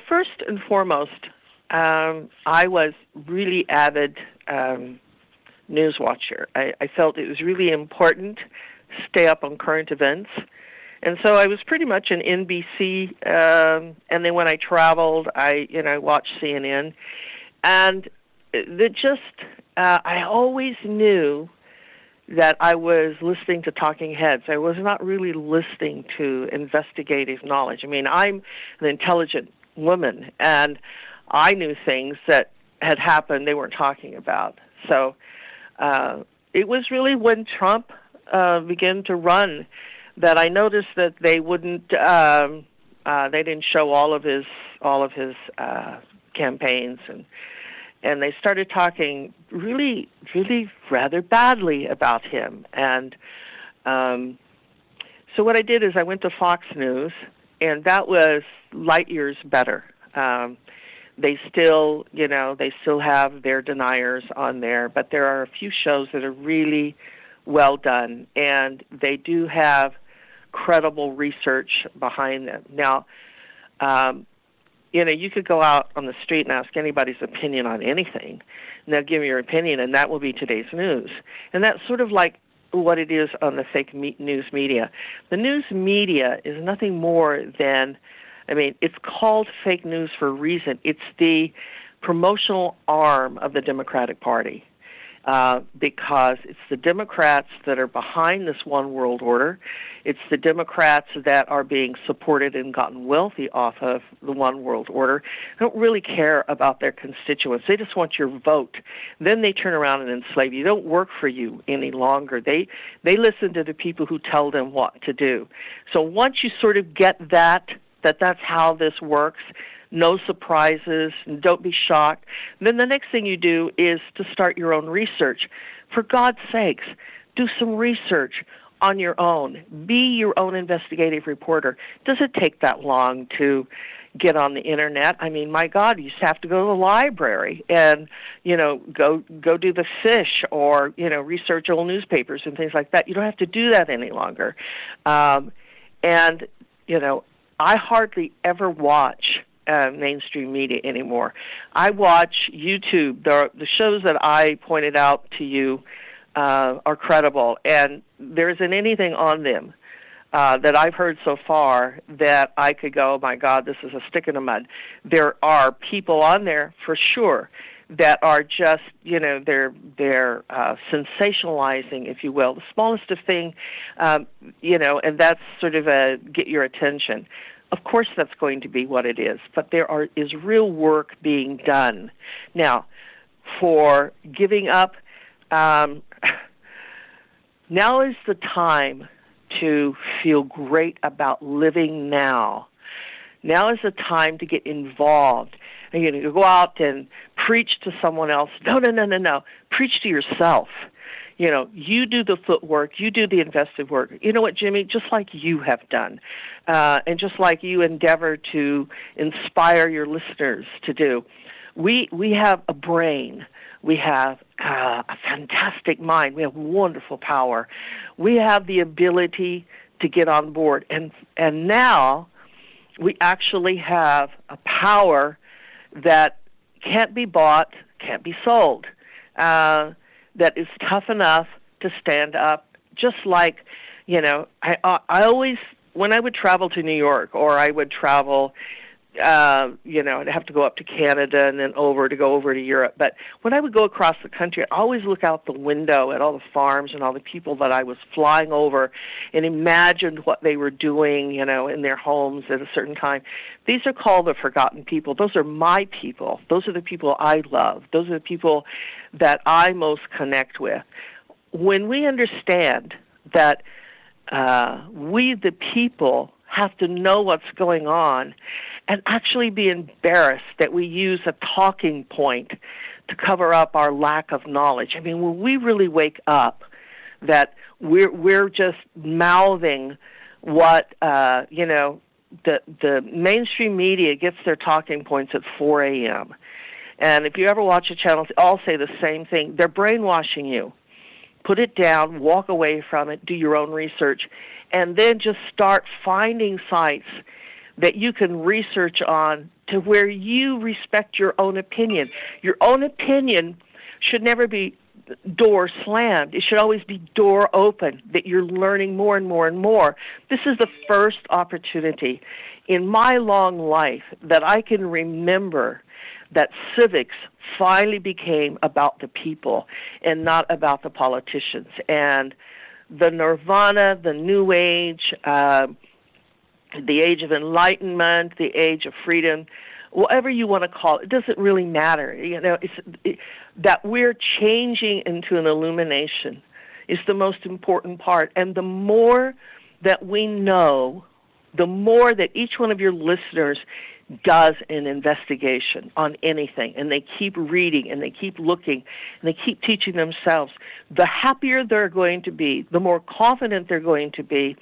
first and foremost, I was really avid news watcher. I felt it was really important to stay up on current events. And so I was pretty much an NBC, and then when I traveled, I watched CNN. And I always knew that I was listening to talking heads. I was not really listening to investigative knowledge. I mean, I'm an intelligent woman, and I knew things that had happened they weren't talking about. So it was really when Trump began to run that I noticed that they wouldn't. They didn't show all of his campaigns, and they started talking really, really rather badly about him. And so what I did is I went to Fox News, and that was light years better. They still have their deniers on there, but there are a few shows that are really well done, and they do have credible research behind them. Now, you could go out on the street and ask anybody's opinion on anything, and they'll give you your opinion, and that will be today's news. And that's sort of like what it is on the fake news media. The news media is nothing more than, it's called fake news for a reason. It's the promotional arm of the Democratic Party because it's the Democrats that are behind this one world order. It's the Democrats that are being supported and gotten wealthy off of the one world order. They don't really care about their constituents. They just want your vote. Then they turn around and enslave you. They don't work for you any longer. They listen to the people who tell them what to do. So once you sort of get that's how this works, no surprises, and don't be shocked. And then the next thing you do is to start your own research. For God's sakes, do some research on your own. Be your own investigative reporter. Does it take that long to get on the internet? I mean, my God, you just have to go to the library and, go do the fish or, research old newspapers and things like that. You don't have to do that any longer. I hardly ever watch mainstream media anymore. I watch YouTube. The shows that I pointed out to you are credible, and there isn't anything on them that I've heard so far that I could go, oh my God, this is a stick in the mud. There are people on there for sure that are just, they're sensationalizing, if you will, the smallest of thing, and that's sort of a get your attention. Of course that's going to be what it is, but there is real work being done. Now, for giving up, now is the time to feel great about living now. Now is the time to get involved. And you go out and preach to someone else. No. Preach to yourself. You do the footwork, you do the invested work. You know what, Jimmy? Just like you have done, and just like you endeavor to inspire your listeners to do. We have a brain. We have a fantastic mind. We have wonderful power. We have the ability to get on board. And now we actually have a power that can't be bought, can't be sold, that is tough enough to stand up, just like, I always, when I would travel to New York, or I would travel, I'd have to go up to Canada and then go over to Europe. But when I would go across the country, I'd always look out the window at all the farms and all the people that I was flying over and imagined what they were doing, in their homes at a certain time. These are called the forgotten people. Those are my people. Those are the people I love. Those are the people that I most connect with. When we understand that we, the people, have to know what's going on and actually be embarrassed that we use a talking point to cover up our lack of knowledge. I mean, when we really wake up that we're just mouthing what, the mainstream media gets their talking points at 4 a.m. And if you ever watch a channel, they all say the same thing. They're brainwashing you. Put it down, walk away from it, do your own research, and then just start finding sites that you can research on to where you respect your own opinion. Your own opinion should never be door slammed. It should always be door open, that you're learning more and more and more. This is the first opportunity in my long life that I can remember that civics finally became about the people and not about the politicians. And the nirvana, the new age, the age of enlightenment, the age of freedom, whatever you want to call it, it doesn't really matter. That we're changing into an illumination is the most important part. And the more that we know, the more that each one of your listeners does an investigation on anything, and they keep reading, and they keep looking, and they keep teaching themselves, the happier they're going to be, the more confident they're going to be,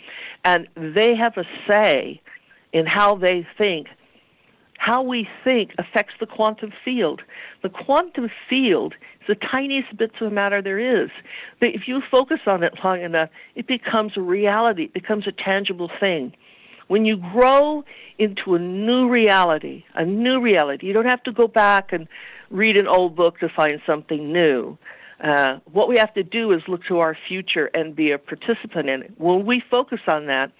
and they have a say in how they think. How we think affects the quantum field. The quantum field is the tiniest bits of matter there is. But if you focus on it long enough, it becomes a reality. It becomes a tangible thing. When you grow into a new reality, you don't have to go back and read an old book to find something new. What we have to do is look to our future and be a participant in it. When we focus on that,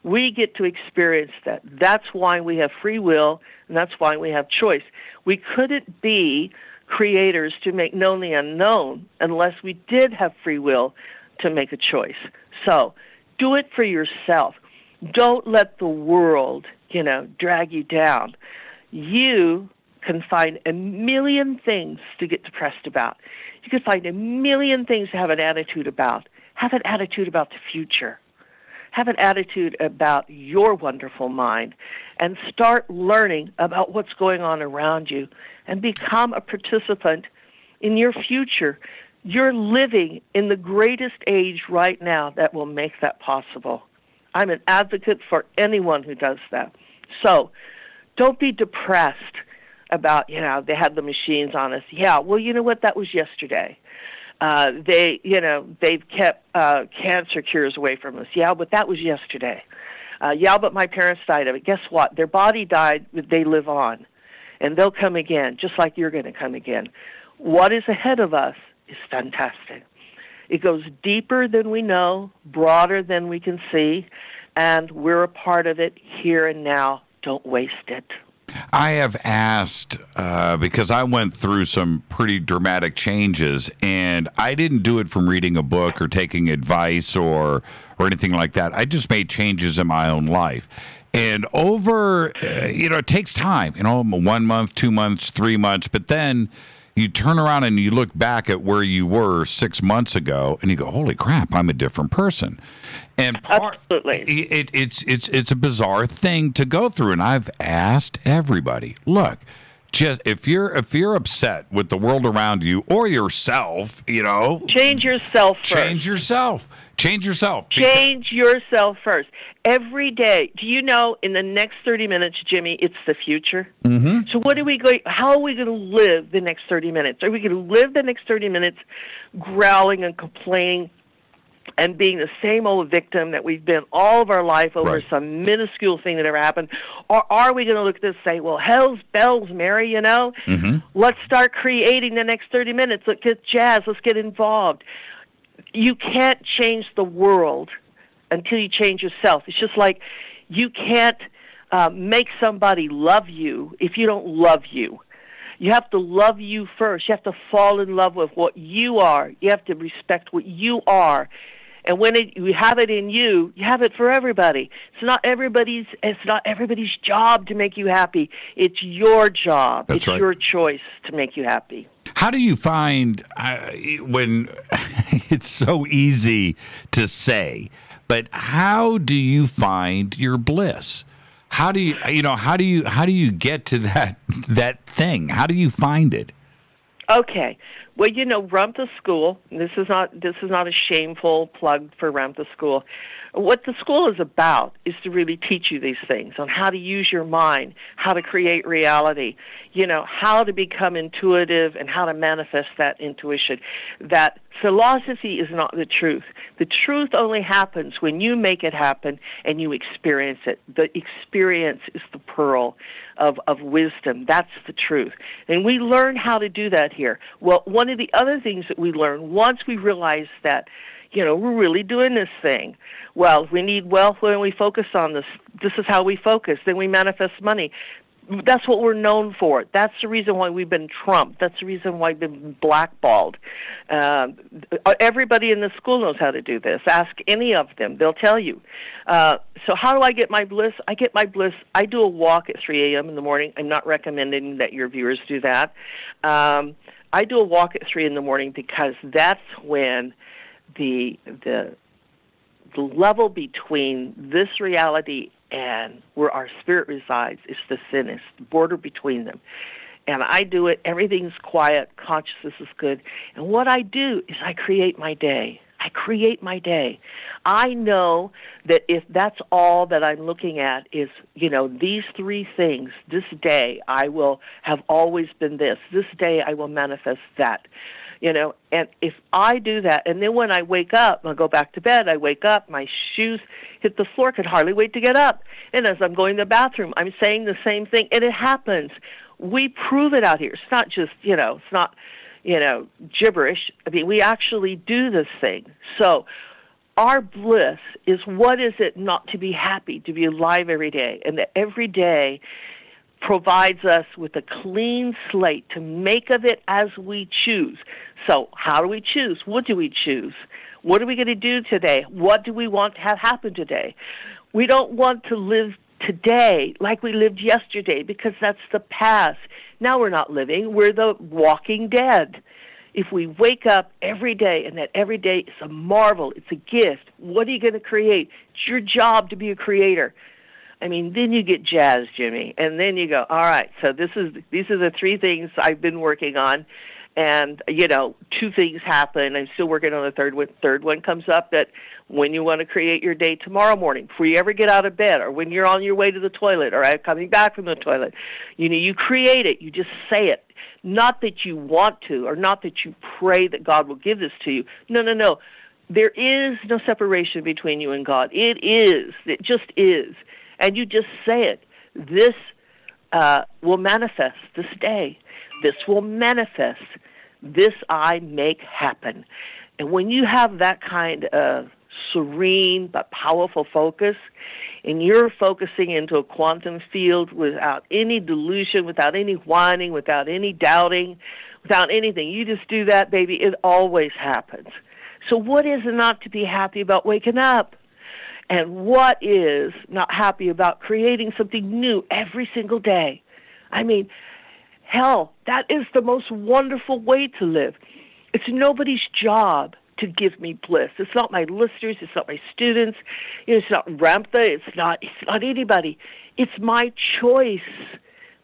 we get to experience that. That's why we have free will, and that's why we have choice. We couldn't be creators to make known the unknown unless we did have free will to make a choice. So do it for yourself. Don't let the world, drag you down. You can find a million things to get depressed about. You can find a million things to have an attitude about. Have an attitude about the future. Have an attitude about your wonderful mind, and start learning about what's going on around you and become a participant in your future. You're living in the greatest age right now that will make that possible. I'm an advocate for anyone who does that. So don't be depressed about, they had the machines on us. Yeah, well, you know what? That was yesterday. They've kept cancer cures away from us. Yeah, but that was yesterday. Yeah, but my parents died of it. Guess what? Their body died, but they live on. And they'll come again, just like you're going to come again. What is ahead of us is fantastic. It goes deeper than we know, broader than we can see, and we're a part of it here and now. Don't waste it. I have asked, because I went through some pretty dramatic changes, and I didn't do it from reading a book or taking advice or anything like that. I just made changes in my own life. And over, it takes time, 1 month, 2 months, 3 months, but then you turn around and you look back at where you were 6 months ago, and you go, "Holy crap, I'm a different person." And absolutely, it's a bizarre thing to go through. And I've asked everybody, look, just if you're upset with the world around you or yourself, change yourself first. Change yourself. Change yourself. Change yourself first. Every day. Do you know in the next 30 minutes, Jimmy, it's the future? Mm-hmm. So how are we going to live the next 30 minutes? Are we going to live the next 30 minutes growling and complaining and being the same old victim that we've been all of our life over some minuscule thing that ever happened? Or are we going to look at this and say, well, hell's bells, Mary, Mm-hmm. Let's start creating the next 30 minutes. Let's get jazz. Let's get involved. You can't change the world until you change yourself. It's just like you can't make somebody love you if you don't love you. You have to love you first. You have to fall in love with what you are. You have to respect what you are. And when you have it in you, you have it for everybody. It's not everybody's job to make you happy. It's your job. That's it's right. your choice to make you happy. How do you find when it's so easy to say, but how do you find your bliss? How do you get to that thing? How do you find it? Okay. Well, Ramtha School, this is not a shameful plug for Ramtha School. What the school is about is to really teach you these things on how to use your mind, how to create reality, how to become intuitive and how to manifest that intuition. That philosophy is not the truth. The truth only happens when you make it happen and you experience it. The experience is the pearl of wisdom. That's the truth. And we learn how to do that here. Well, one of the other things that we learn once we realize that, we're really doing this thing. Well, we need wealth when we focus on this. This is how we focus. Then we manifest money. That's what we're known for. That's the reason why we've been trumped. That's the reason why we've been blackballed. Everybody in the school knows how to do this. Ask any of them. They'll tell you. So how do I get my bliss? I get my bliss. I do a walk at 3 a.m. in the morning. I'm not recommending that your viewers do that. I do a walk at 3 in the morning because that's when the level between this reality and where our spirit resides is the thinnest, the border between them. And I do it, everything's quiet, consciousness is good. And what I do is I create my day. I create my day. I know that if that's all that I'm looking at is, these three things, this day I will have always been this. This day I will manifest that. And if I do that, and then when I wake up, I'll go back to bed, I wake up, my shoes hit the floor, could hardly wait to get up. And as I'm going to the bathroom, I'm saying the same thing, and it happens. We prove it out here. It's not just, it's not, gibberish. I mean, we actually do this thing. So our bliss is, what is it not to be happy, to be alive every day, and that every day provides us with a clean slate to make of it as we choose. So how do we choose? What do we choose? What are we going to do today? What do we want to have happen today? We don't want to live today like we lived yesterday because that's the past. Now we're not living. We're the walking dead. If we wake up every day and that every day is a marvel, it's a gift, what are you going to create? It's your job to be a creator. I mean, then you get jazzed, Jimmy, and then you go, all right, so these are the three things I've been working on, and, two things happen. I'm still working on the third one. Third one comes up that when you want to create your day tomorrow morning, before you ever get out of bed, or when you're on your way to the toilet, or coming back from the toilet, you create it. You just say it. Not that you want to, or not that you pray that God will give this to you. No. There is no separation between you and God. It is. It just is. And you just say it. This will manifest this day. This will manifest. This I make happen. And when you have that kind of serene but powerful focus, and you're focusing into a quantum field without any delusion, without any whining, without any doubting, without anything, you just do that, baby, it always happens. So what is it not to be happy about waking up? And what is not happy about creating something new every single day? I mean, hell, that is the most wonderful way to live. It's nobody's job to give me bliss. It's not my listeners. It's not my students. It's not Ramtha. It's not anybody. It's my choice.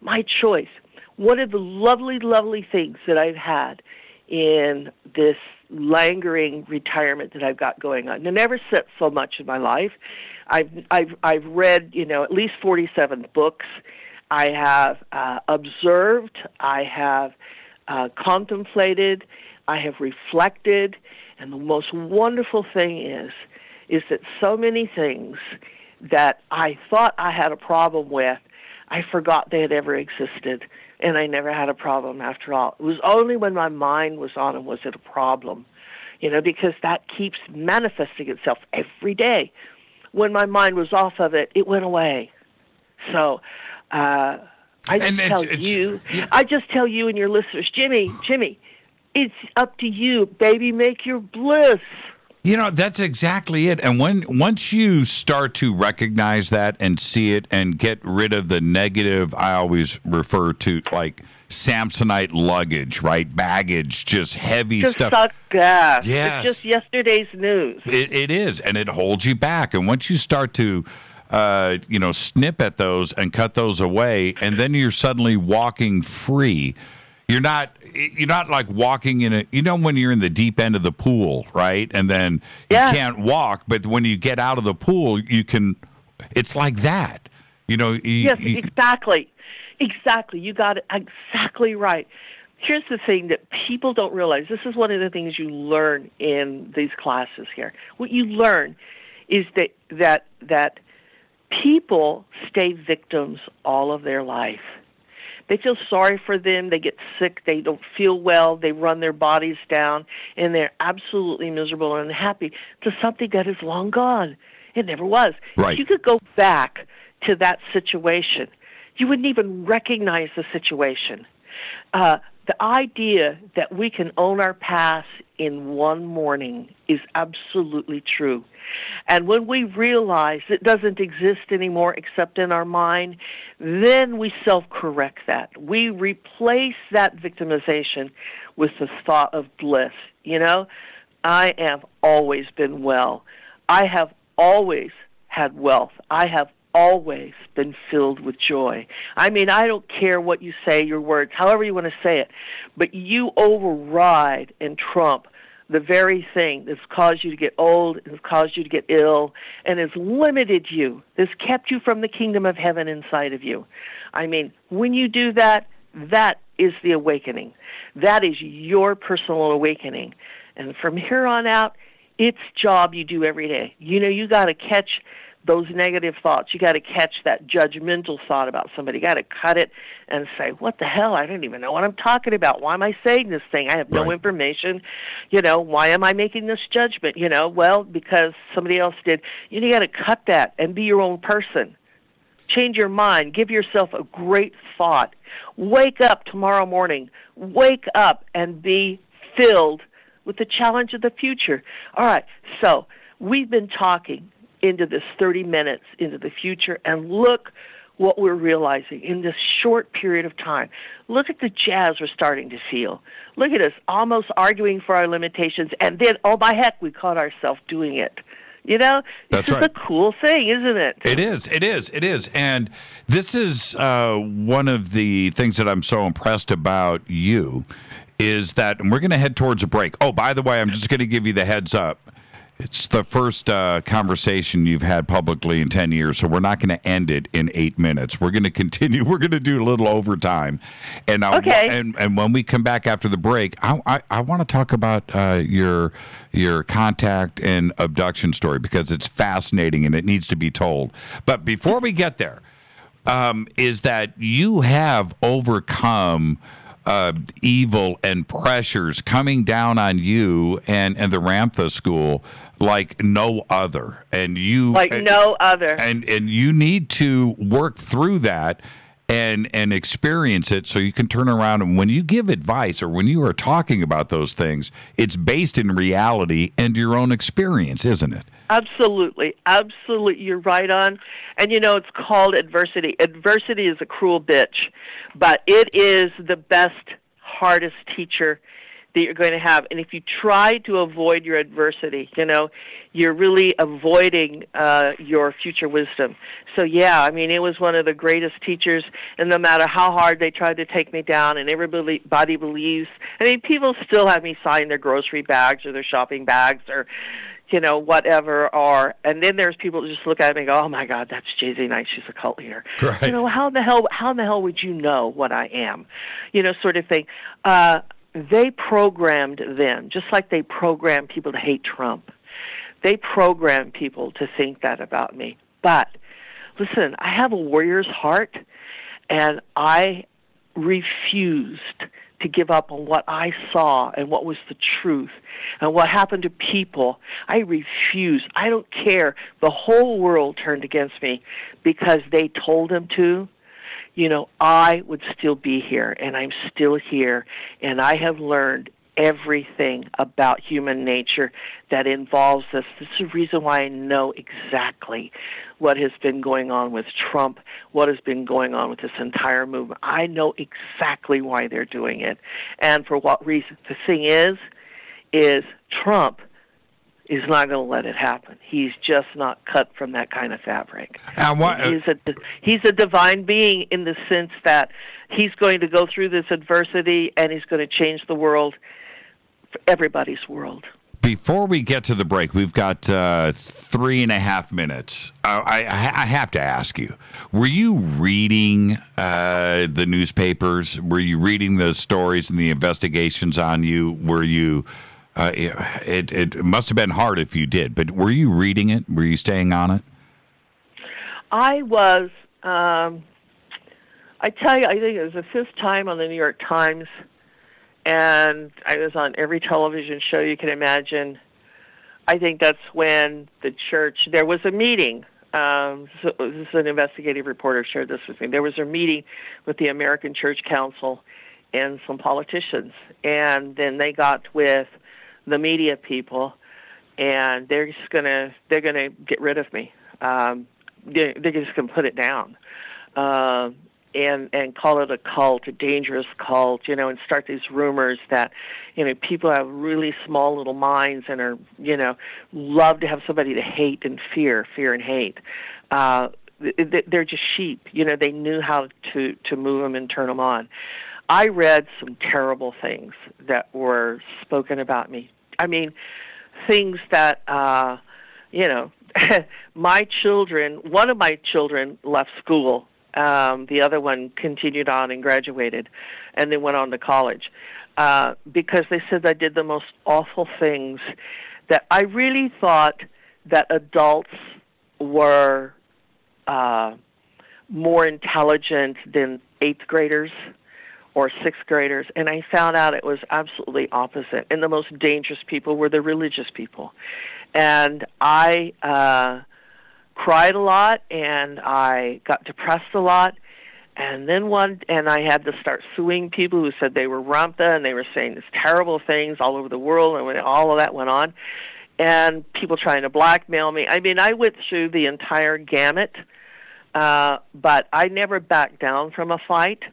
My choice. One of the lovely, lovely things that I've had in this lingering retirement that I've got going on. I never said so much in my life. I've read, at least 47 books. I have observed. I have contemplated. I have reflected. And the most wonderful thing is that so many things that I thought I had a problem with, I forgot they had ever existed. And I never had a problem after all. It was only when my mind was on them was it a problem, because that keeps manifesting itself every day. when my mind was off of it, it went away. So I just tell you and your listeners, Jimmy, it's up to you, baby. Make your bliss. That's exactly it. And once you start to recognize that and see it and get rid of the negative, I always refer to like Samsonite luggage, right? Baggage, just heavy stuff. Suck gas. Yes. It's just yesterday's news. It is, and it holds you back. And once you start to snip at those and cut those away, and then you're suddenly walking free. You're not like walking in when you're in the deep end of the pool, right? And then you can't walk, but when you get out of the pool, you can. It's like that, Yes, exactly. Exactly. You got it exactly right. Here's the thing that people don't realize. This is one of the things you learn in these classes here. What you learn is that people stay victims all of their life. They feel sorry for them. They get sick. They don't feel well. They run their bodies down, and they're absolutely miserable and unhappy to something that is long gone. It never was. Right. If you could go back to that situation, you wouldn't even recognize the situation. The idea that we can own our past in one morning is absolutely true. And when we realize it doesn't exist anymore except in our mind, then we self-correct that. We replace that victimization with the thought of bliss. I have always been well. I have always had wealth. I have always been filled with joy. I mean, I don't care what you say, your words, however you want to say it, but you override and trump the very thing that's caused you to get old, has caused you to get ill, and has limited you, has kept you from the kingdom of heaven inside of you. I mean, when you do that, that is the awakening. That is your personal awakening. And from here on out, it's job you do every day. You got to catch those negative thoughts. You got to catch that judgmental thought about somebody. You got to cut it and say, what the hell? I don't even know what I'm talking about. Why am I saying this thing? I have no information. Why am I making this judgment? Well, because somebody else did. You got to cut that and be your own person. Change your mind. Give yourself a great thought. Wake up tomorrow morning. Wake up and be filled with the challenge of the future. All right, so we've been talking into this 30 minutes into the future, and look what we're realizing in this short period of time. Look at the jazz we're starting to feel. Look at us almost arguing for our limitations, and then, oh, by heck, we caught ourselves doing it. This is a cool thing, isn't it? It is. And this is one of the things that I'm so impressed about you is that, and we're going to head towards a break. Oh, by the way, I'm just going to give you the heads up. It's the first conversation you've had publicly in 10 years, so we're not going to end it in 8 minutes. We're going to continue. We're going to do a little overtime. And and when we come back after the break, I want to talk about your contact and abduction story because it's fascinating and it needs to be told. But before we get there, is that you have overcome evil and pressures coming down on you and the Ramtha school like no other. And no other. And you need to work through that and experience it so you can turn around. And when you give advice or when you are talking about those things, it's based in reality and your own experience, isn't it? Absolutely. You're right on. And it's called adversity. Adversity is a cruel bitch, but it is the best, hardest teacher that you're going to have. And if you try to avoid your adversity, you're really avoiding your future wisdom. So, it was one of the greatest teachers, and no matter how hard they tried to take me down, and everybody believes, people still have me sign their grocery bags or their shopping bags or whatever, and then there's people who just look at me and go, oh my God, that's Jay-Z Knight, she's a cult leader. Right. How in the hell would you know what I am? Sort of thing. They programmed them, just like they programmed people to hate Trump. They programmed people to think that about me. But, listen, I have a warrior's heart, and I refused to give up on what I saw and what was the truth and what happened to people. I refuse. I don't care. The whole world turned against me because they told them to. I would still be here, and I'm still here, and I have learned everything about human nature that involves this. This is the reason why I know exactly what has been going on with Trump, what has been going on with this entire movement. I know exactly why they're doing it and for what reason. The thing is Trump is not going to let it happen. He's just not cut from that kind of fabric. He's a divine being in the sense that he's going to go through this adversity and he's going to change the world, everybody's world. Before we get to the break, we've got 3.5 minutes. I have to ask you, were you reading the newspapers? Were you reading the stories and the investigations on you? Were you, it must have been hard if you did, but were you reading it? Were you staying on it? I was, I tell you, I think it was the 5th time on the New York Times, and I was on every television show you can imagine. I think that's when the church, there was a meeting. So this is an investigative reporter shared this with me. There was a meeting with the American Church Council and some politicians, and then they got with the media people, and they're gonna get rid of me. They're just gonna put it down. And call it a cult, a dangerous cult, and start these rumors that, people have really small little minds and are, love to have somebody to hate and fear and hate. They're just sheep. They knew how to move them and turn them on. I read some terrible things that were spoken about me. I mean, things that, my children, one of my children left school. The other one continued on and graduated and then went on to college because they said I did the most awful things, that I really thought that adults were more intelligent than 8th graders or 6th graders, and I found out it was absolutely opposite. And the most dangerous people were the religious people. And I cried a lot, and I got depressed a lot, and then I had to start suing people who said they were Ramtha, and they were saying these terrible things all over the world, and when all of that went on, and people trying to blackmail me. I mean, I went through the entire gamut, but I never backed down from a fight,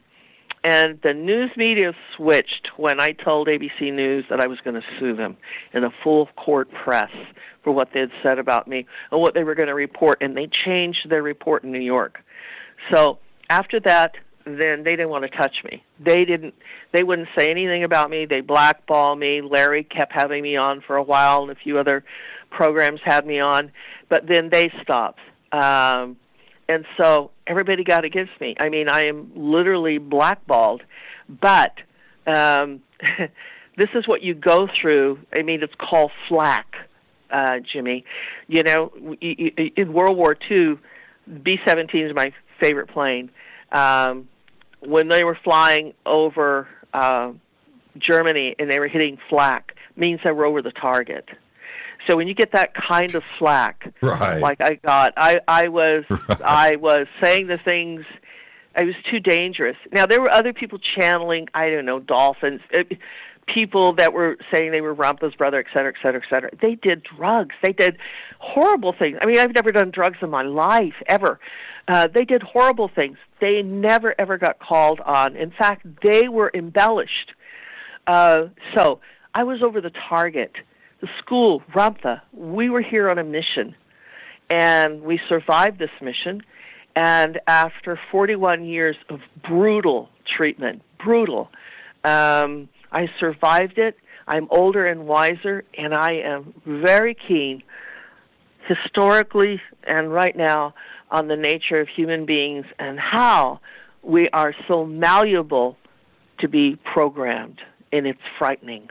and the news media switched when I told ABC News that I was going to sue them in a full-court press for what they had said about me and what they were going to report, and they changed their report in New York. So after that, then they didn't want to touch me. They wouldn't say anything about me. They blackballed me. Larry kept having me on for a while, and a few other programs had me on, but then they stopped. And so everybody got against me. I mean, I am literally blackballed, but this is what you go through. I mean, it's called flak. Jimmy, in World War II, B-17 is my favorite plane. When they were flying over Germany and they were hitting flak, means they were over the target. So when you get that kind of flak, right, like I got, I was saying the things. I was too dangerous. Now there were other people channeling, I don't know, dolphins. People that were saying they were Ramtha's brother, et cetera, et cetera, et cetera. They did drugs. They did horrible things. I mean, I've never done drugs in my life, ever. They did horrible things. They never, ever got called on. In fact, they were embellished. So I was over the target. The school, Ramtha, we were here on a mission, and we survived this mission. And after 41 years of brutal treatment, I survived it. I'm older and wiser, and I am very keen, historically and right now, on the nature of human beings and how we are so malleable to be programmed, and it's frightening.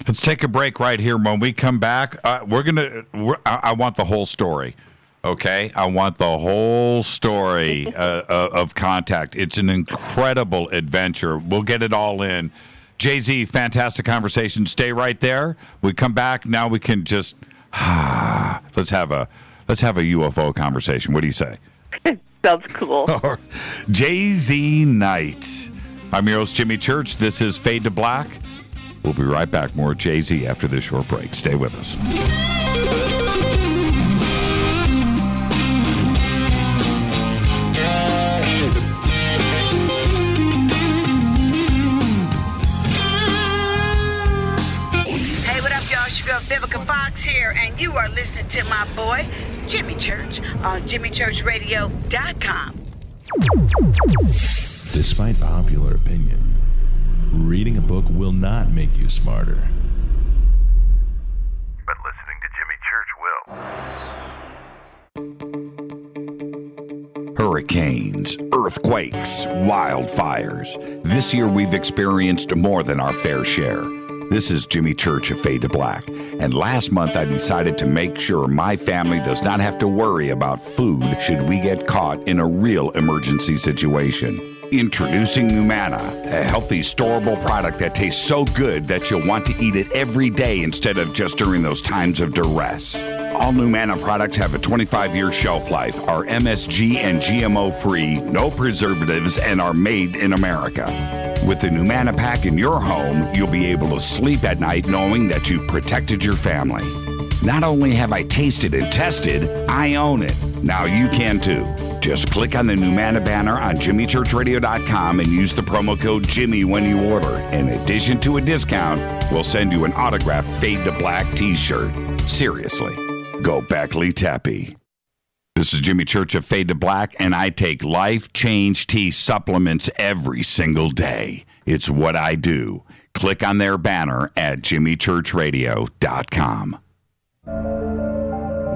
Let's take a break right here. When we come back, I want the whole story. Okay, I want the whole story of Contact. It's an incredible adventure. We'll get it all in Jay-Z, fantastic conversation. Stay right there. We come back. Now we can just let's have a UFO conversation. What do you say? Sounds cool. Jay-Z night. I'm your host, Jimmy Church. This is Fade to Black. We'll be right back. More Jay-Z after this short break. Stay with us. Vivica Fox here, and you are listening to my boy, Jimmy Church, on JimmyChurchRadio.com. Despite popular opinion, reading a book will not make you smarter. But listening to Jimmy Church will. Hurricanes, earthquakes, wildfires. This year we've experienced more than our fair share. This is Jimmy Church of Fade to Black, and last month I decided to make sure my family does not have to worry about food should we get caught in a real emergency situation. Introducing Numana, a healthy, storable product that tastes so good that you'll want to eat it every day instead of just during those times of duress. All Numana products have a 25-year shelf life, are MSG and GMO-free, no preservatives, and are made in America. With the Numana pack in your home, you'll be able to sleep at night knowing that you've protected your family. Not only have I tasted and tested, I own it. Now you can too. Just click on the Numana banner on JimmyChurchRadio.com and use the promo code Jimmy when you order. In addition to a discount, we'll send you an autographed Fade to Black t-shirt. Seriously, go Beckley Teppy. This is Jimmy Church of Fade to Black, and I take Life Change Tea supplements every single day. It's what I do. Click on their banner at JimmyChurchRadio.com.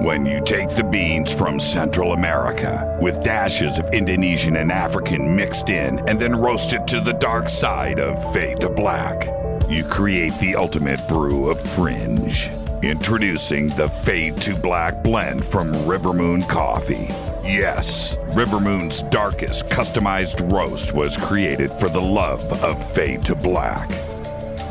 When you take the beans from Central America with dashes of Indonesian and African mixed in and then roast it to the dark side of Fade to Black, you create the ultimate brew of fringe. Introducing the Fade to Black blend from River Moon Coffee. Yes, River Moon's darkest customized roast was created for the love of Fade to Black.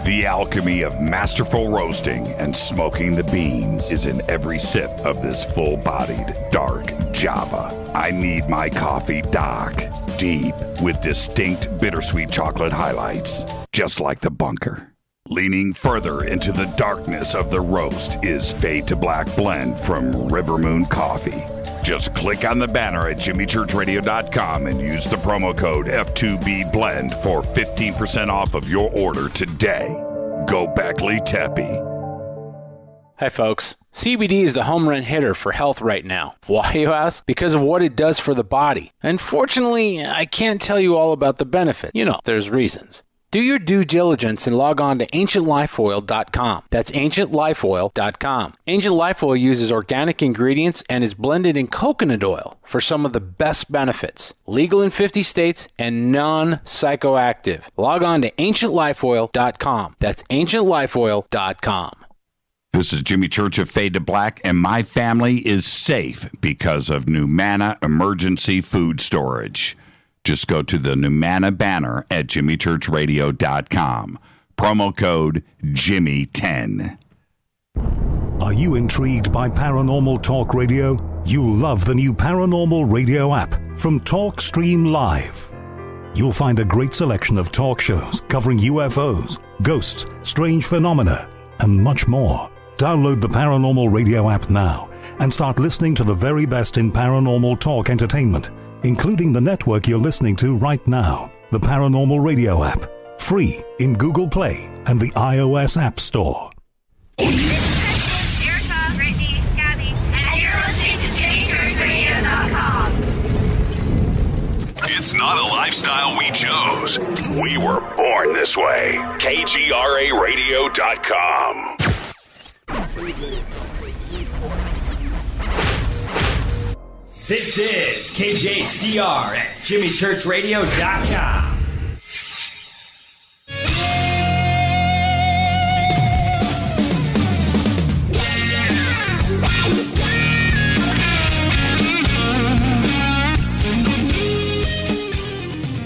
The alchemy of masterful roasting and smoking the beans is in every sip of this full-bodied, dark Java. I need my coffee dark, deep, with distinct bittersweet chocolate highlights, just like the bunker. Leaning further into the darkness of the roast is Fade to Black blend from River Moon Coffee. Just click on the banner at JimmyChurchRadio.com and use the promo code F2BBLEND for 15% off of your order today. Go Beckley Teppy. Hi folks, CBD is the home run hitter for health right now. Why, you ask? Because of what it does for the body. Unfortunately, I can't tell you all about the benefit. You know, there's reasons. Do your due diligence and log on to AncientLifeOil.com. That's AncientLifeOil.com. Ancient Life Oil uses organic ingredients and is blended in coconut oil for some of the best benefits. Legal in 50 states and non-psychoactive. Log on to AncientLifeOil.com. That's AncientLifeOil.com. This is Jimmy Church of Fade to Black, and my family is safe because of Numana Emergency Food Storage. Just go to the Numana banner at JimmyChurchRadio.com. Promo code Jimmy10. Are you intrigued by Paranormal Talk Radio? You'll love the new Paranormal Radio app from TalkStream Live. You'll find a great selection of talk shows covering UFOs, ghosts, strange phenomena, and much more. Download the Paranormal Radio app now and start listening to the very best in paranormal talk entertainment, including the network you're listening to right now, the Paranormal Radio app, free in Google Play and the iOS App Store. Erica, Brittany, Gabby, and you're listening to JimmyChurchRadio.com. It's not a lifestyle we chose. We were born this way. KGRARadio.com. This is KJCR at JimmyChurchRadio.com.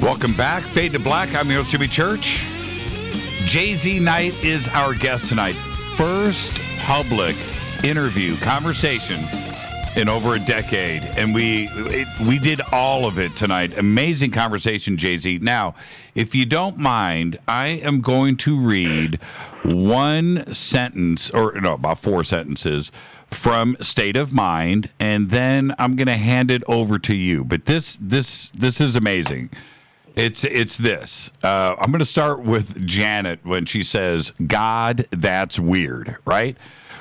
Welcome back. Fade to Black. I'm your host, Jimmy Church. Jay-Z Knight is our guest tonight. First public interview, conversation in over a decade. And we did all of it tonight. Amazing conversation, Jay-Z. Now, if you don't mind, I am going to read one sentence, or no, about 4 sentences from State of Mind, and then I'm going to hand it over to you. But this is amazing. It's this. I'm going to start with Janet when she says, "God, that's weird," right?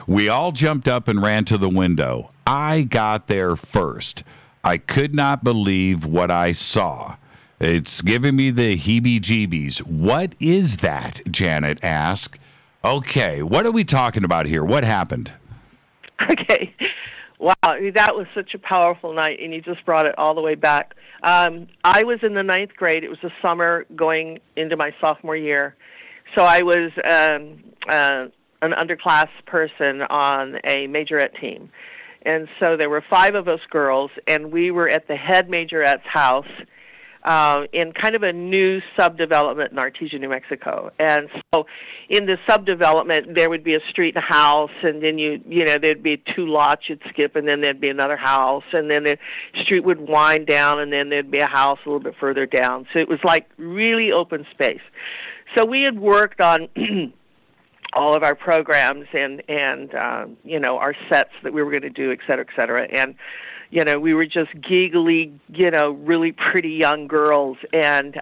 "We all jumped up and ran to the window. I got there first. I could not believe what I saw. It's giving me the heebie-jeebies." What is that? Janet asked. Okay, what are we talking about here? What happened? Okay. Wow, that was such a powerful night, and you just brought it all the way back. I was in the 9th grade. It was the summer going into my sophomore year. So I was an underclass person on a majorette team. And so there were 5 of us girls, and we were at the head majorette's house in kind of a new subdevelopment in Artesia, New Mexico. And so in the subdevelopment, there would be a street and a house, and then you know, there'd be 2 lots you'd skip, and then there'd be another house, and then the street would wind down, and then there'd be a house a little bit further down. So it was like really open space. So we had worked on all of our programs and you know, our sets that we were going to do, et cetera, et cetera. And you know, we were just giggly, you know, really pretty young girls. And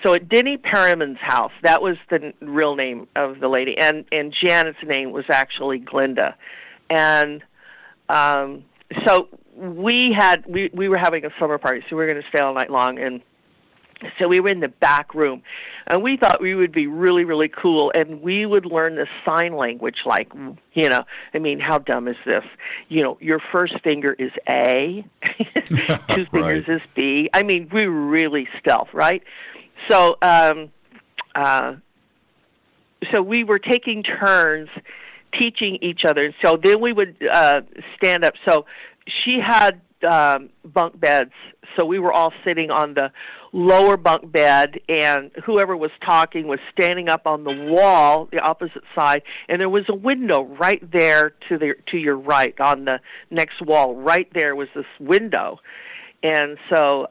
so at Denny Perriman's house, that was the real name of the lady. And Janet's name was actually Glinda. And so we were having a summer party, so we were going to stay all night long. And so we were in the back room, and we thought we would be really, really cool, and we would learn the sign language, like, you know, I mean, how dumb is this? You know, your first finger is A, 2 fingers is B. I mean, we were really stealth, right? So, so we were taking turns teaching each other. So then we would stand up. So she had bunk beds, so we were all sitting on the lower bunk bed, and whoever was talking was standing up on the wall, the opposite side, and there was a window right there to your right on the next wall. Right there was this window, and so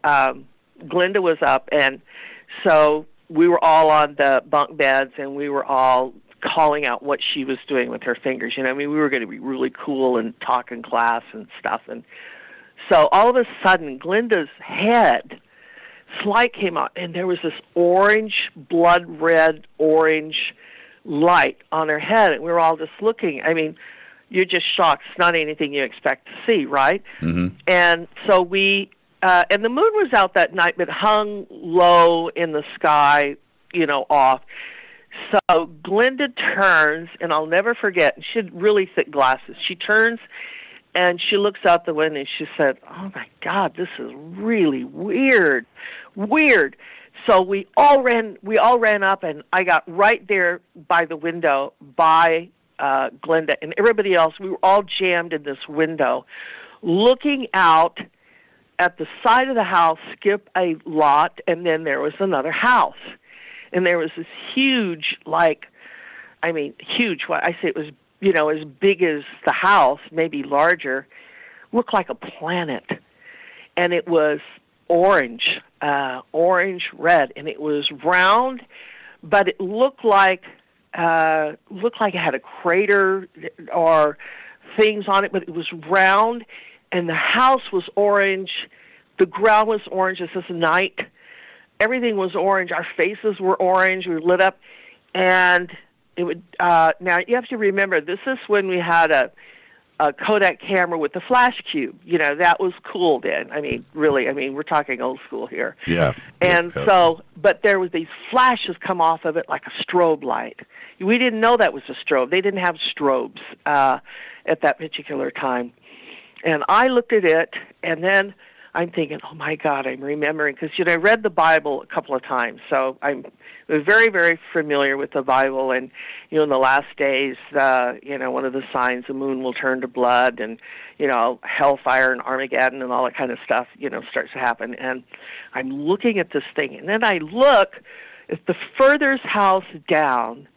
Glinda was up, and so we were all on the bunk beds, and we were all calling out what she was doing with her fingers. You know, I mean, we were going to be really cool and talk in class and stuff, and so all of a sudden, Glinda's head light came out, and there was this orange, blood red orange light on her head, and we were all just looking. I mean, you're just shocked. It's not anything you expect to see, right? Mm-hmm. And so we, and the moon was out that night, but hung low in the sky, you know, off. So Glinda turns, and I'll never forget, she had really thick glasses. She turns, and she looks out the window, and she said, "Oh, my God, this is really weird. So we all ran up, and I got right there by the window by Glinda, and everybody else. We were all jammed in this window, looking out at the side of the house, skip a lot, and then there was another house. And there was this huge, huge, I say it was, you know, as big as the house, maybe larger, looked like a planet. And it was orange red, and it was round, but it looked like it had a crater or things on it, but it was round, and the house was orange, the ground was orange. It's this night. Everything was orange. Our faces were orange. We were lit up, and it would. Now you have to remember, this is when we had a Kodak camera with the flash cube. You know, that was cool then. I mean, really. I mean, we're talking old school here. Yeah. And so, but there was these flashes come off of it like a strobe light. We didn't know that was a strobe. They didn't have strobes at that particular time. And I looked at it, and then I'm thinking, oh, my God, I'm remembering. Because, you know, I read the Bible a couple of times, so I'm very, very familiar with the Bible. And, you know, in the last days, you know, one of the signs, the moon will turn to blood, and, you know, hellfire and Armageddon and all that kind of stuff, you know, starts to happen. And I'm looking at this thing, and then I look, It's the furthest house down,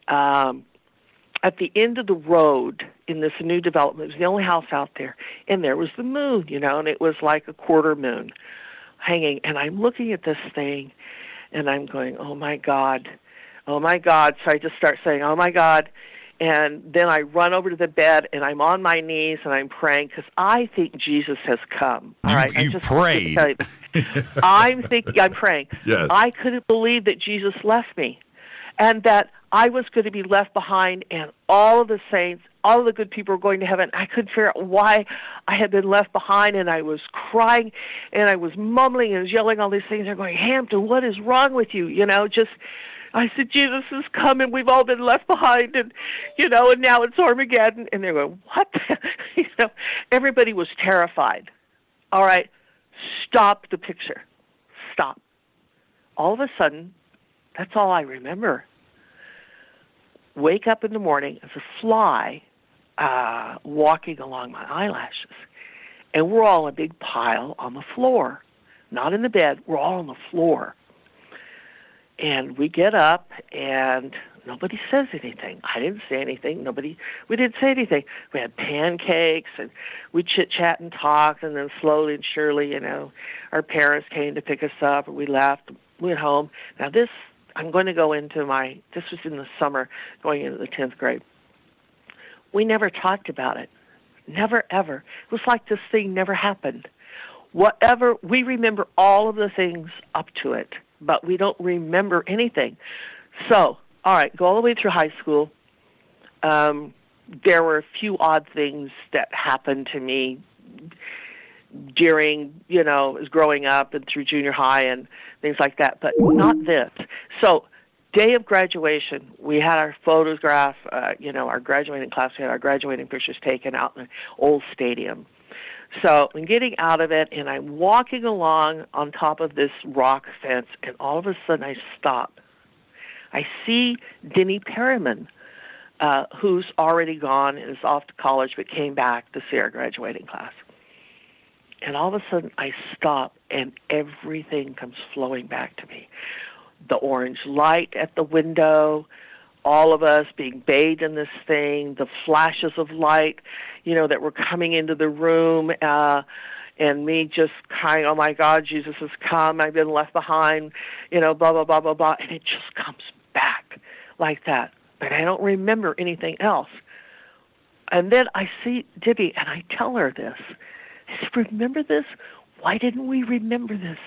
at the end of the road in this new development. It was the only house out there. And there was the moon, and it was like a quarter moon hanging. And I'm looking at this thing, and I'm going, oh, my God. Oh, my God. So I just start saying, oh, my God. And then I run over to the bed, and I'm on my knees, and I'm praying because I think Jesus has come. All right, you prayed. I'm praying. Yes. I couldn't believe that Jesus left me and that I was going to be left behind, and all of the saints, all of the good people were going to heaven. I couldn't figure out why I had been left behind, and I was crying, and I was mumbling and I was yelling all these things. They're going, Hampton, what is wrong with you? I said, Jesus is coming. We've all been left behind, and and now it's Armageddon. And they're going, what? Everybody was terrified. All right, stop the picture. Stop. All of a sudden, that's all I remember. Wake up in the morning as a fly walking along my eyelashes. And we're all in a big pile on the floor. Not in the bed. We're all on the floor. And we get up, and nobody says anything. I didn't say anything. We didn't say anything. We had pancakes, and we chit-chat and talked, and then slowly and surely, our parents came to pick us up, and we left, went home. Now I'm going to go into this was in the summer, going into the 10th grade. We never talked about it. Never, ever. It was like this thing never happened. We remember all of the things up to it, but we don't remember anything. So, all right, go all the way through high school. There were a few odd things that happened to me during, as growing up and through junior high and things like that, but not this. So, day of graduation, we had our photograph, our graduating class, we had our graduating pictures taken out in the old stadium. So I'm getting out of it, and I'm walking along on top of this rock fence, and all of a sudden I stop. I see Denny Perriman, who's already gone and is off to college but came back to see our graduating class. And all of a sudden I stop, and everything comes flowing back to me. The orange light at the window, all of us being bathed in this thing, the flashes of light, that were coming into the room, and me just crying, oh, my God, Jesus has come, I've been left behind, blah, blah, blah, blah, blah, and it just comes back like that. But I don't remember anything else. And then I see Debbie, and I tell her this. I said, remember this? Why didn't we remember this?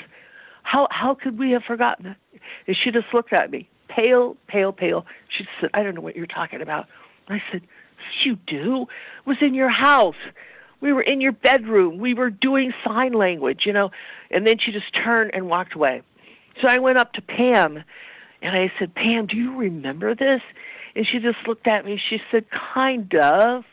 How could we have forgotten it? And she just looked at me, pale, pale, pale. She said, I don't know what you're talking about. I said, you do? It was in your house. We were in your bedroom. We were doing sign language, And then she just turned and walked away. So I went up to Pam, and I said, Pam, do you remember this? And she just looked at me. She said, kind of.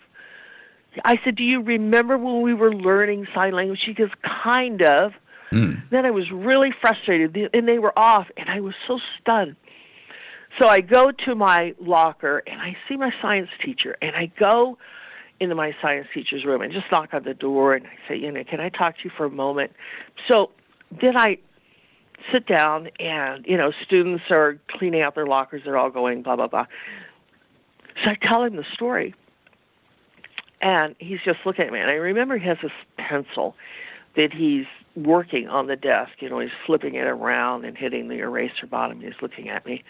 I said, do you remember when we were learning sign language? She goes, kind of. Then I was really frustrated, and they were off, and I was so stunned. So I go to my locker, and I see my science teacher, and I go into my science teacher's room and just knock on the door, and I say, can I talk to you for a moment? So then I sit down, and, students are cleaning out their lockers. They're all going blah, blah, blah. So I tell him the story, and he's just looking at me. And I remember he has this pencil that he's working on the desk. He's flipping it around and hitting the eraser bottom. He's looking at me.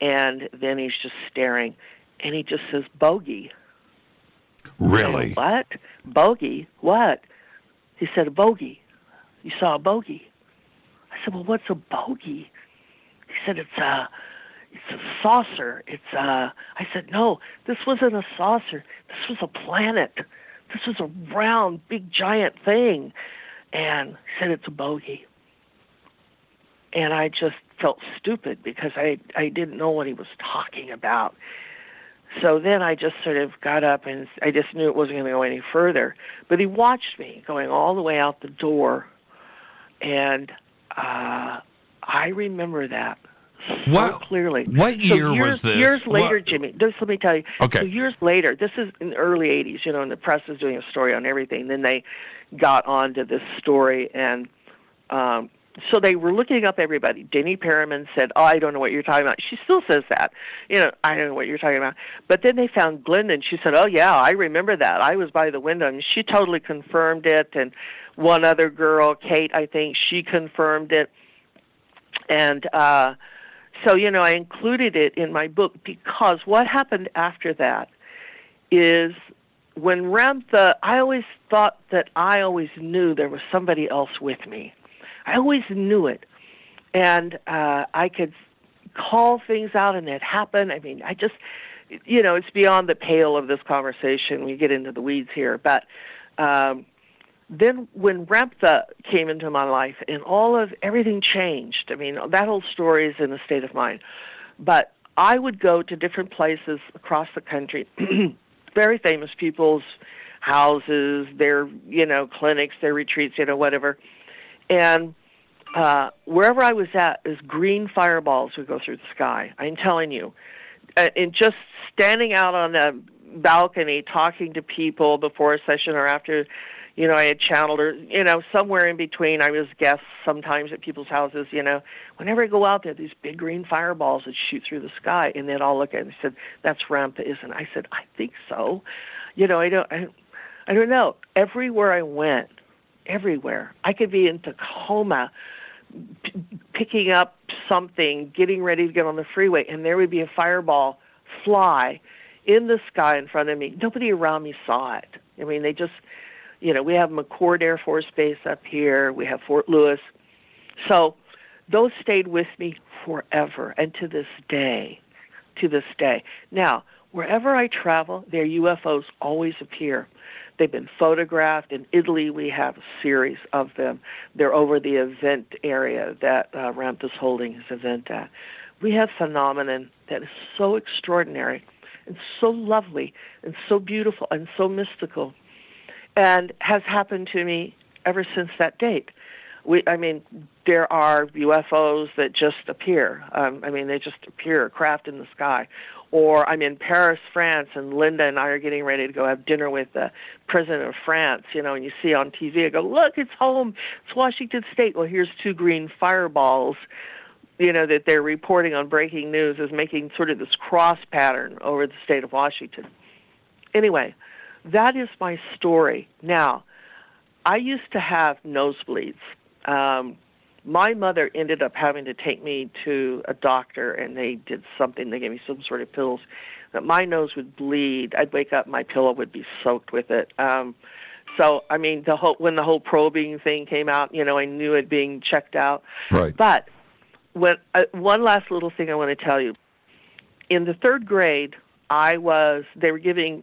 And then he's just staring, and he just says, bogey. Really? Said, what? Bogey? What? He said, a bogey. You saw a bogey. I said, well, what's a bogey? He said, it's a saucer. I said, no, this wasn't a saucer. This was a planet. This was a round, big, giant thing. And he said, it's a bogey. And I just felt stupid because I didn't know what he was talking about. So then I just sort of got up, and I just knew it wasn't going to go any further. But he watched me going all the way out the door, and I remember that so clearly. What year was this? Years later, Jimmy, just let me tell you. Okay. So years later, this is in the early 80s, and the press was doing a story on everything. Then they got onto this story, and So they were looking up everybody. Denny Perriman said, "Oh, I don't know what you're talking about." She still says that. I don't know what you're talking about. But then they found Glenda, and she said, "Oh, yeah, I remember that. I was by the window." And she totally confirmed it. And one other girl, Kate, I think, she confirmed it. And so, I included it in my book because what happened after that is when Ramtha, I always thought that I always knew there was somebody else with me. I always knew it. And I could call things out and it happened. I mean, I just, it's beyond the pale of this conversation. We get into the weeds here. But then when Ramtha came into my life and everything changed. I mean, that whole story is in a state of mind. But I would go to different places across the country, very famous people's houses, their, clinics, their retreats, whatever. And wherever I was at, is green fireballs would go through the sky. I'm telling you. And just standing out on the balcony talking to people before a session or after, I had channeled or, somewhere in between. I was guest sometimes at people's houses, Whenever I go out there, these big green fireballs would shoot through the sky. And they'd all look at it and said, "That's Ramtha, isn't it?" I said, "I think so." I don't know. Everywhere I went, everywhere. I could be in Tacoma picking up something, getting ready to get on the freeway, and there would be a fireball fly in the sky in front of me. Nobody around me saw it. I mean, they just, we have McChord Air Force Base up here. We have Fort Lewis. So those stayed with me forever, and to this day. Now, wherever I travel, their UFOs always appear. They've been photographed. In Italy, we have a series of them. They're over the event area that Ramtha's holding his event at. We have phenomenon that is so extraordinary and so lovely and so beautiful and so mystical and has happened to me ever since that date. There are UFOs that just appear. They just appear, a craft in the sky. Or I'm in Paris, France, and Linda and I are getting ready to go have dinner with the president of France, and you see on TV, I go, "Look, it's home. It's Washington State." Well, here's two green fireballs, that they're reporting on breaking news as making sort of this cross pattern over the state of Washington. Anyway, that is my story. Now, I used to have nosebleeds. My mother ended up having to take me to a doctor, and they did something. They gave me some sort of pills that my nose would bleed. I'd wake up, my pillow would be soaked with it. When the whole probing thing came out, I knew it being checked out. Right. But one last little thing I want to tell you. In the third grade, they were giving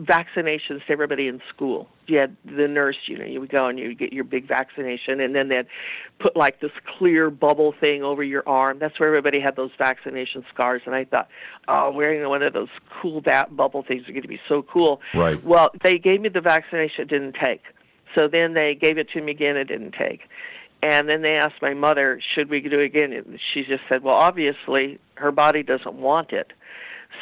vaccinations to everybody in school. You had the nurse, you would go and you would get your big vaccination, and then they'd put like this clear bubble thing over your arm. That's where everybody had those vaccination scars. And I thought, wearing one of those cool bubble things is going to be so cool. Right. Well, they gave me the vaccination, it didn't take. So then they gave it to me again, it didn't take. And then they asked my mother, should we do it again? And she just said, well, obviously her body doesn't want it.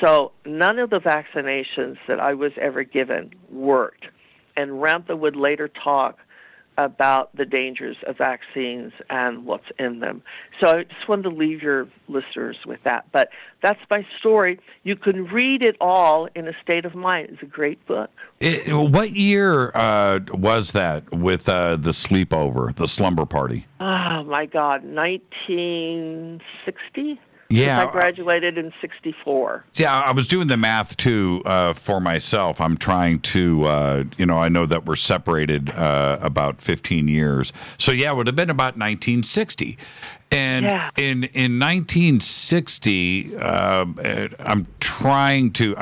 So none of the vaccinations that I was ever given worked. And Ramtha would later talk about the dangers of vaccines and what's in them. So I just wanted to leave your listeners with that. But that's my story. You can read it all in a state of mind. It's a great book. What year was that with the sleepover, the slumber party? Oh, my God, 1960? Yeah, I graduated in 1964. Yeah, I was doing the math too for myself. I'm trying to, I know that we're separated about 15 years. So yeah, it would have been about 1960. And in 1960, I'm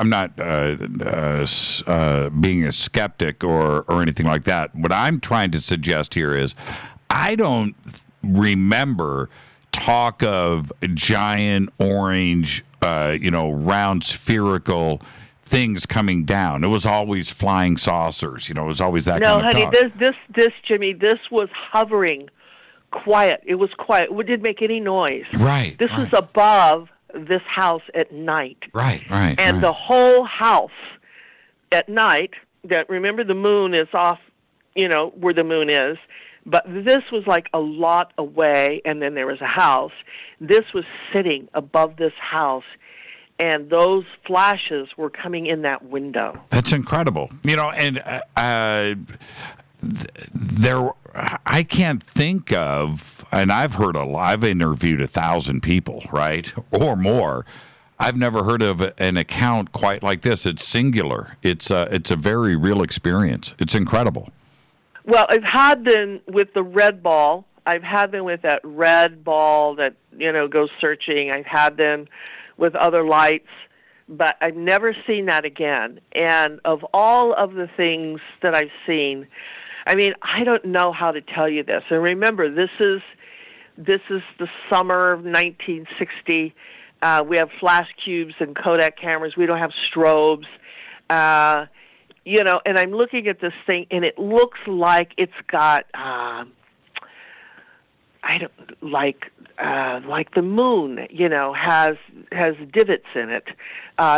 not being a skeptic or anything like that. What I'm trying to suggest here is I don't remember talk of giant orange, round spherical things coming down. It was always flying saucers. It was always that kind of talk. No, honey, this, Jimmy, this was hovering quiet. It was quiet. It didn't make any noise. Right. This was above this house at night. Right. And the whole house at night, remember the moon is off, where the moon is. But this was like a lot away, and then there was a house. This was sitting above this house, and those flashes were coming in that window. That's incredible. And I can't think of, and I've interviewed 1,000 people, right, or more. I've never heard of an account quite like this. It's singular. It's a very real experience. It's incredible. Well, I've had them with the red ball. I've had them with that red ball that, goes searching. I've had them with other lights, but I've never seen that again. And of all of the things that I've seen, I mean, I don't know how to tell you this. And remember, this is the summer of 1960. We have flash cubes and Kodak cameras. We don't have strobes. And I'm looking at this thing, and it looks like it's got, like the moon, has divots in it.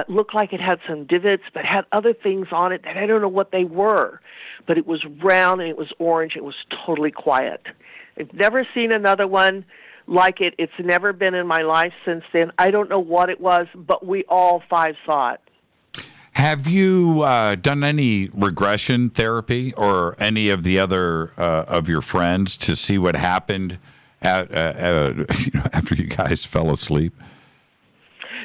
Looked like it had some divots, but had other things on it that I don't know what they were. But it was round, and it was orange. It was totally quiet. I've never seen another one like it. It's never been in my life since then. I don't know what it was, but we all 5 saw it. Have you done any regression therapy or any of the other of your friends to see what happened after you guys fell asleep?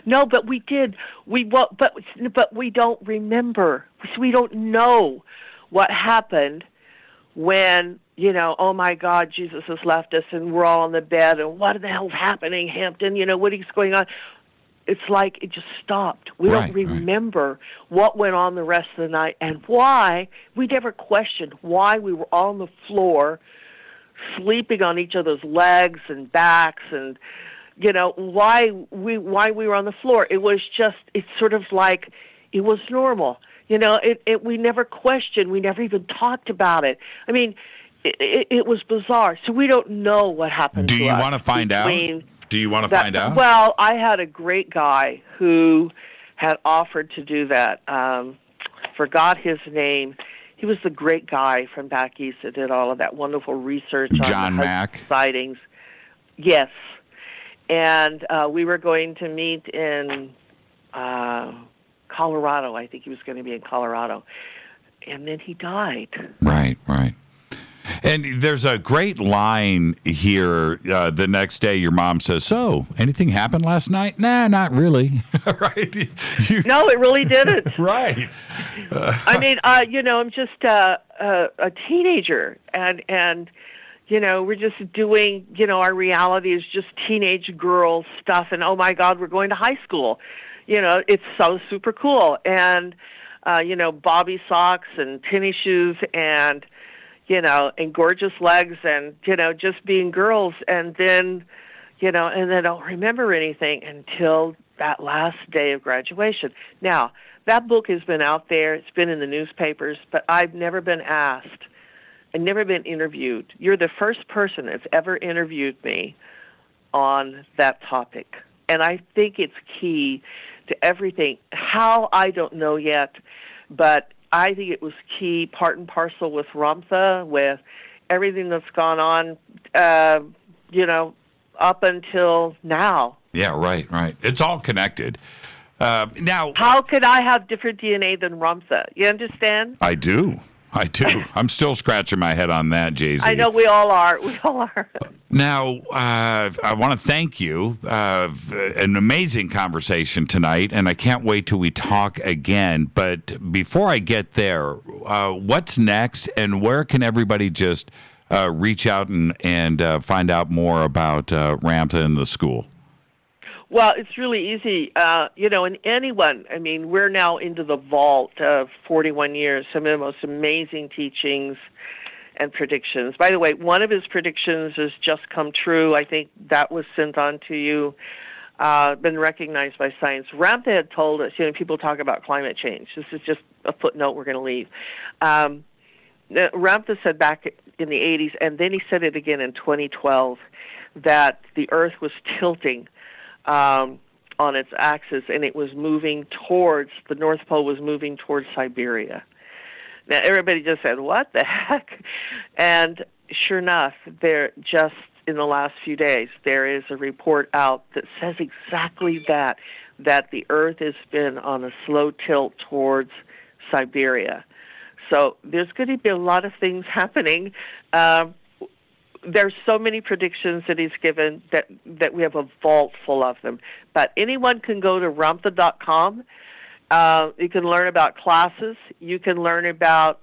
No, but we did. But we don't remember. We don't know what happened when, oh my God, Jesus has left us and we're all in the bed and what the hell's happening, Hampton? What is going on? It's like it just stopped. We don't remember what went on the rest of the night and why. We never questioned why we were all on the floor, sleeping on each other's legs and backs, and why we were on the floor. It was just, it's sort of like it was normal. We never questioned. We never even talked about it. I mean, it was bizarre. So we don't know what happened. Do you want to find out? Do you want to find out? Well, I had a great guy who had offered to do that. Forgot his name. He was the great guy from back east that did all of that wonderful research on John Mack sightings. Yes. And we were going to meet in Colorado. I think he was going to be in Colorado. And then he died. Right. And there's a great line here. The next day, your mom says, "So, anything happened last night?" Nah, not really. Right? No, it really didn't. Right. I mean, I'm just a teenager, and we're just doing, our reality is just teenage girl stuff, and oh my God, we're going to high school. It's so super cool, and bobby socks and tennis shoes and and gorgeous legs and, just being girls. And then, and they don't remember anything until that last day of graduation. Now, that book has been out there. It's been in the newspapers, but I've never been asked. I've never been interviewed. You're the first person that's ever interviewed me on that topic. And I think it's key to everything. How, I don't know yet, but I think it was key, part and parcel with Ramtha, with everything that's gone on, up until now. Yeah, right. It's all connected. Now, how could I have different DNA than Ramtha? You understand? I do. I'm still scratching my head on that, Jay-Z. I know we all are. Now, I want to thank you. An amazing conversation tonight, and I can't wait till we talk again. But before I get there, what's next, and where can everybody just reach out and find out more about Ramtha and the school? Well, it's really easy, and anyone, I mean, we're now into the vault of 41 years, some of the most amazing teachings and predictions. By the way, one of his predictions has just come true. I think that was sent on to you, been recognized by science. Ramtha had told us, people talk about climate change. This is just a footnote we're going to leave. Ramtha said back in the 80s, and then he said it again in 2012, that the Earth was tilting on its axis, and it was moving towards, the North Pole was moving towards Siberia. Now, everybody just said, what the heck? And sure enough, there just in the last few days, there is a report out that says exactly that the Earth has been on a slow tilt towards Siberia. So there's going to be a lot of things happening. There's so many predictions that he's given that we have a vault full of them. But anyone can go to Ramtha.com. You can learn about classes. You can learn about,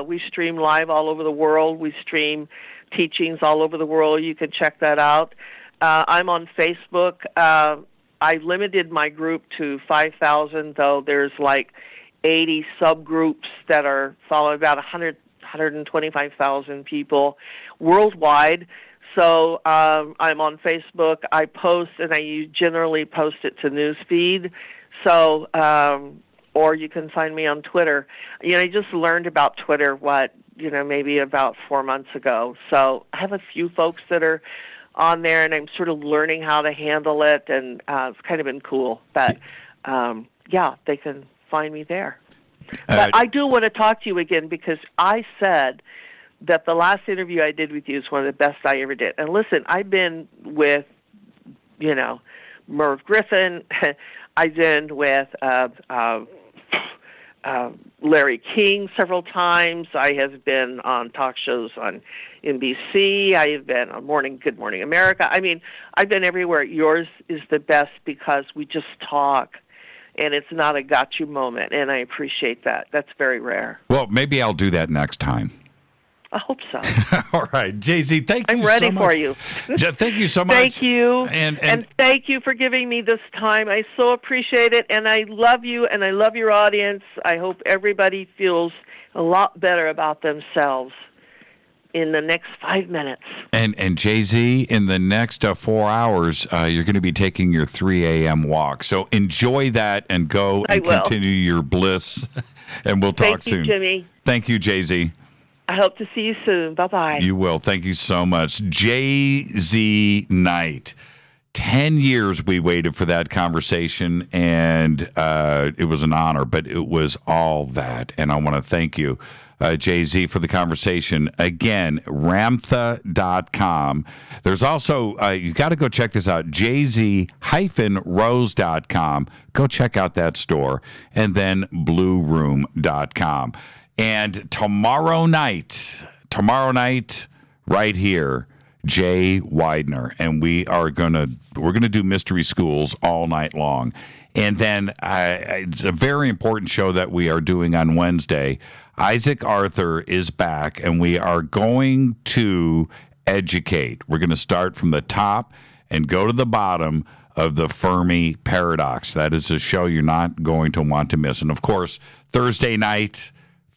we stream live all over the world. We stream teachings all over the world. You can check that out. I'm on Facebook. I limited my group to 5,000, though there's like 80 subgroups that are following about 125,000 people worldwide. So I'm on Facebook. I post, and I generally post it to Newsfeed. So, or you can find me on Twitter. I just learned about Twitter, maybe about 4 months ago. So I have a few folks that are on there, and I'm sort of learning how to handle it, and it's kind of been cool. But, they can find me there. But I do want to talk to you again, because I said that the last interview I did with you is one of the best I ever did. And listen, I've been with, Merv Griffin. I've been with Larry King several times. I have been on talk shows on NBC. I have been on Good Morning America. I mean, I've been everywhere. Yours is the best because we just talk, and it's not a got you moment, and I appreciate that. That's very rare. Well, maybe I'll do that next time. I hope so. All right, Jay-Z, thank you so much. I'm ready for you. Thank you so much. Thank you. And thank you for giving me this time. I so appreciate it, and I love you, and I love your audience. I hope everybody feels a lot better about themselves in the next 5 minutes. And Jay-Z, in the next 4 hours, you're going to be taking your 3 a.m. walk. So enjoy that and go and continue your bliss, and we'll talk soon. Thank you, Jimmy. Thank you, Jay-Z. I hope to see you soon. Bye-bye. You will. Thank you so much. Jay-Z Knight. 10 years we waited for that conversation, and it was an honor, but it was all that. And I want to thank you, Jay-Z, for the conversation. Again, Ramtha.com. There's also, you got to go check this out, jz-rose.com. Go check out that store. And then blueroom.com. And tomorrow night, right here, Jay Widener, and we're gonna do mystery schools all night long. And then it's a very important show that we are doing on Wednesday. Isaac Arthur is back, and we are going to educate. We're going to start from the top and go to the bottom of the Fermi paradox. That is a show you're not going to want to miss. And of course, Thursday night,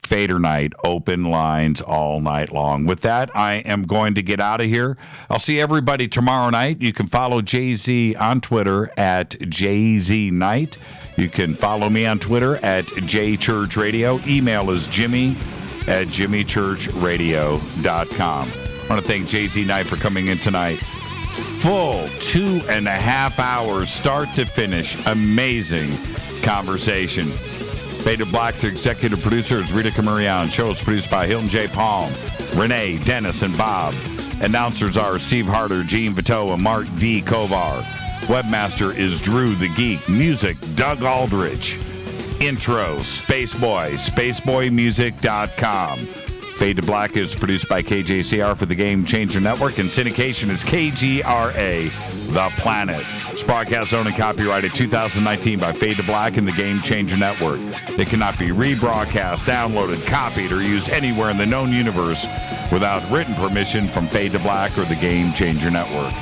Fader night, open lines all night long. With that, I am going to get out of here. I'll see everybody tomorrow night. You can follow Jay-Z on Twitter at JZKnight. You can follow me on Twitter at JChurchRadio. Email is jimmy@jimmychurchradio.com. I want to thank Jay-Z Knight for coming in tonight. Full 2.5 hours, start to finish. Amazing conversation. Faded Black's executive producer is Rita Camurian. Show is produced by Hilton J. Palm, Renee, Dennis, and Bob. Announcers are Steve Harder, Gene Vito, and Mark D. Kovar. Webmaster is Drew the Geek. Music, Doug Aldrich. Intro, Spaceboy, spaceboymusic.com. Fade to Black is produced by KJCR for the Game Changer Network, and syndication is KGRA, The Planet. This broadcast owned and copyrighted 2019 by Fade to Black and the Game Changer Network. They cannot be rebroadcast, downloaded, copied, or used anywhere in the known universe without written permission from Fade to Black or the Game Changer Network.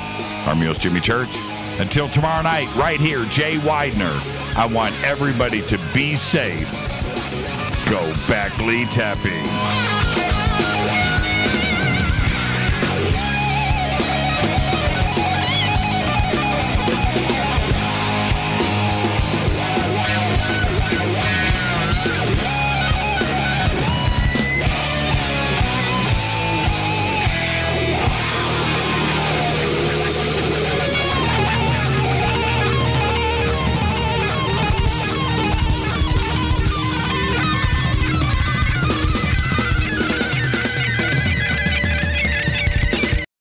I'm your host, Jimmy Church. Until tomorrow night, right here, Jay Widener. I want everybody to be safe. Go Beckley Tapping.